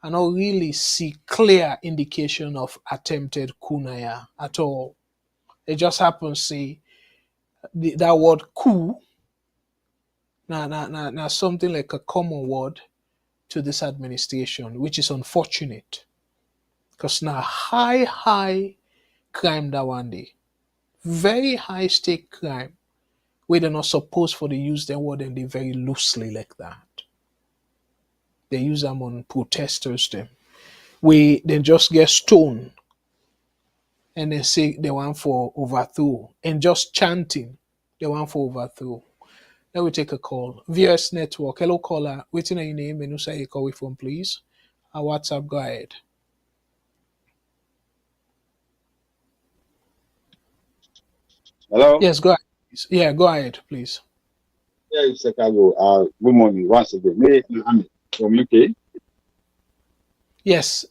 I don't really see clear indication of attempted kunaya at all. It just happens to see that word coup now something like a common word to this administration, which is unfortunate. Because now high crime that one day. Very high stake crime where they're not supposed for to use their word and they very loosely like that. They use them on protesters them. We then just get stoned and then say they want for overthrow and just chanting they want for overthrow. Let me take a call. VOS Network. Hello caller. Waiting on your name and who say you call with phone, please. Our WhatsApp, go ahead. Hello? Yes, go ahead. Please. Yeah, go ahead, please. Yeah, it's Chicago. Good morning once again. I'm from UK. Yes.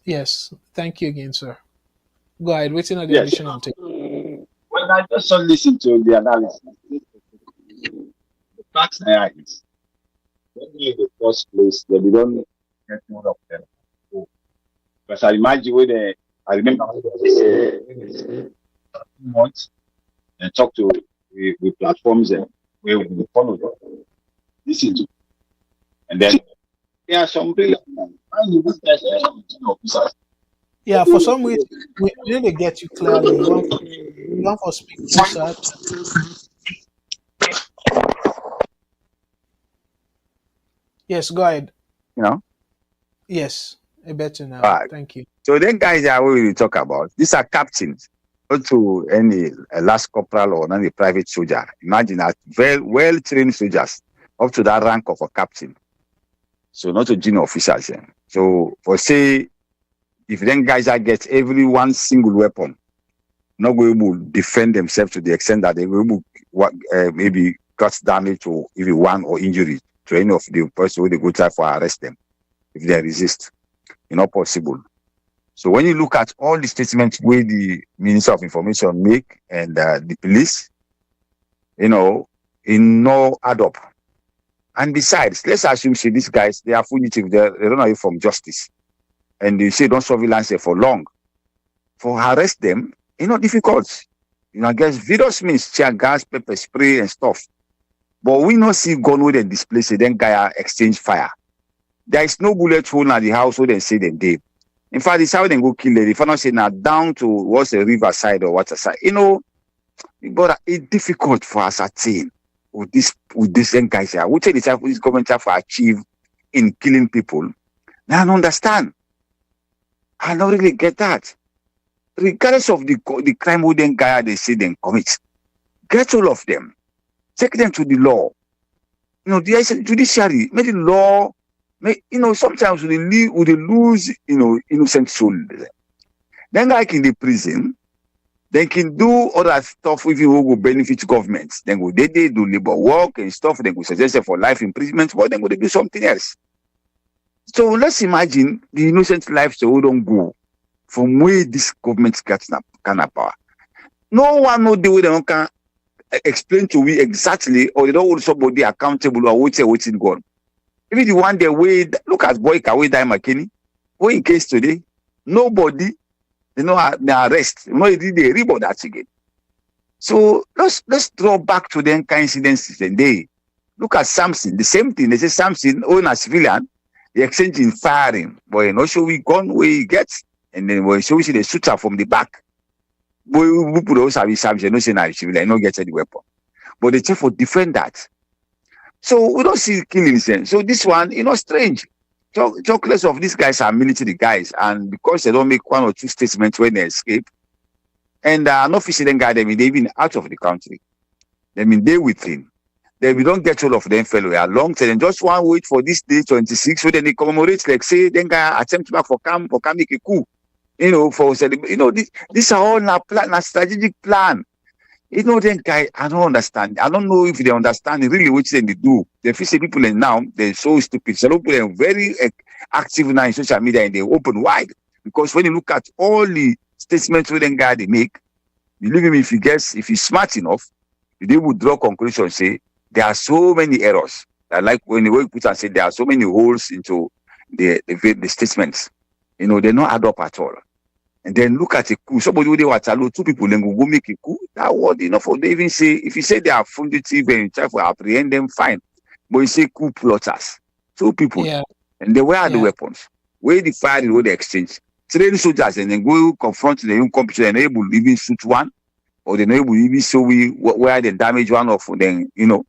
Thank you again, sir. Go ahead. Waiting on the Yes. additional take. Well, I just listened to the analysis. The facts there is, maybe in the first place, they don't get more of them. Because I imagine I remember months and talk to with platforms and where we follow them. Listen to, and then there are some brilliant officers. Yeah, for some reason we didn't get you clearly. You want for speak closer. Yes, go ahead. You know? Yes, I better now. Right. Thank you. So then guys that we will talk about, these are captains, not to any last corporal or any private soldier. Imagine that very well-trained soldiers up to that rank of a captain. So not to junior officers. Yeah. So for say, if then guys that get every one single weapon, not going to defend themselves to the extent that they will maybe cut damage to even one or injury to any of the person who they go try for arrest them if they resist. It's not possible. So when you look at all the statements where the Minister of Information make and the police, in no add up. And besides, let's assume say these guys, they are fugitives, they don't know from justice. And they say don't surveillance them for long. For arrest them, difficult. I guess various means, tear gas, pepper spray and stuff. But we not see gun with them display, say then guy exchange fire. There is no bullet hole at the house where they say them dead. In fact, it's how they go kill them. If I not say now down to what's the riverside or what's aside, but it's difficult for us at team with this guys here. Which is this government have achieved in killing people. Now I don't understand. I don't really get that. Regardless of the crime who then guy they say they commit, get all of them, take them to the law. The judiciary, make the law. Sometimes we lose, innocent soul. Then like in the prison, they can do other stuff if you will benefit government. Then they do labor work and stuff. They go suggest for life imprisonment, but then go do something else. So let's imagine the innocent lives that we don't go from where this government gets kind of power. No one know the way they can explain to we exactly, or they don't hold somebody accountable or what's in gone. Even the one that way, look at Boyka, way die McKinney. What in case today, nobody, they arrest. They rebound that again. So let's draw back to the coincidences and they look at Samson, the same thing. They say Samson, own a civilian, they exchange in firing, but no show we gun where he gets, and then we show we see the shooter from the back. Boy, we put those have Samson, no say now civilian, no get any weapon. But they try for defend that. So we don't see killings then. So this one, strange. Talk less of these guys are military guys, and because they don't make one or two statements when they escape, and no official then guide them, they've been out of the country. I mean, they with him. Then we don't get all of them fellow a long time. Just one wait for this day 26, so then they commemorate, like say, then guy attempt back for make a coup. You know, for you know, these are all a strategic plan. You know, then guy, I don't understand. I don't know if they understand really what they do. The feel people and now they're so stupid. Some people are very active now in social media and they open wide. Because when you look at all the statements with them guy they make, believe me, if he's smart enough, they would draw conclusions, say there are so many errors. Like when the way put and say there are so many holes into the statements. You know, they don't add up at all. And then look at a coup. Somebody who they were alone, two people then go make a coup. That word enough for they even say if you say they are fugitive and you try to apprehend them, fine. But you say coup plotters. Two people. Yeah. And then where are the weapons? Where the fire where they exchange? Train soldiers and then go confront the young competition and able to even shoot one, or they able to even show where they damage one of them, you know.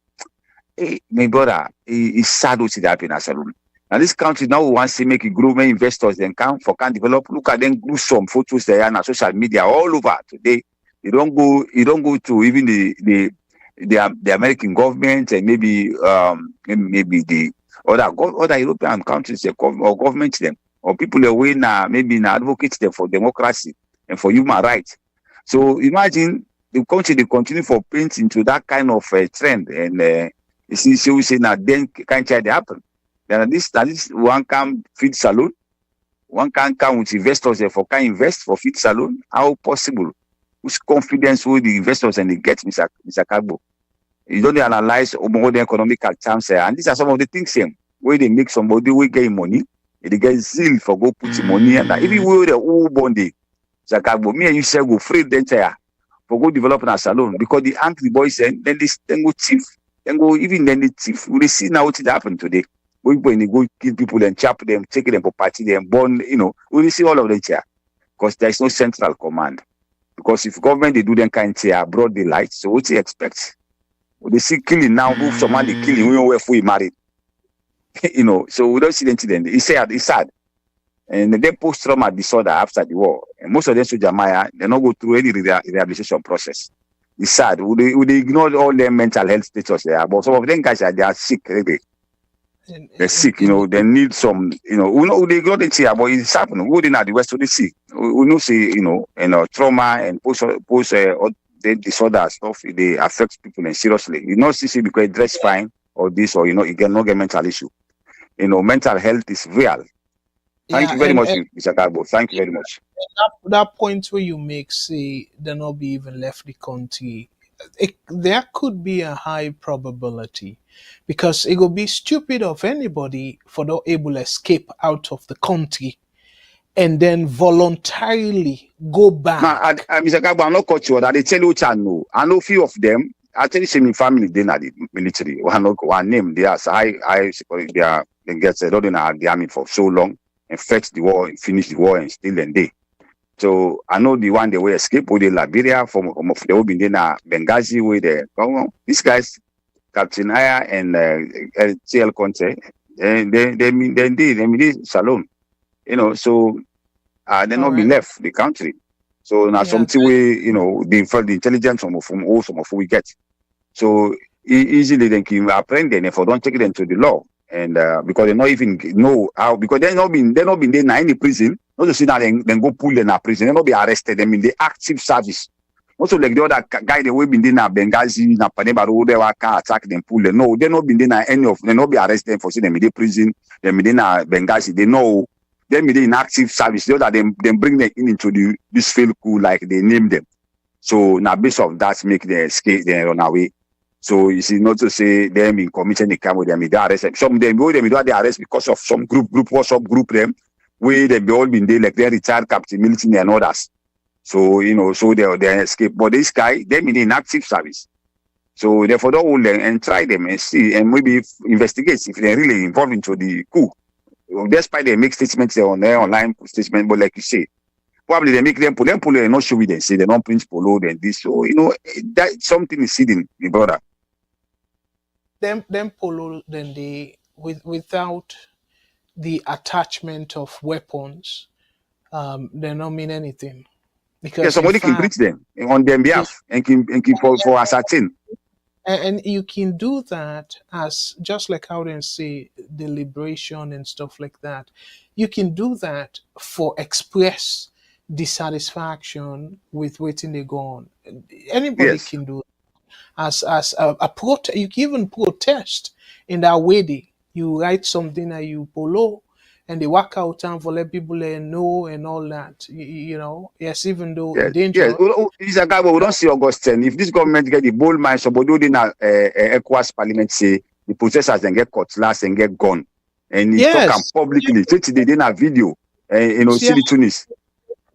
Hey, my brother, it's sad what it happened as a room. Now this country now wants to make it grow many investors then can develop. Look at them do some photos there on social media all over today. You don't go to even the American government and maybe the other European countries or governments them or people away now maybe advocates them for democracy and for human rights. So imagine the country they continue for paint into that kind of trend and you see we say now then can't try to happen. Then this one can feed saloon, one can come with investors therefore can invest for feed saloon. How possible? Whose confidence will the investors and they get Mr. Kargbo? You don't analyze more the economical terms and these are some of the things where they make somebody will get money, they get zeal for go put money and that. Even we the whole bonding, Mr. Kargbo, me and you say go free the entire for go develop a salon because the angry boys then they go chief. Then go even then the thief. We see now what happened today. When they go kill people and chop them, take them for party, them burn, you know, we see all of them here. Because there is no central command. Because if government they do them kind of broad daylight, so what do you expect? Well, they see killing now, move somebody killing, we don't know if we married. You know, so we don't see the incident. It's sad. And then post-trauma disorder after the war. And most of them soldiers, they don't go through any rehabilitation process. It's sad. Would they ignore all their mental health status there? But some of them guys they are sick, really. They're sick, you know, they need some, you know, we know they ignore the here, but it's happening. We didn't at the West, so they see. We know see, you know, trauma and post the disorder stuff, they affect people and seriously. You know, see because dress fine or this or you know, you can not get mental issue. You know, mental health is real. Thank you very much, Mr. Kargbo. Thank you very much. That point where you make, say, they're not be even left the country, there could be a high probability because it would be stupid of anybody for not able to escape out of the country and then voluntarily go back. Now, Mr. Kargbo, I'm not cut you. They tell you what I know. I know few of them. I tell you, say my family they not the military. One name they are. So they get not in the army for so long and fight the war, and finish the war, and still then they. So I know the one they will escape with the Liberia from they will be in Benghazi with the these guys, Captain Aya and TL Conteh, and they did Salon. You know, so they not be left the country. So now something we, you know, the intelligence from of we get. So easily they can apprehend them if I don't take them to the law. And because they not even know how, because they not been there in any prison. Not to see that then go pull them in prison. They not be arrested. Them in the active service. Also like the other guy they will be in Benghazi, na Paneba Road, they can attack them, pull them. No, they not been there any of. They not be arrested for see them in the prison. Them in Benghazi. They know them in active service. The other them bring them into this field coup like they name them. So now based of that make them escape, they run away. So you see, not to say them in committing the crime with them, they arrest them. Some of them they arrest because of some WhatsApp group them, where they be all been there like they retired captain military and others. So you know, so they escape. But this guy, them in active service. So therefore, don't hold them and try them and see and maybe investigate if they're really involved into the coup. Despite they make statements on their online statement, but like you say, probably they make them pull and not show me they say they don't print polo and this. So you know that something is hidden, my brother. Them polo then they without the attachment of weapons, they don't mean anything. Because somebody can preach them on their behalf and can for ascertain. And you can do that as just like how they say deliberation and stuff like that. You can do that for express dissatisfaction with waiting they go on. Anybody Yes. can do as a you can even protest in that way. You write something and you follow and they work out and for let people know and all that. You know, yes, even though it's Yes, yes. dangerous. This is a guy, but we don't see Augustine. If this government get the bold mind, somebody who in ECOWAS parliament say the protesters then get cutlass and get gun, and he talk Yes, publicly. So today they a video, see yeah, the Tunis.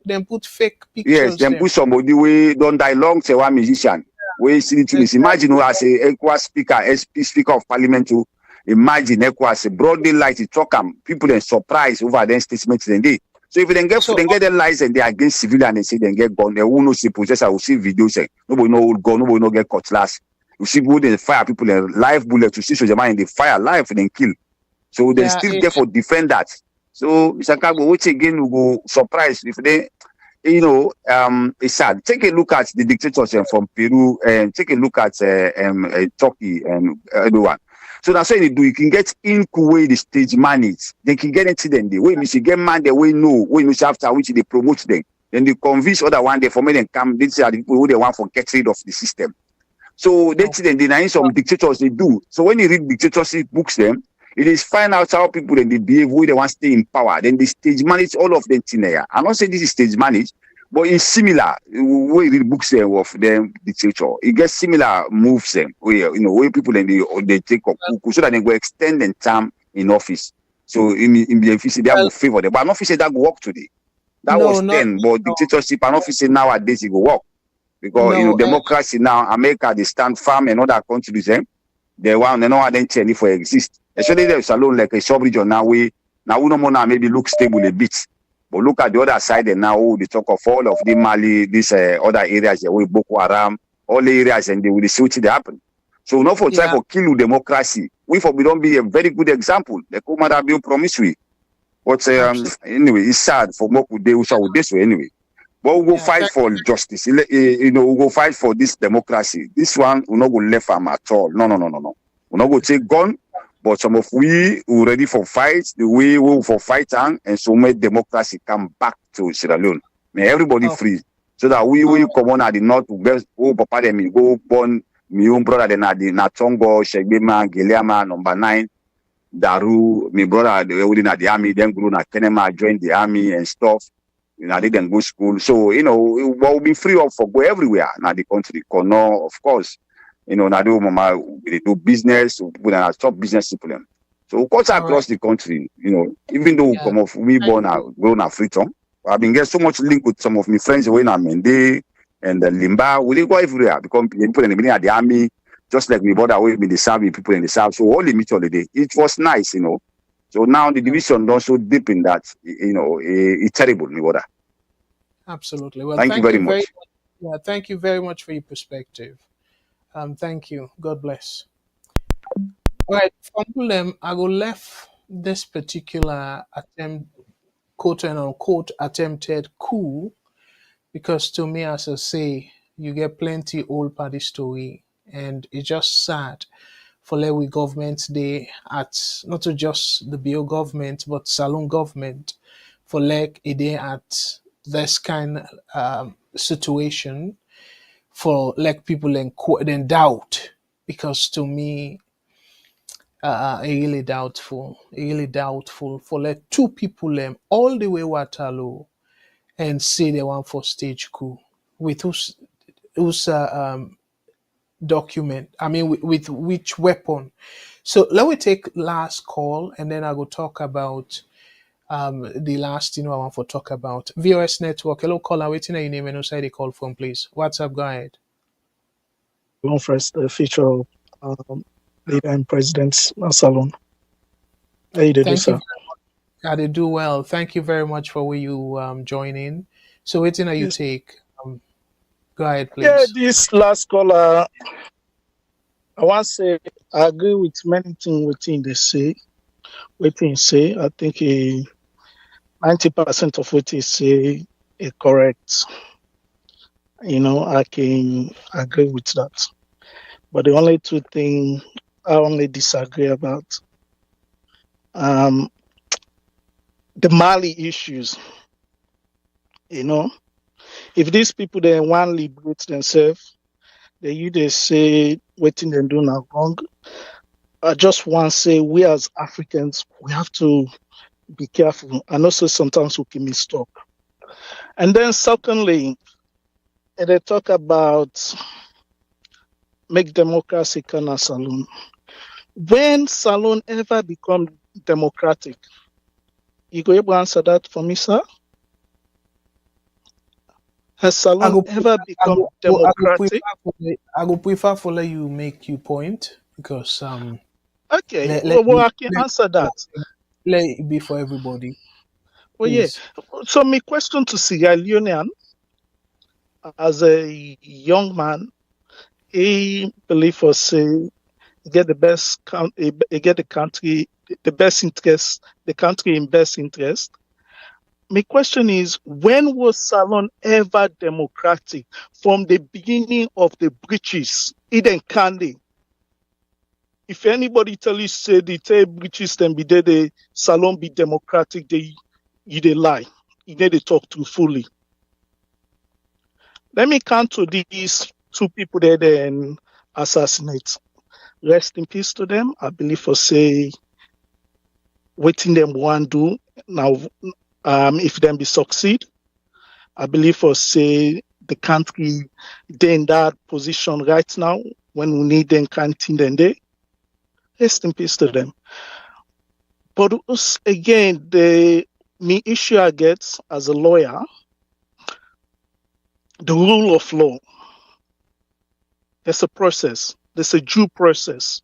then put fake Yes, pictures then there. put somebody we don't die long, say one musician. We see the Tunis. Imagine who as a ECOWAS speaker, SP speaker of parliament to imagine ECOWAS a broad daylight, he talk people then surprise over their statements then they. So if they get So then get their license, they against civilian and they say they get gun, they won't know see possessor, will see videos say nobody know gun, nobody know get cutlass. You see people they fire people in live bullet to see so the man in the fire live and then kill. So they yeah, still get for defend that. So Mr. Kargbo, which again will go surprise if they it's sad. Take a look at the dictators from Peru and take a look at Turkey and everyone. So that's why they do. You can get in Kuwait the stage manage. They can get into them. The way you get man, the way after which they promote them. Then they convince other one they for me then come. They say the people who they want for get rid of the system. So they then deny some dictators they do. So when you read dictatorship books, them it is find out how people then they behave, who they want to stay in power. Then they stage manage all of them in there. I'm not saying this is stage manage, but it's similar. When you read books of them dictator, it gets similar moves them where where people then they take up Coup so that they go extend their term in office. So in the office they will favor them. But I'm not saying that go work today. That no, was not then, but dictatorship I'm not saying nowadays it go work. Because no. democracy now, America they stand firm and other countries, they want they know how they change for exist. Especially there's alone like a sub-region now we no more now maybe look stable a bit. But look at the other side and now they talk of all of the Mali, these other areas where Boko Haram, all the areas and they will see what they happen. So not for try for kill democracy. We don't be a very good example. The Coup might have been promissory. But anyway, it's sad for Moku Day with this way anyway. But we'll go fight for justice. We'll go fight for this democracy. This one will not go left arm at all. No. We'll not go take gun. But some of we who ready for fight, the way we will for fight and so make democracy come back to Sierra Leone. May everybody free. So that we will come on at the north to best papa them go born my own brother then at the Natongo, Shegbema, Giliama, number 9, Daru, my brother they were in the army, then grew na Kenema, joined the army and stuff. I didn't go school. So, we'll be free of for go everywhere now the country. Kono, of course. Now they do business, we are top business people. So we cut across the country, even though we born grown up Freetown. I've been getting so much link with some of my friends when I'm in Mende and Limba. We go everywhere because people in the beginning of the army, just like my brother with me, the South, people in the South. So all the meet holiday. It was nice, So now the division don't so deep in that, it's terrible, my brother. Absolutely. Well, thank you very much. Yeah, thank you very much for your perspective. Thank you. God bless. All right, from I will left this particular attempt, quote and unquote, attempted coup, because to me, as I say, you get plenty old party story, and it's just sad for we government they at not to just the BO government but Salon government for a day at this kind situation for people then doubt, because to me really doubtful for two people all the way Waterloo and say they want for stage coup with who's document, I mean with which weapon. So let me take last call and then I will talk about the last I want to talk about VOS network. Hello caller, waiting your name and outside the call from please. What's up, go ahead. One first feature of leader and president Salon. How you doing, sir? I did do well. Thank you very much for where you join in. So waiting you take. Go ahead, please. Yeah, this last caller, I want to say I agree with many things within they say. I think 90% of what they say is correct. I can agree with that. But the only two things I only disagree about, the Mali issues. If these people they want to liberate themselves, they say waiting and do now wrong. I just want to say we as Africans, we have to be careful. And also sometimes we can mistook. And then secondly, they talk about make democracy kind of saloon. When saloon ever become democratic? You go able to answer that for me, sir? Has saloon ever become democratic? I will prefer for let you make your point because Okay, I can answer that. Let it be for everybody. Well, please. yeah. So my question to Sierra Leonean, as a young man, he believe or say get the best get the country the best interest, the country in best interest. My question is, when was Salon ever democratic? From the beginning of the British, Eden Candy. If anybody tell you say the tell British then be there, the Salon be democratic, they lie. You need to talk truthfully. Let me come to these two people there then assassinate. Rest in peace to them. I believe for say waiting them one do now. If them be succeed, I believe for say the country they in that position right now when we need them canteen then they rest in peace to them. But again, the me issue I get as a lawyer, the rule of law. There's a process. There's a due process,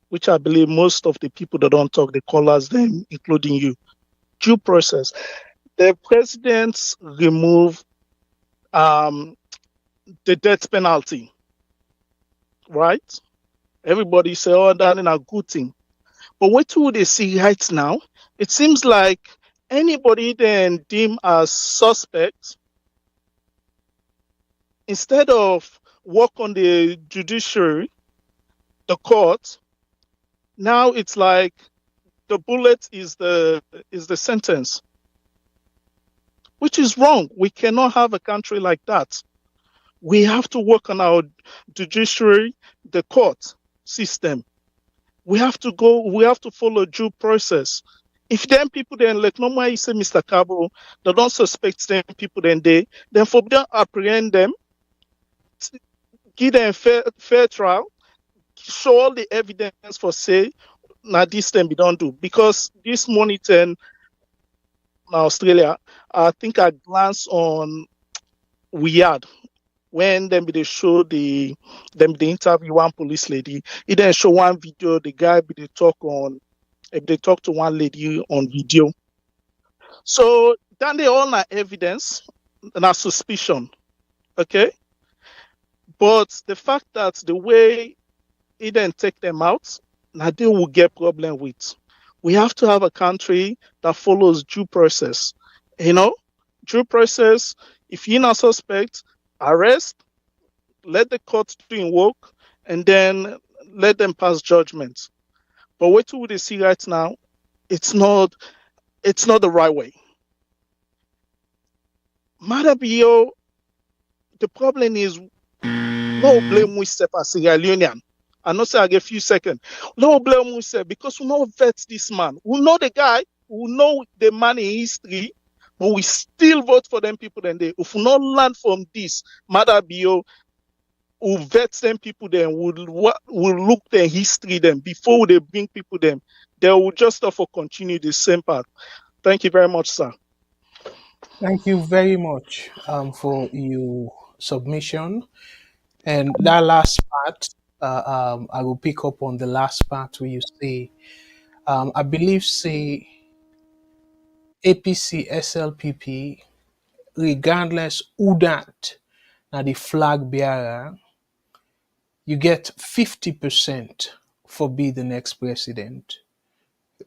which I believe most of the people that don't talk, they call us them, including you. Due process. The presidents remove the death penalty, right? Everybody say, oh, that's a good thing. But what do they see right now? It seems like anybody then deemed as suspect, instead of work on the judiciary, the court, now it's like the bullet is the sentence, which is wrong. We cannot have a country like that. We have to work on our judiciary, the court system. We have to follow due process. If them people then like normally you say Mr. Kargbo, they don't suspect them people then for them apprehend them, give them fair trial, show all the evidence for say now this thing we don't do. Because this morning in Australia, I think I glanced on Weird when they show the interview one police lady. It then show one video, the guy they talk to one lady on video. So then they all na evidence and a suspicion. Okay? But the fact that the way it then take them out, now they will get problem with. We have to have a country that follows due process. Due process, if you're not suspect, arrest, let the court do work, and then let them pass judgment. But what do they see right now? It's not the right way. Madabio, the problem is no blame we step as Sierra Leonean. I know say I get a few seconds. No blame we say because we know vet this man. We know the guy, we know the man in history, but we still vote for them people then they. If we not learn from this, Madabio, who vet them people then will look their history then before they bring people them. They will just continue the same path. Thank you very much, sir. Thank you very much for your submission. And that last part, I will pick up on the last part where you say, I believe, say, APC, SLPP, regardless who that, now the flag bearer, you get 50% for be the next president.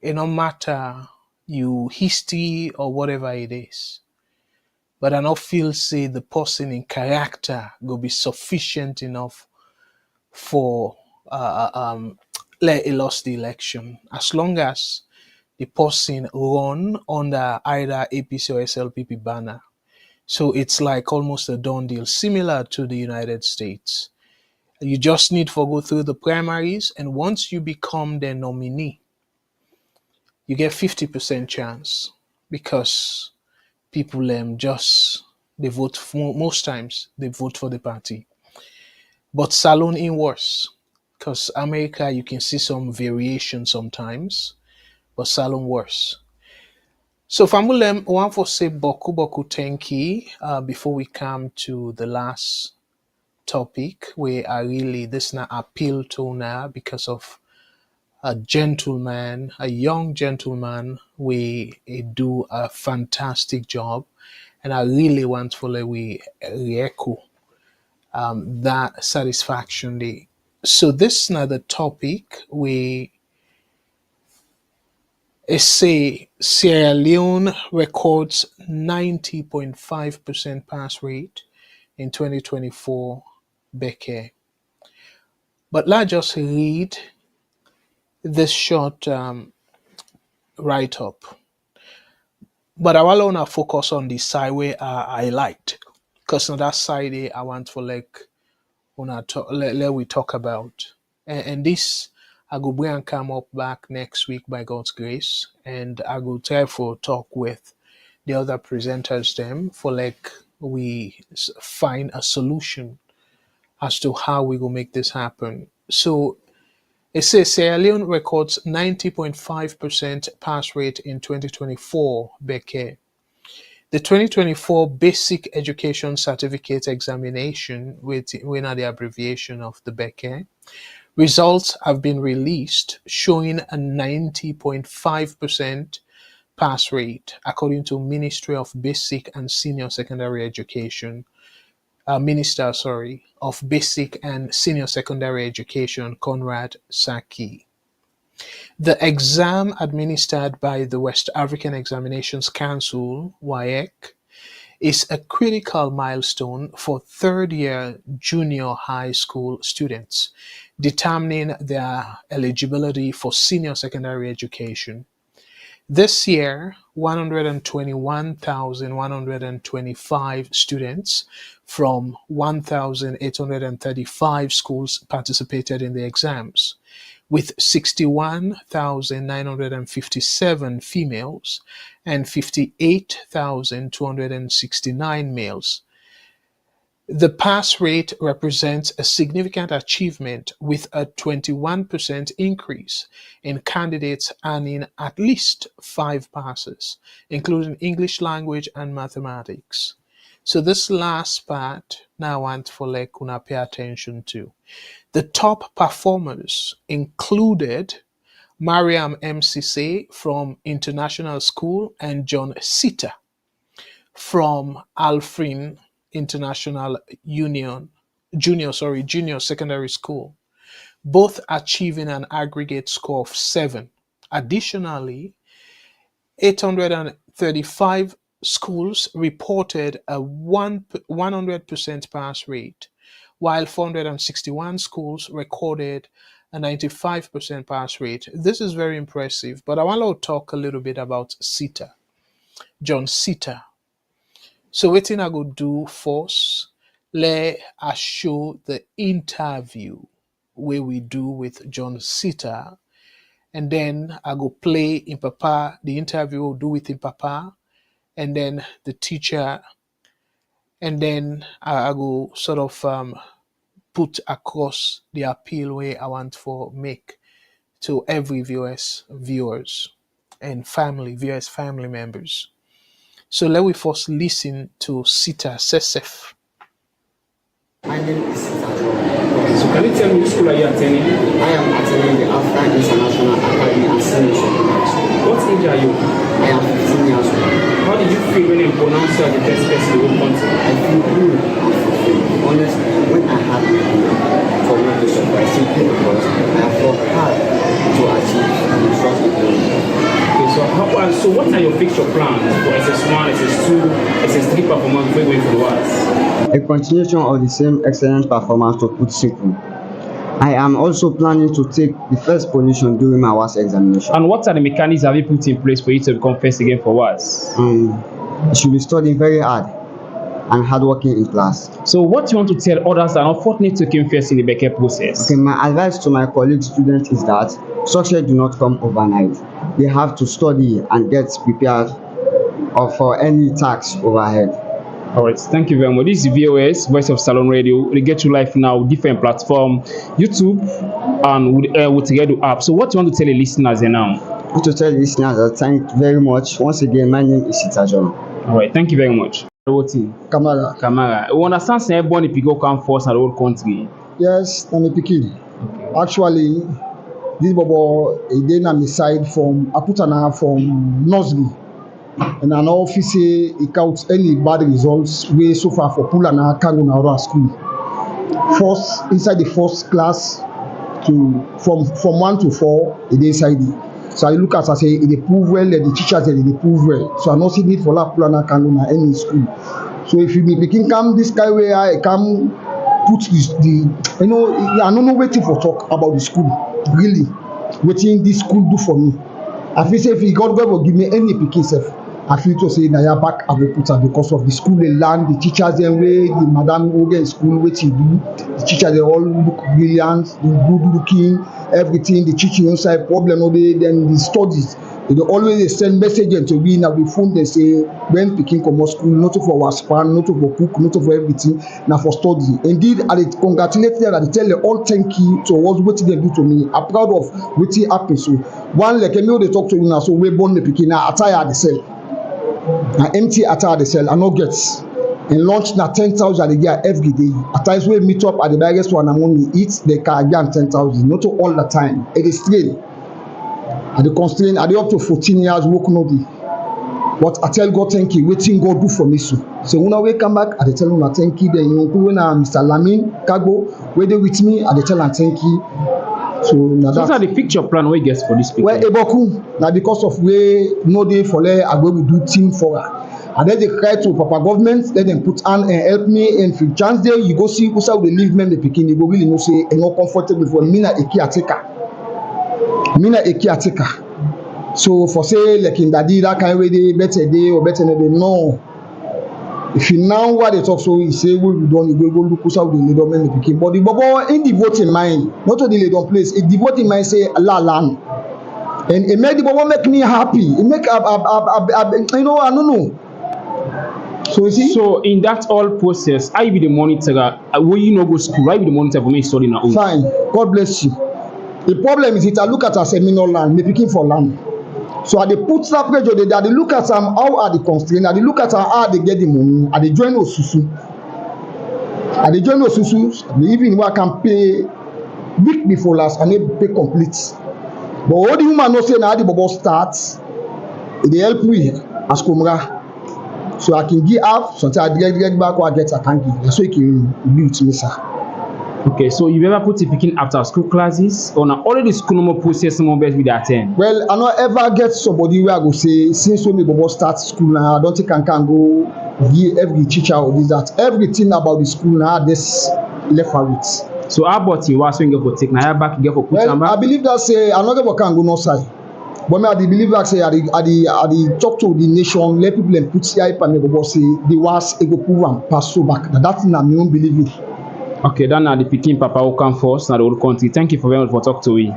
It no matter your history or whatever it is. But I don't feel say the person in character will be sufficient enough for let he lost the election, as long as the person run under either APC or SLPP banner. So it's like almost a done deal, similar to the United States. You just need to go through the primaries, and once you become the nominee, you get 50% chance because people just they vote for, most times they vote for the party. But Salon in worse because America you can see some variation sometimes, but Salon worse. So Famulem one for say boku boku tenki before we come to the last topic where I really this now appeal to now because of a gentleman, a young gentleman, we do a fantastic job, and I really want for we echo that satisfaction day. So this now the topic we say Sierra Leone records 90.5% pass rate in 2024 Beke. But let's just read this short write-up. But I want to focus on the side where I liked. Because on that side I want for let we talk about. And this I go bring and come up back next week by God's grace. And I go try for talk with the other presenters them for we find a solution as to how we go make this happen. So it says Sierra Leone records 90.5% pass rate in 2024 Beke. The 2024 Basic Education Certificate Examination, with the abbreviation of the Beke, results have been released showing a 90.5% pass rate according to Ministry of Basic and Senior Secondary Education. Minister of Basic and Senior Secondary Education, Conrad Saki. The exam administered by the West African Examinations Council, WAEC, is a critical milestone for third-year junior high school students, determining their eligibility for senior secondary education. This year, 121,125 students from 1,835 schools participated in the exams, with 61,957 females and 58,269 males. The pass rate represents a significant achievement with a 21% increase in candidates earning at least 5 passes, including English language and mathematics. So this last part, now I want for una pay attention to. The top performers included Mariam MCC from International School and John Sita from Alfrin International Junior Secondary School, both achieving an aggregate score of 7. Additionally, 835 schools reported a 100% pass rate, while 461 schools recorded a 95% pass rate. This is very impressive, but I want to talk a little bit about Sita, John Sita. So what I go do first, let us show the interview where we do with John Sita, and then I go play in Papa, the interview we'll do with in Papa, and then the teacher, and then I go sort of put across the appeal where I want for make to every viewers and viewers family members. So let we first listen to Sita Sesef. My name is Sita. So can you tell me which school are you attending? I am attending the African International Academy and Senior Secondary School. What age are you? I am 15 years old. How did you feel when you pronounced you as the best person in the whole country? I feel good and fulfilled. Honestly, when I had the for me to surprise simply because I have worked hard to achieve the trust of them. So what are your future plans for SS1, SS2, SS3 performance before going for the WAS? A continuation of the same excellent performance, to put simple. I am also planning to take the first position during my WAS examination. And what are the mechanisms have you put in place for you to become first again for WAS? You should be studying very hard and hardworking in class. So what do you want to tell others that unfortunately taking first in the Becker process? Okay, my advice to my colleague students is that success do not come overnight. They have to study and get prepared for any task overhead. All right, thank you very much. This is VOS, Voice of Salon Radio. We get you live now, different platform, YouTube, and with the app. So what do you want to tell the listeners now? I want to tell the listeners that thank you very much. Once again, my name is Itajon. All right, thank you very much. Kamara. We understand say everybody people come first in the whole country. Yes, I'm a pikin. Actually, this bobo again on the side from Aputana from nursery. And an office he counts any bad results way so far for Pulana Kangunara school. First inside the first class to from 1 to 4 it inside it. So I look at I say they prove well, the teachers they prove well. So I not see need for La Pulana Kanguna any school. So if you be picking come this guy where I come put the I don't know waiting for talk about the school. Really. Waiting this school do for me. I feel say if God will give me any picking self. I feel to say na back I will put her because of the school they learn, the teachers they way, the madam who get school what he do, the teachers they all look brilliant, they good looking, everything, the teaching inside problem then the studies. They always send messages to me now we phone they say when picking come school, not for our span, not for cook, not for everything, now for study. Indeed, I congratulate them and tell them all thank you to what they do to me. I'm proud of what happened. So one like me they talk to you now, so we born the picking now attire the cell. Na empty attire the cell, I no get. And launch na 10,000 a year every day. At times we meet up at the biggest one and money eat the Caribbean 10,000, not all the time. It is strain. And the constraint, I up to 14 years work no day. But I tell God thank you, waiting God do for me so. So when I come back, I tell him thank you. Then you know when Mr. Lamin Kargbo, where they with me, I tell him thank you. So that's the future plan we get for this people. Well, Eboku, now because of way no day for let I go we do team for her. And then they cry to Papa government, let them put on and help me. And if you chance there, you go see who's how they live men the picking, you go really no say and not comfortable for me na a caretaker. So for say like in daddy that kind of way they better day or better than they know. If you now what they talk so you say we don't you go look how the leader men the picking. But the bobo in the voting mind, not only leader place, it the voting mind say la land. And it make the bobo make me happy. It make I don't know. So you see? So in that all process, I be the monitor. Will you not go school? I be the monitor for me study now. Fine. God bless you. The problem is I look at a seminar land, me picking for land. So I they put that pressure there. They look at how are the constraints. They look at how they get the money. They join Osusu. Even where I can pay week before last and they pay complete. But all the woman know say now the bubble starts. They help me as Kumra. So I can give up, so I direct back what I get, I can give. That's why you can be with me, sir. Okay, so you ever put it picking after school classes or now already school no more process more best with that attend? Well, I don't ever get somebody where I go say, since when we start school now, I don't think I can go give every teacher or this that. Everything about the school now, this left for it. So how about you? What's when you go take now back, you get for put well, I believe that say I'm not going to go no side. But me, I believe that say I talk to the nation, let people and put CI and go say the was ego prove and pass so back. That's not my own belief. Okay, then now the picking papa who come first now the whole country. Thank you for very much for talk to me.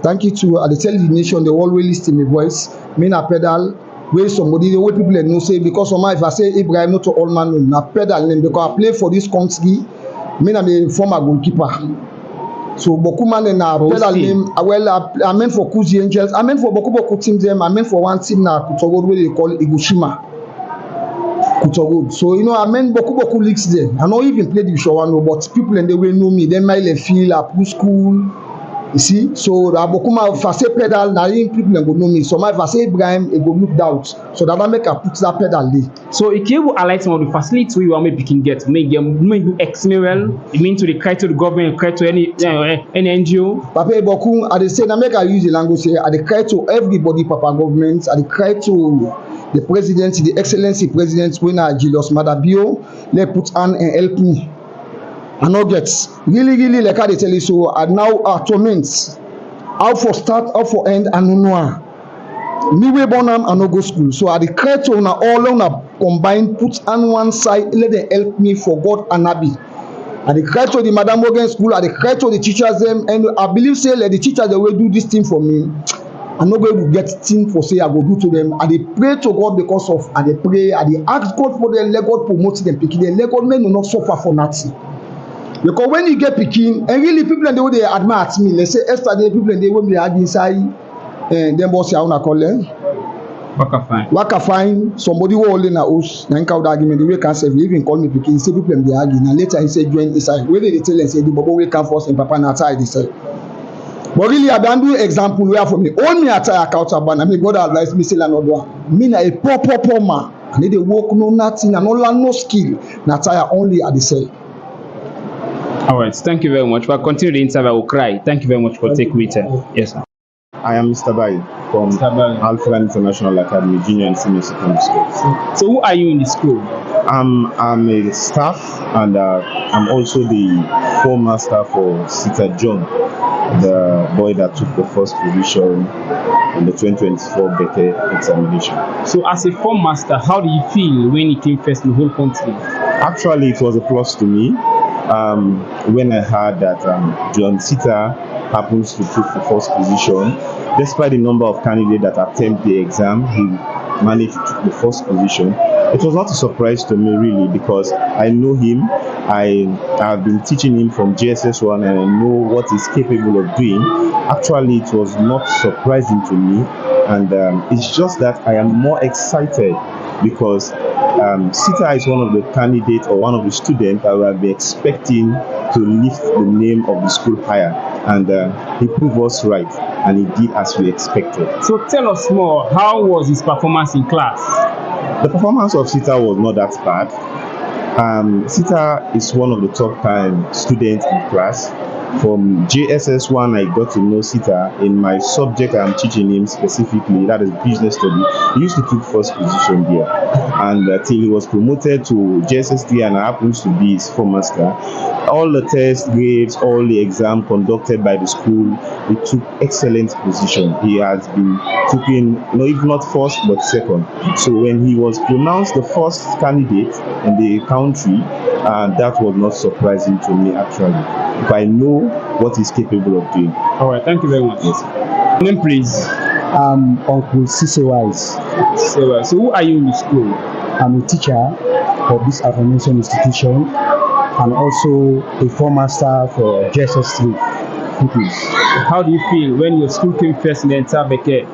Thank you too. I tell the nation they always listen to my voice. Me na pedal where somebody the way people know say because of my if I say Ibrahim not to all man na pedal name because I play for this country. Me na the former goalkeeper. So Boku man na pedal name well I meant for Kuzi Angels. I meant for Boku teams them. I meant for one team na Kutogod where they call Igushima. Kutogod. So you know I meant Boku leagues there. I not even play Division 1 but people in the way know me. They might feel up school. You see, so Bokuma if I say pedal, now people go know me. So if I say Ibrahim, it go look doubt. So that I make a put that pedal there. So if you highlight some of the facilities we want maybe can get, make do extremely well. You mean to the cry to the government, cry to any NGO? Papa Boku, I say I make I use the language here. I cry to everybody, Papa government. I cry to the president, the excellency president, when I Julius Madabio, let put on and help me. I no get really like how they tell you so. I now torment. How for start, how for end, I no know. Me wey born am, I no go school. So I dey cry to una all una combine, put on one side, let them help me for God and Abi. I dey cry to the Madam Morgan school, I dey cry to the teachers them, and I believe say let the teachers they will do this thing for me. I no go able to get thing for say I go do to them. I dey pray to God because of I dey pray, I dey ask God for them, let God promote them pikin, them let God make no not suffer for nothing. Because when you get pikin, and really people and they will they admire at me. Let's say yesterday people and they will be had inside them boss ya una call them. Waka fine. Somebody who holding a house, na encounter argument. The way can say even call me pikin. Say people them they argue. And later he say join inside. Where they tell and say the bobo we come first and papa na outside they say. But really I don do example where for me. All me attire accountable. I mean God advise me say another one. Me na a poor man. And they work no nothing and no learn no skill. Na attire only at the say. All right, thank you very much. We'll continue the interview. I will cry. Thank you very much for taking it. Yes, sir. I am Mr. Bai from Alpha International Academy, Junior and Senior Secondary School. So who are you in the school? I'm a staff and I'm also the form master for Sita John, the boy that took the first position in the 2024 Beke examination. So as a form master, how do you feel when it came first in the whole country? Actually, it was a plus to me. When I heard that John Sita happens to take the first position, despite the number of candidates that attempt the exam, he managed to take the first position. It was not a surprise to me really because I know him. I have been teaching him from GSS1 and I know what he's capable of doing. Actually, it was not surprising to me, and it's just that I am more excited because Sita is one of the candidates or one of the students that we have been expecting to lift the name of the school higher, and he proved us right, and he did as we expected. So tell us more, how was his performance in class? The performance of Sita was not that bad. Sita is one of the top time students in class. From JSS1, I got to know Sita in my subject I'm teaching him specifically, that is business study. He used to take first position there, and till he was promoted to JSS3 and happens to be his form master. All the test grades, all the exam conducted by the school, he took excellent position. He has been taking, if not first, but second. So when he was pronounced the first candidate in the country, that was not surprising to me actually. If I know what he's capable of doing. All right, thank you very much. Yes. Name please. Uncle Sisewise. So who are you in the school? I'm a teacher of this aforementioned institution and also a form master for JSS3. How do you feel when your school came first in the entire Beke?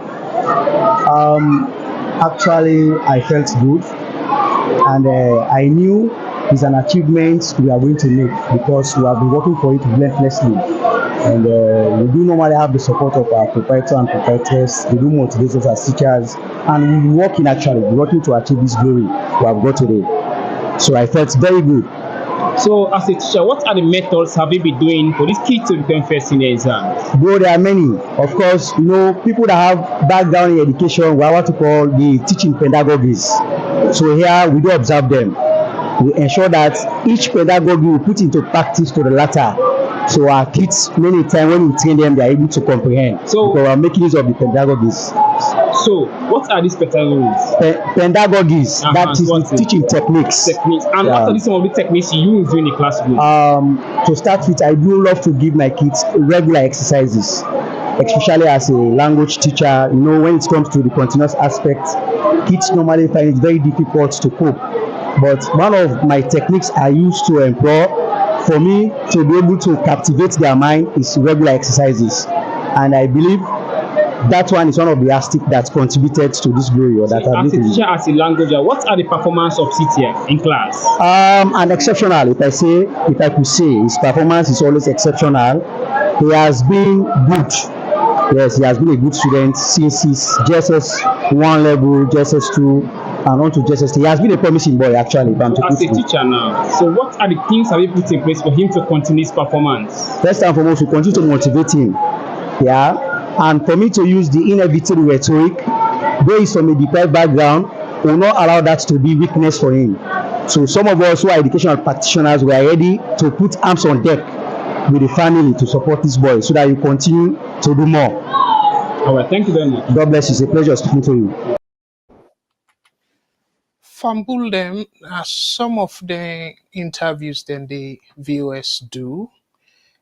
Actually, I felt good, and I knew it's an achievement we are going to make because we have been working for it relentlessly. And we do normally have the support of our proprietor and proprietors. We do motivate us as teachers, and we're working to achieve this glory we have got today. So I felt very good. So as a teacher, what are the methods have you been doing for these kids to become first in the exam? Bro, there are many. Of course, people that have background in education, we are what we call the teaching pedagogies. So here we do observe them. We ensure that each pedagogy we put into practice to the latter. So our kids, many times when we train them, they are able to comprehend. So we are making use of the pedagogies. So what are these pedagogies? Pedagogies, that is the teaching techniques. And what are some of the techniques you use in the classroom? To start with, I do love to give my kids regular exercises, especially as a language teacher. When it comes to the continuous aspect, kids normally find it very difficult to cope. But one of my techniques I use to employ for me to be able to captivate their mind is regular exercises. And I believe that one is one of the aspects that contributed to this glory. Or that as a teacher, as a languager, what are the performance of Sitia in class? And exceptional. If I could say, his performance is always exceptional. He has been good. Yes, he has been a good student since his JSS1 level, JSS2, and on to JSS3. He has been a promising boy, actually. As a teacher now, so what are the things have you put in place for him to continue his performance? First and foremost, we continue to motivate him. Yeah. And for me to use the inevitable rhetoric, though he's from a deprived background, will not allow that to be weakness for him. So some of us who are educational practitioners, we are ready to put arms on deck with the family to support this boy so that you continue to do more. All right, thank you very much. God bless you. It's a pleasure speaking to you. Fumble them as some of the interviews then the VOS do,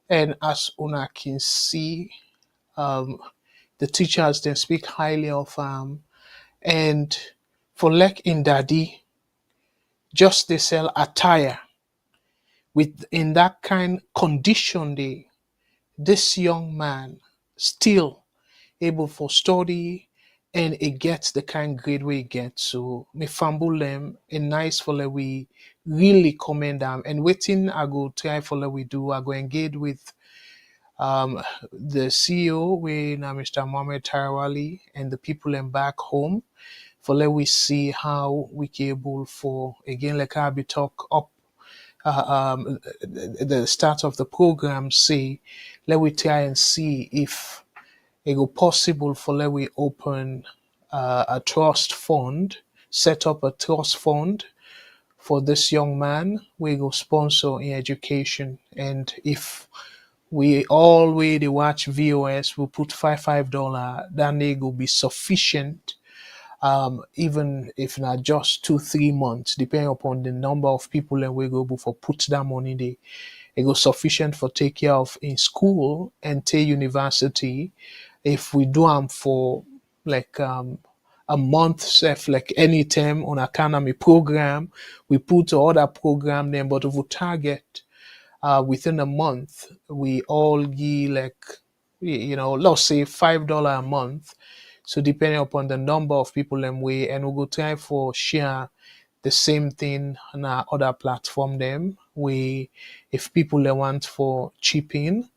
and as una can see, um, the teachers then speak highly of and for like in Daddy, just they sell attire with in that kind condition they this young man still able for study and it gets the kind grade we get. So me fumble them a nice fella we really commend them and waiting I go try fella we do I go engage with the CEO we now Mr. Mohammed Tarawali and the people in back home for let we see how we able for again like I be talk up the start of the program say let we try and see if it go possible for let we open a trust fund, set up a trust fund for this young man. We go sponsor in education, and if we all way they watch VOS, we put $5, then they will be sufficient. Even if not just 2-3 months, depending upon the number of people and we go for put that money there, it goes sufficient for take care of in school and take university. If we do them for like a month, self like any term on academy program, we put other program then, but if we target within a month, we all give like let's say $5 a month. So depending upon the number of people and we go try for share the same thing on our other platform them. If people they want for chipping,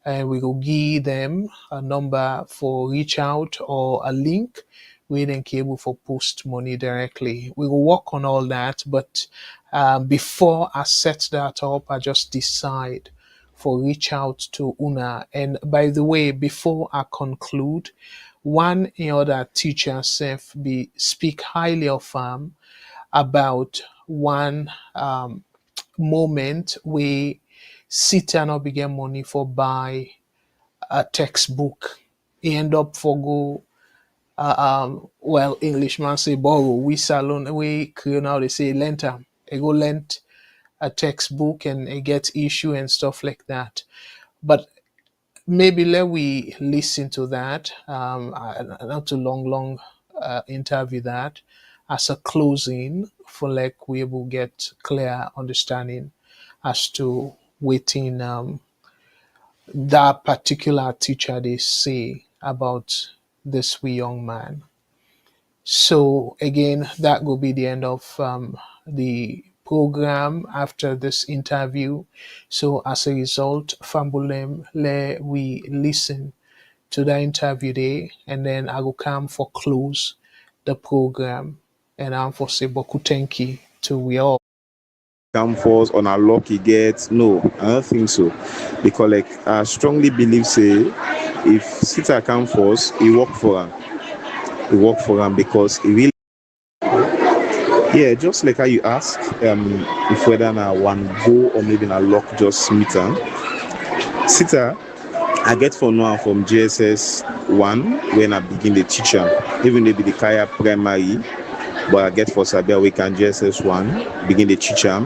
and we will give them a number for reach out or a link we then able for post money directly. We will work on all that, but before I set that up, I just decide for reach out to Una. And by the way, before I conclude, one other teacher self be speak highly of about one moment we sit and not get money for buy a textbook. He end up for go well Englishman say borrow, we salon we now they say lent am. They go lent a textbook and it gets issue and stuff like that. But maybe let we listen to that. Not too long interview that as a closing for like we will get clear understanding as to waiting that particular teacher they say about this wee young man. So again, that will be the end of the program after this interview. So as a result, Fambulem, we listen to the interview day, and then I will come for close the program. And I'm for say boku thank you to we all. Come force on our lucky get no, I don't think so, because like I strongly believe say if Sita come force, he work for him because he really just like how you ask if whether na one go or maybe na luck just meet him. Sita I get for now from JSS 1 when I begin the teacher, even maybe the Kaya primary, but I get for Sabia we can JSS 1 begin the teacher.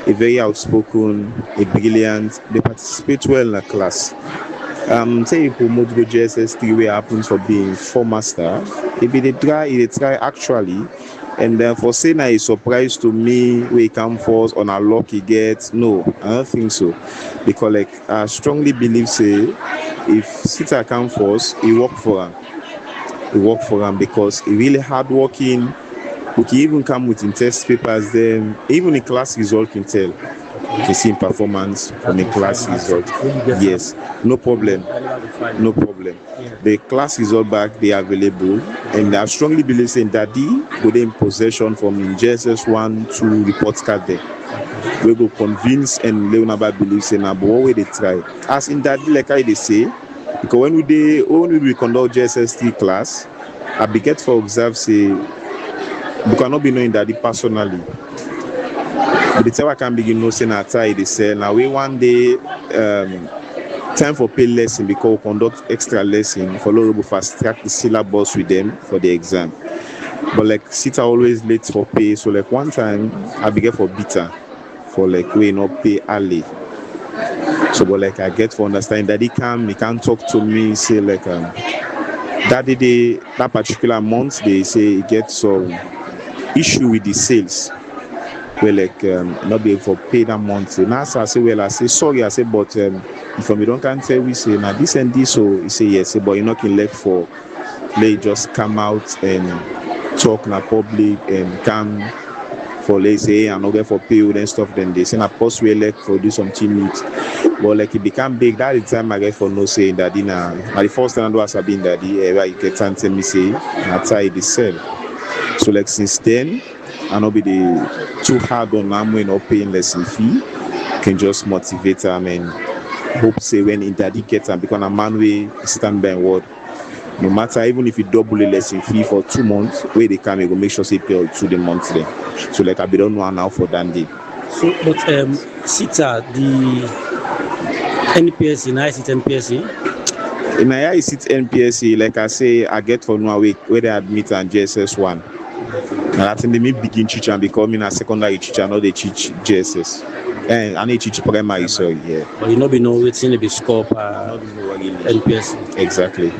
A very outspoken, a brilliant, they participate well in the class. Say if we move to JSS 3 where happens for being former staff, if they try actually, and then for saying a surprise to me we come force on our lucky get no, I don't think so, because like I strongly believe say if Sita come force, he work for him because he really hardworking. We can even come with in test papers then even the class result can tell. To see performance from the class result. Yes, no problem. The class result back they are available, and I strongly believe in Daddy go in possession from JSS 1 to report card there. We go convince and Leonaba believes in about what way they try. As in Daddy, like I they say, because when we conduct JSS 3 class, I be get for observe say we cannot be knowing Daddy personally. the time I can begin no saying outside the cell. Now we one day time for pay lesson because we conduct extra lesson for low fast track the syllabus with them for the exam. But like sit always late for pay. So like one time I began for beta for like we not pay early. So but like I get for understanding that he can't talk to me, say like that particular month they say he gets some issue with the sales. Well, like not be able to pay that month. So now I say, well, I say sorry. I say, but if we don't can tell we say now this and this. So he say yes, but you're not can let for they just come out and talk in public and come for let's say and not get for pay and stuff. Then they say na post we elect for do something meet. But like it become big. That is the time I get for no saying that in the first time I was been that where you get and tell me say that's how it sell. So like since then. And not be too hard on them when not paying lesson fee. Can just motivate them and hope say when interdi get them because a man way stand by word. No matter even if you double the lesson fee for 2 months, where they come, you go make sure they pay to the month then. So like I be don't know now for that day. So but SITA the NPSC, now is it NPSC? In I is it NPSC, like I say, I get for no week where they admit and JSS1. And I think they may begin teacher and becoming a secondary teacher, not they teach JSS. And I need teach primary, so yeah. But you know, be no waiting to be scope NPS. Exactly.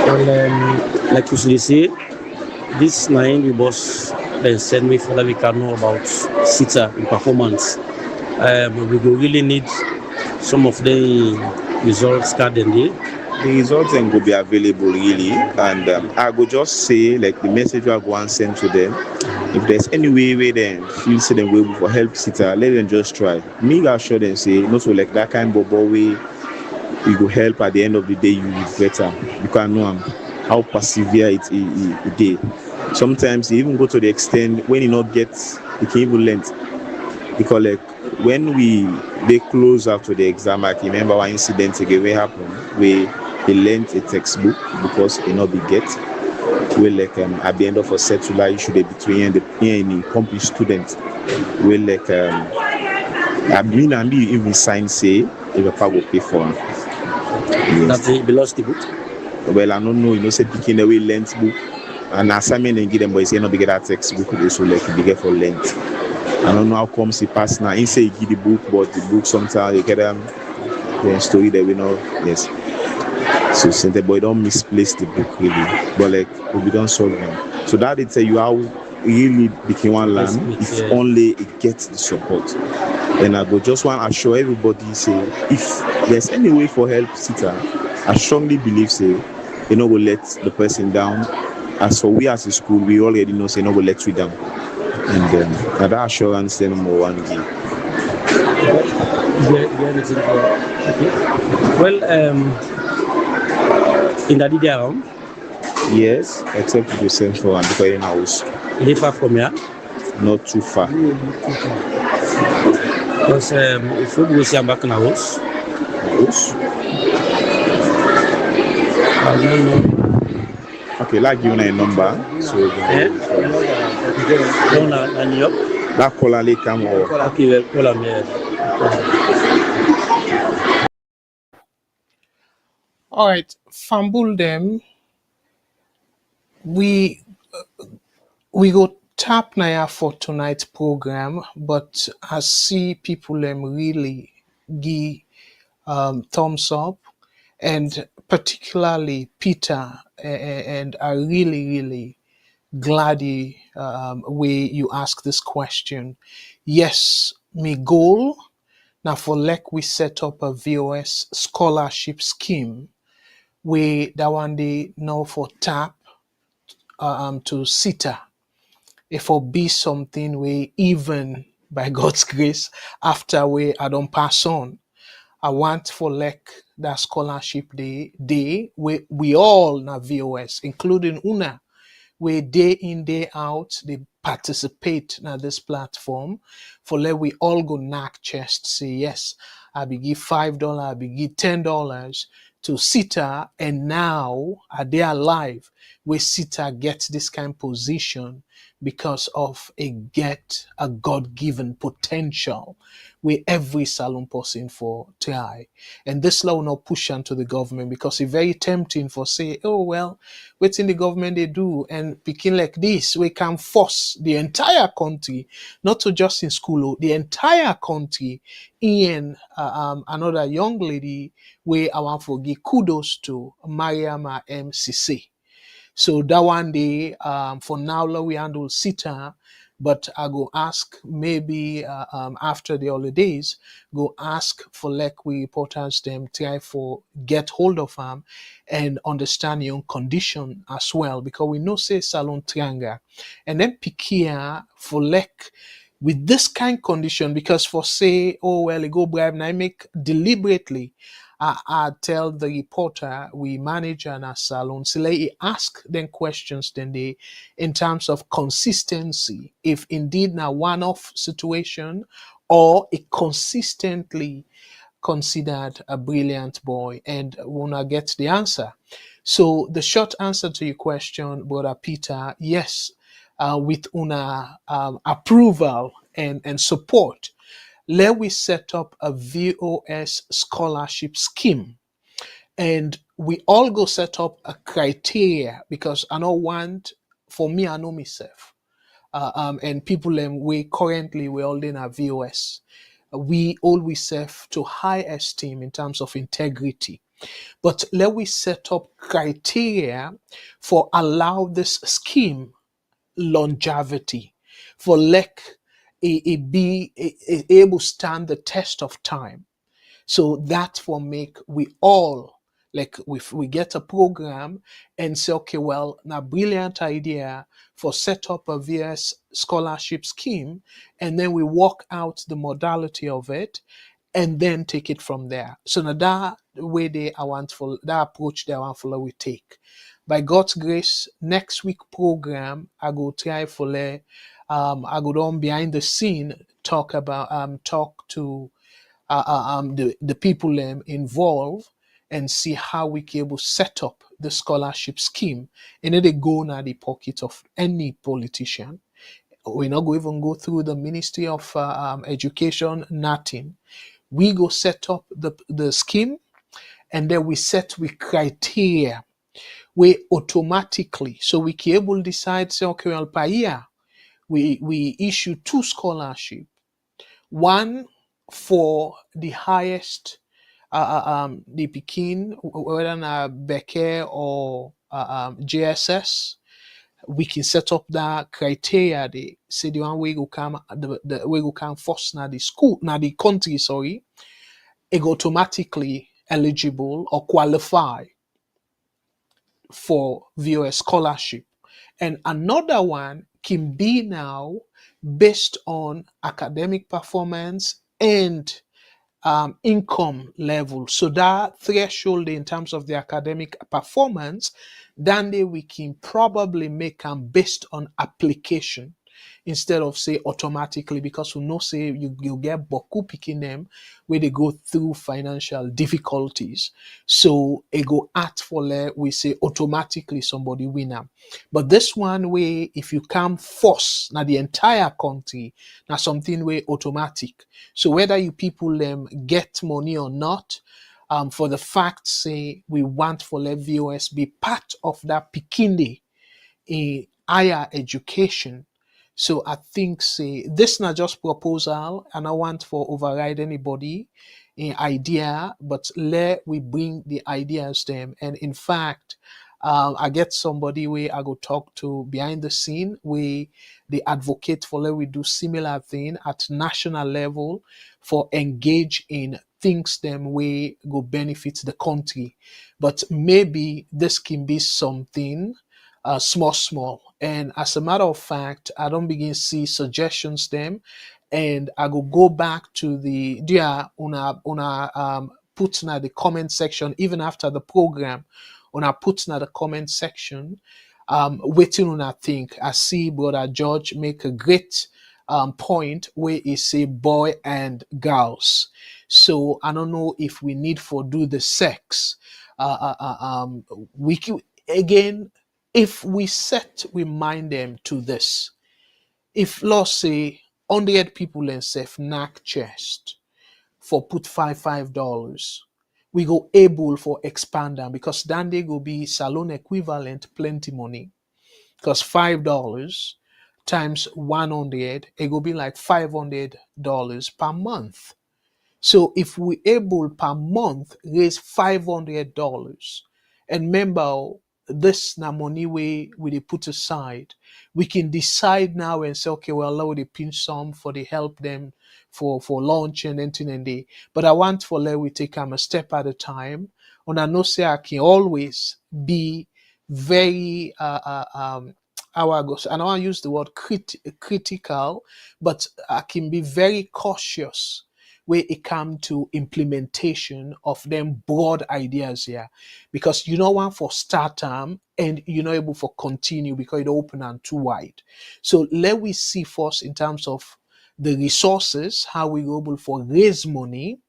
Well, like you say, this 9 the boss then send me for that we can know about SITA in performance. We will really need some of the results card in there. The results then will be available really, and I go just say like the message I go and send to them. If there's any way where they feel say them will for help SITA, let them just try. Me I show them say not so like that kind of way you go help at the end of the day you will better. You can know how persevere it day. Sometimes you even go to the extent when you not get the even length because like when they close after the exam, I can remember one incident again where happened where they lent a textbook because it not be get. Where like at the end of a set to lie, you should be between the accomplished student. Where like I mean and be even sign say if a papa will pay for it. Yes. That belongs to the book. Well, I don't know, say picking away lent book and assignment and give them but say not be get that textbook so like be get for lent. I don't know how comes he pass now. He say he give the book, but the book sometimes you get them the story that we know. Yes. So since the boy don't misplace the book really, but like we don't solve them. So that it tell you how really became one land if only it gets the support. And I go just want to assure everybody say if there's any way for help SITA, I strongly believe say they not will let the person down. As for we as a school, we already know say no will let you down. And that assurance then more one day. Well, in the DDR, yes, except to the central and the house. Is it far from here? Not too far. Because if we go see I'm back in the house. I don't know. Okay, like you know a number. So that caller late come or okay, well, call me. All right, fumble them. We go tap Naya for tonight's program, but I see people really give thumbs up, and particularly Peter, and I really glad way you ask this question. Yes, my goal now for like we set up a VOS scholarship scheme where that one day now for tap to SITA. If for be something where even by God's grace after we I don't pass on. I want for like that scholarship day where we all na VOS, including Una, where day in, day out, they participate na this platform for let we all go knock chest, say yes, I be give $5, I be give $10 to SITA, and now are they alive where Sita gets this kind of position because of a God-given potential where every salon person for try. And this law will not push onto the government because it's very tempting for say, oh well, what's in the government they do and picking like this, we can force the entire country, not to just in school, oh, the entire country in another young lady where I want to give kudos to Mariama MCC. So that one day, for now, we handle Sita, but I go ask maybe after the holidays, go ask for like we reporters them try for get hold of them and understand your own condition as well because we know say salon triangle and then pikia for like with this kind condition because for say oh well go bribe and I make deliberately I tell the reporter we manage an a salon, so let he ask them questions then they in terms of consistency, if indeed now one-off situation or it consistently considered a brilliant boy and wanna get the answer. So the short answer to your question, Brother Peter, yes, with una approval and support, let we set up a VOS scholarship scheme and we all go set up a criteria because I don't want for me I know myself and people we currently we all in a VOS we always serve to high esteem in terms of integrity but let we set up criteria for allow this scheme longevity for like it be able stand the test of time so that for make we all like if we get a program and say, okay, well, now brilliant idea for set up a VS scholarship scheme, and then we work out the modality of it and then take it from there. So now that way they I want for that approach they I want for we take. By God's grace, next week program I go try for I go down behind the scene talk to the people involved and see how we can able set up the scholarship scheme. And then they go now the pocket of any politician. We're not going to even go through the Ministry of Education, nothing. We go set up the scheme and then we set with criteria we automatically so we can able decide say okay well per year we issue 2 scholarship one for the highest the Pekin, whether na Becker or JSS, we can set up that criteria. They say the one way go come the way go come first na the school, na the country, sorry, it go automatically eligible or qualify for VOS scholarship. And another one can be now based on academic performance and income level. So that threshold in terms of the academic performance, then we can probably make them based on application instead of say automatically because we know say you get boku picking them where they go through financial difficulties. So it go act for we say automatically somebody winner. But this one way if you come force now the entire country now something way automatic. So whether you people get money or not, for the fact say we want for let VOS be part of that Pikini in higher education. So I think say this not just proposal and I want for override anybody in idea, but let we bring the ideas them. And in fact, I get somebody where I go talk to behind the scene where they advocate for let we do similar thing at national level for engage in things them way go benefit the country. But maybe this can be something small. And as a matter of fact, I don't begin see suggestions them, and I go back to the dear una put in the comment section even after the program. Una put in the comment section, waiting on I think. I see Brother George make a great point where he say boy and girls. So I don't know if we need for do the sex. We can, again If we remind them to this, if let's say 100 people and self knock chest for put $5, we go able for expand them because then they go be salon equivalent plenty money because $5 times 100 it will be like $500 per month. So if we able per month raise $500, and remember this na money we dey put aside, we can decide now and say, okay, well, let we pinch some for the help them for launch and anything and day. But I want for let we take a step at a time. And I know say I can always be very how I go. I don't want to use the word critical, but I can be very cautious where it come to implementation of them broad ideas here, because you know one for start term and you're not able for continue because it open and too wide. So let we see first in terms of the resources, how we able for raise money,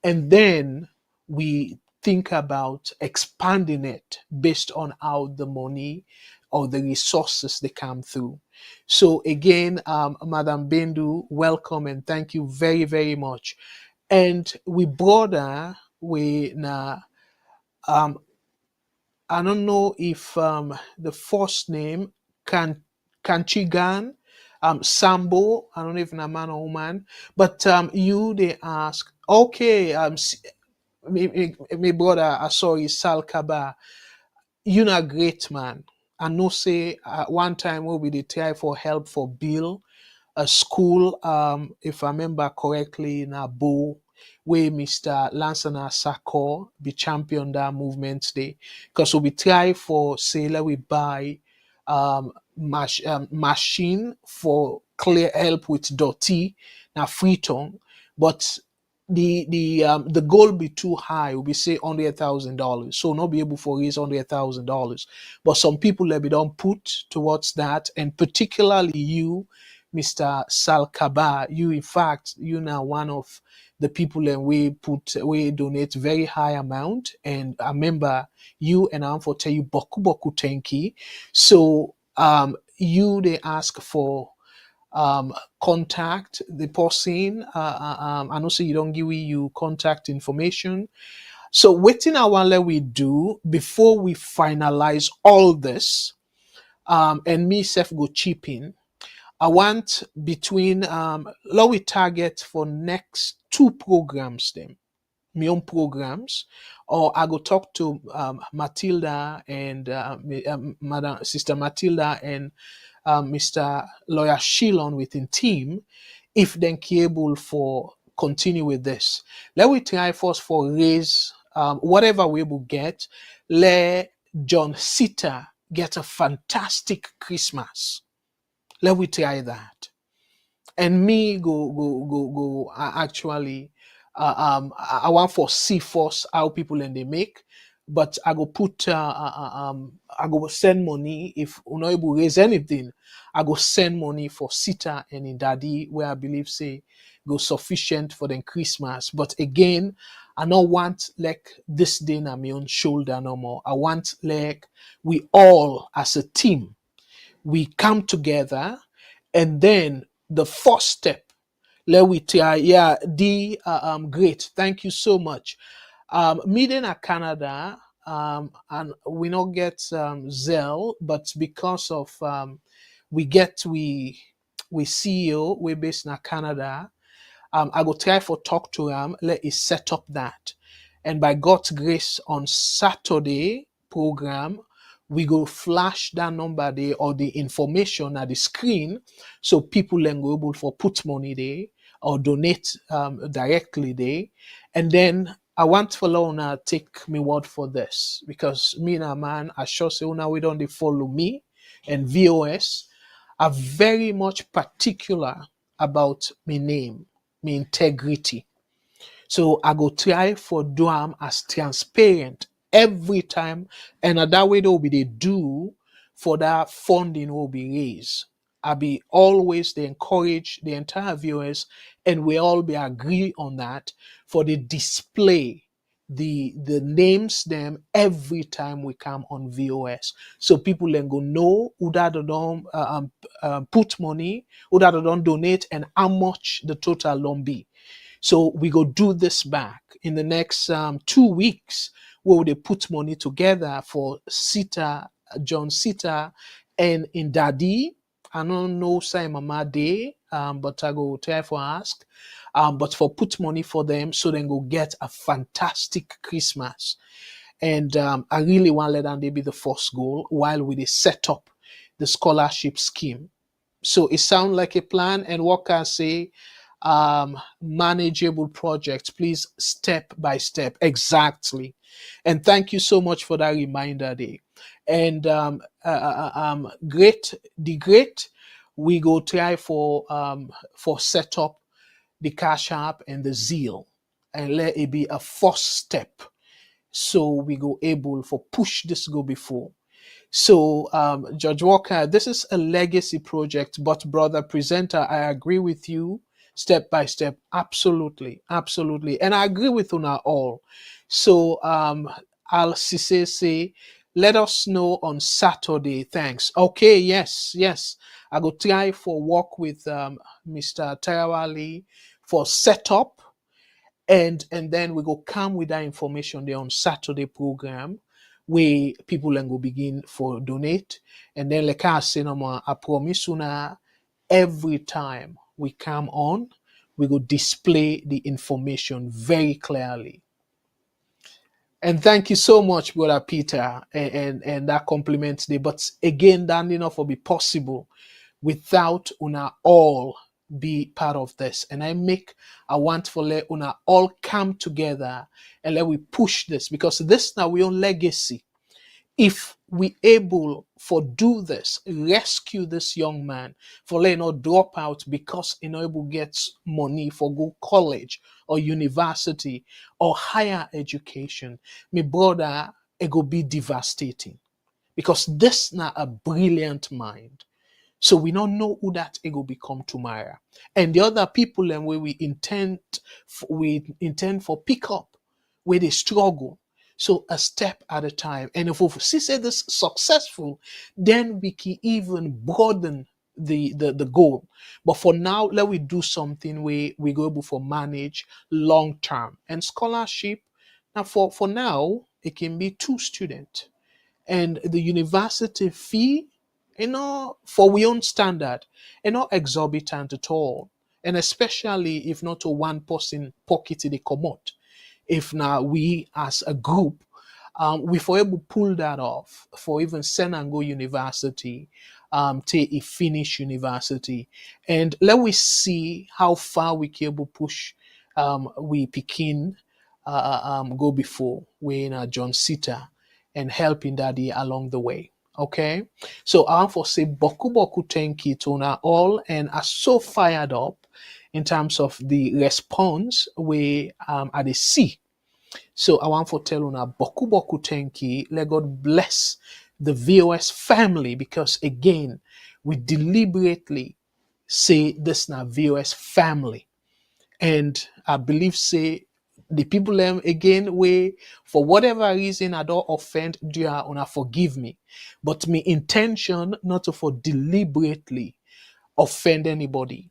and then we think about expanding it based on how the money or the resources they come through. So again, Madam Bendu, welcome and thank you very, very much. And we border we na I don't know if the first name Kanchigan Sambo, I don't know if it's a man or woman, but you they ask, okay, me brother, I saw you Sal Kaba, you know great man. I know say one time when we did try for help for Bill a school, if I remember correctly, in Abo, where Mr. Lansana Sako be champion that movement day. Because we try for say let we buy machine for clear help with dirty now free tongue, but the goal be too high. We say $100,000, so not be able for raise $100,000. But some people let be don't put towards that, and particularly you, Mr. Sal Kaba, you in fact you now one of the people and we donate very high amount, and I remember you and I'm for tell you boku boku tenki. So you they ask for contact the person. I know say you don't give you contact information. So waiting I want let we do before we finalize all this, and me self go chip in. I want between low we target for next two programs them, my own programs, or I go talk to Matilda and Madam Sister Matilda and Mr. Lawyer Shilon within team, if then able for continue with this. Let we try first for raise whatever we will get. Let John Sita get a fantastic Christmas. Let we try that. And me go actually I want for see first how people and they make, but I go put I go send money if we're not able to raise anything. I go send money for Sita and in Daddy where I believe say go sufficient for the Christmas. But again, I don't want like this day on my own shoulder no more. I want like we all as a team we come together, and then the first step let we try. Yeah, great, thank you so much. Meeting at Canada, and we not get Zell, but because of we get we CEO we based in Canada, I go try for talk to him, let it set up that. And by God's grace, on Saturday program, we go flash that number there or the information at the screen so people then go able for put money there or donate directly there. And then I want for Lona take me word for this, because me and a man, I sure say now we don't they follow me and VOS are very much particular about my name, my integrity. So I go try for do am as transparent every time, and that way they will be they do for that funding will be raised. I be always they encourage the entire viewers, and we all be agree on that for the display the names them every time we come on VOS. So people then go know who that don't put money, who that don't donate, and how much the total loan be. So we go do this back in the next 2 weeks, where they put money together for Sita, John Sita, and in Daddy. I don't know say Mama Day, but I go try for ask. But for put money for them so they go get a fantastic Christmas. And I really want to let them be the first goal while we set up the scholarship scheme. So it sounds like a plan, and what can I say? Manageable project, please, step by step. Exactly. And thank you so much for that reminder day. And great, we go try for set up the Cash App and the Zeal, and let it be a first step. So we go able for push this go before. So, Judge Walker, this is a legacy project, but brother presenter, I agree with you step by step. Absolutely, absolutely. And I agree with Una all. So, I'll say, let us know on Saturday. Thanks. Okay, yes. I go try for work with Mr. Tarawali for setup, and then we go come with that information there on Saturday program, where people then go begin for donate. And then like I say no more, I promise you now, every time we come on, we go display the information very clearly. And thank you so much, Brother Peter, and that compliments me. But again, that did not be possible without una all be part of this. And I want for let una all come together and let we push this, because this now we own legacy. If we able for do this, rescue this young man, for let not drop out because he not able gets money for go college or university or higher education, my brother, it go be devastating, because this now a brilliant mind. So we don't know who that ego become tomorrow. And the other people and where we intend for pick up, where they struggle. So a step at a time. And if we see say this successful, then we can even broaden the goal. But for now, let we do something where we go able for manage long term. And scholarship, now for now, it can be 2 students. And the university fee, for we own standard, not exorbitant at all. And especially if not to one person pocket they come out. If now we as a group, we for able pull that off for even send and go university, take a finish university. And let we see how far we can able push we begin go before we in John Sita and helping daddy along the way. Okay, so I want to say boku thank you to una all, and are so fired up in terms of the response we at the see. So I want to tell una boku thank you. Let God bless the VOS family, because again we deliberately say this now VOS family, and I believe say the people again way for whatever reason I don't offend you una forgive me, but my intention not to for deliberately offend anybody.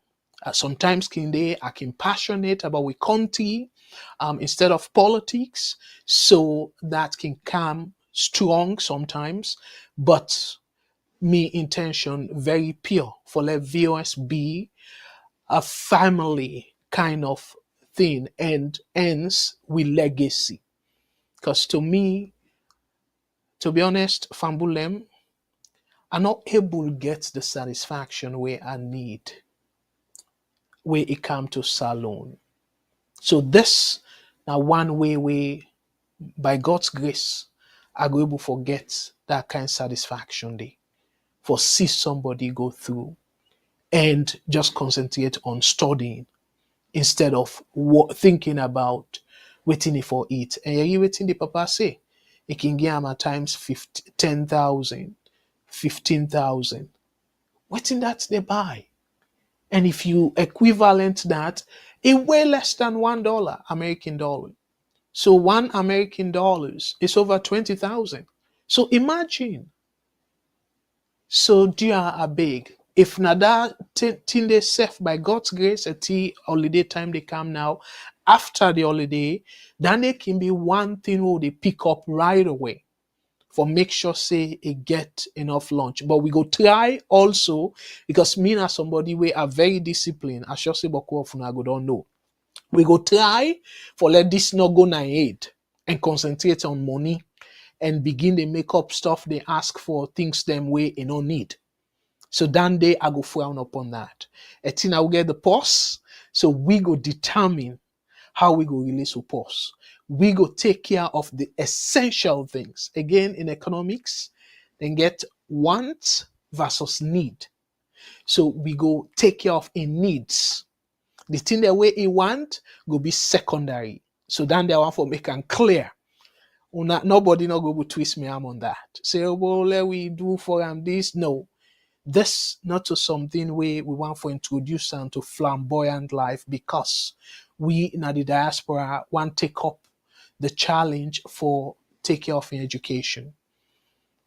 Sometimes I can passionate about we country instead of politics, so that can come strong sometimes, but me intention very pure for let VOS be a family kind of thing and ends with legacy. Because to me, to be honest, Fambulem, I'm not able to get the satisfaction where I need, where it come to Salon. So this now one way by God's grace, I go able to forget that kind of satisfaction day. For see somebody go through and just concentrate on studying instead of thinking about waiting for it. And you waiting the papa say, it can get him at times 10,000, 15,000. Waiting that they buy. And if you equivalent that, it way less than $1 American dollar. So $1 American is over 20,000. So imagine. So dear are big. If nada till they safe by God's grace, a tea holiday time they come now, after the holiday, then they can be one thing who they pick up right away for make sure say it get enough lunch. But we go try also because me as somebody we are very disciplined. I sure say Boku of go don't know. We go try for let this not go na aid and concentrate on money and begin the make up stuff they ask for things them way you no need. So that day I go frown upon that. And then I will get the pause. So we go determine how we go release with pause. We go take care of the essential things. Again, in economics, then get want versus need. So we go take care of in needs. The thing that way he want go be secondary. So then they want for make and clear. Nobody not go to twist me arm on that. Say, oh, well, let we do for him this. No. This not to something we want to introduce them to flamboyant life because we in the diaspora want to take up the challenge for take care of education.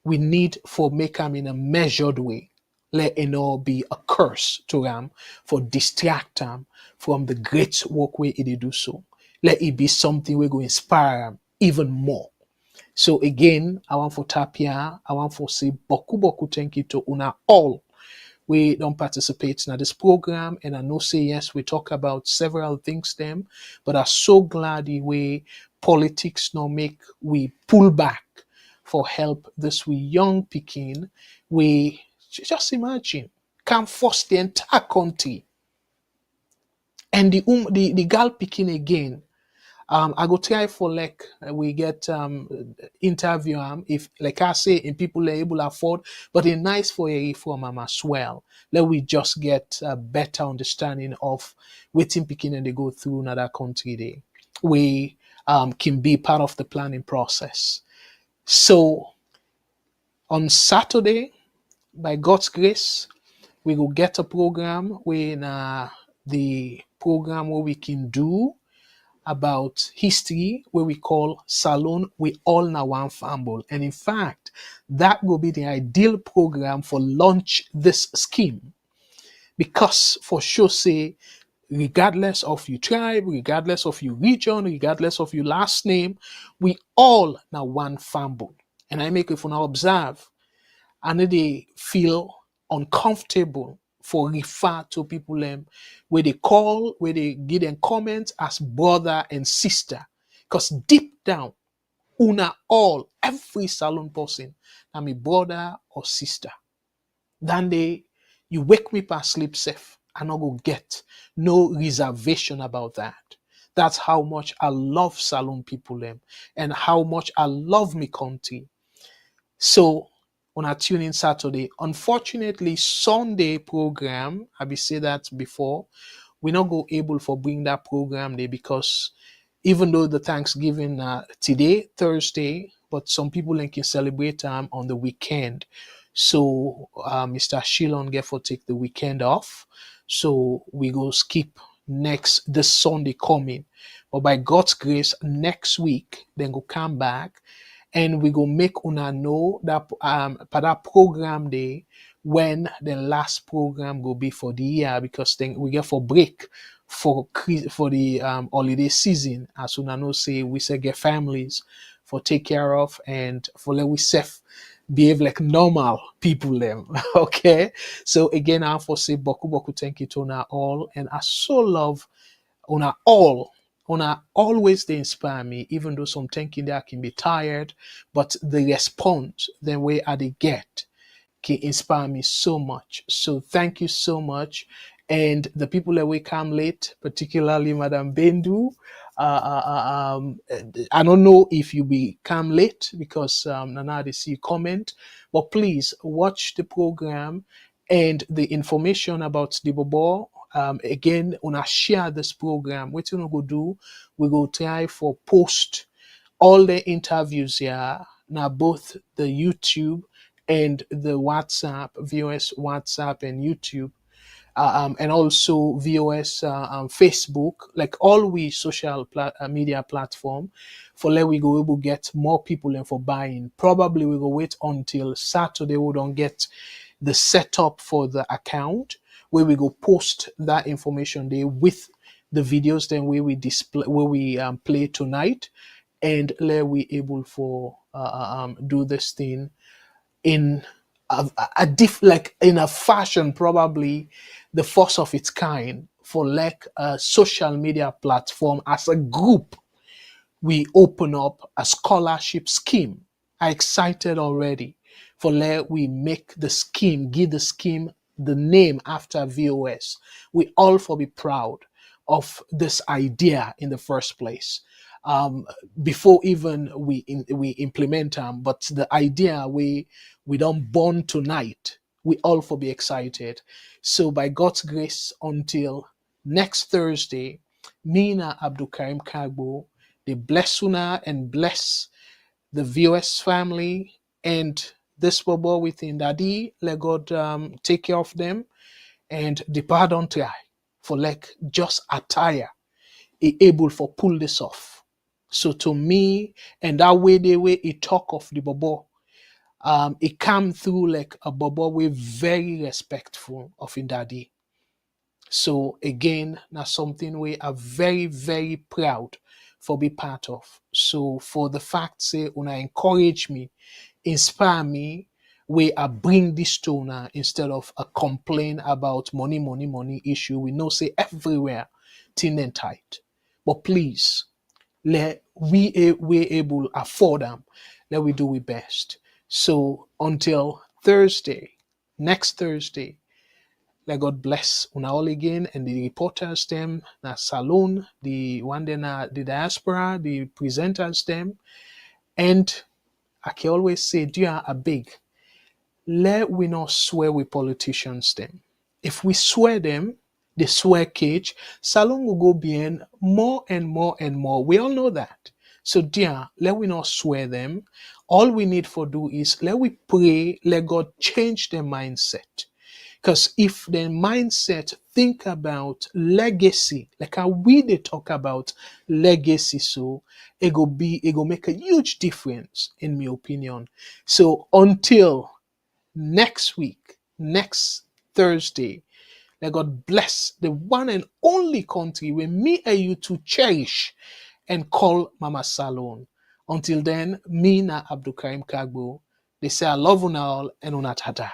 We need for make them in a measured way. Let it not be a curse to them for distract them from the great work we they do so. Let it be something we go inspire them even more. So again, I want for Tapia, I want for say boku thank you to una all. We don't participate in this program, and I know say yes, we talk about several things them, but I'm so glad the way politics now make we pull back for help this we young picking. We just imagine can force the entire country and the girl picking again. I go try for like we get interview if like I say and people are able to afford, but it's nice for a reform as well. Let we just get a better understanding of waiting picking and they go through another country day. We can be part of the planning process. So on Saturday, by God's grace, we will get a program when the program where we can do about history where we call Salon We All Now One Fumble. And in fact, that will be the ideal program for launch this scheme. Because for sure say, regardless of your tribe, regardless of your region, regardless of your last name, we all now one fumble. And I make if you now observe, and they feel uncomfortable for refer to people where they call, where they give them comments as brother and sister. Because deep down, una all, every salon person, I'm a brother or sister. Then you wake me past sleep safe. I not go get no reservation about that. That's how much I love salon people and how much I love me country. So on a tune in Saturday. Unfortunately, Sunday program, I be say that before, we not go able for bring that program there because even though the Thanksgiving today, Thursday, but some people can celebrate on the weekend. So Mr. Shilon get for take the weekend off. So we go skip this Sunday coming. But by God's grace, next week, then go come back and we go make una know that for that program day when the last program go be for the year because then we get for break for the holiday season as una know say we say get families for take care of and for let we safe behave like normal people them. Okay, so again I for say boku thank you to una all and I so love una all. Una always they inspire me, even though some thinking that I can be tired, but the response, the way I they get, can inspire me so much. So thank you so much. And the people that will come late, particularly Madam Bendu, I don't know if you be come late because Nana they see comment, but please watch the program and the information about the Bobo. Again, una share this program. What you go do? We go try for post all the interviews here now both the YouTube and the WhatsApp, VOS WhatsApp and YouTube. and also VOS Facebook, like all we social media platform, for let we go able get more people and for buying. Probably we go wait until Saturday. We don't get the setup for the account where we go post that information there with the videos. Then where we display where we play tonight, and let we able for do this thing in like in a fashion probably the first of its kind for like a social media platform as a group. We open up a scholarship scheme. I excited already for let we make the scheme, give the scheme the name after VOS. We all for be proud of this idea in the first place. Um, Before even we implement them, but the idea we don't born tonight. We all for be excited. So by God's grace, until next Thursday, Mina Abdul Karim Kargbo, they bless Una and bless the VOS family and this bubble within Daddy. Let God take care of them and depart on try for like just attire able for pull this off. So to me, and that way the way it talk of the bubble, it come through like a bubble we very respectful of in Daddy. So again, that's something we are very, very proud for be part of. So for the fact say when I encourage me, inspire me, we are bring this to now instead of a complain about money issue. We know say everywhere thin and tight. But please, let we able afford them. Let we do it best. So until Thursday, next Thursday, let God bless una all again and the reporters them, na Salon, the one then the diaspora, the presenters them. And I can always say, dear a big, let we not swear with politicians them. If we swear them, they swear cage, Salon will go beyond more and more and more. We all know that. So dear, let we not swear them. All we need for do is let we pray, let God change their mindset. Because if the mindset think about legacy, like how we they talk about legacy, so it go make a huge difference in my opinion. So until next week, next Thursday, let God bless the one and only country where me and you to cherish and call Mama Salon. Until then, me na Abdul Karim Kargbo. They say I love you all and una tata.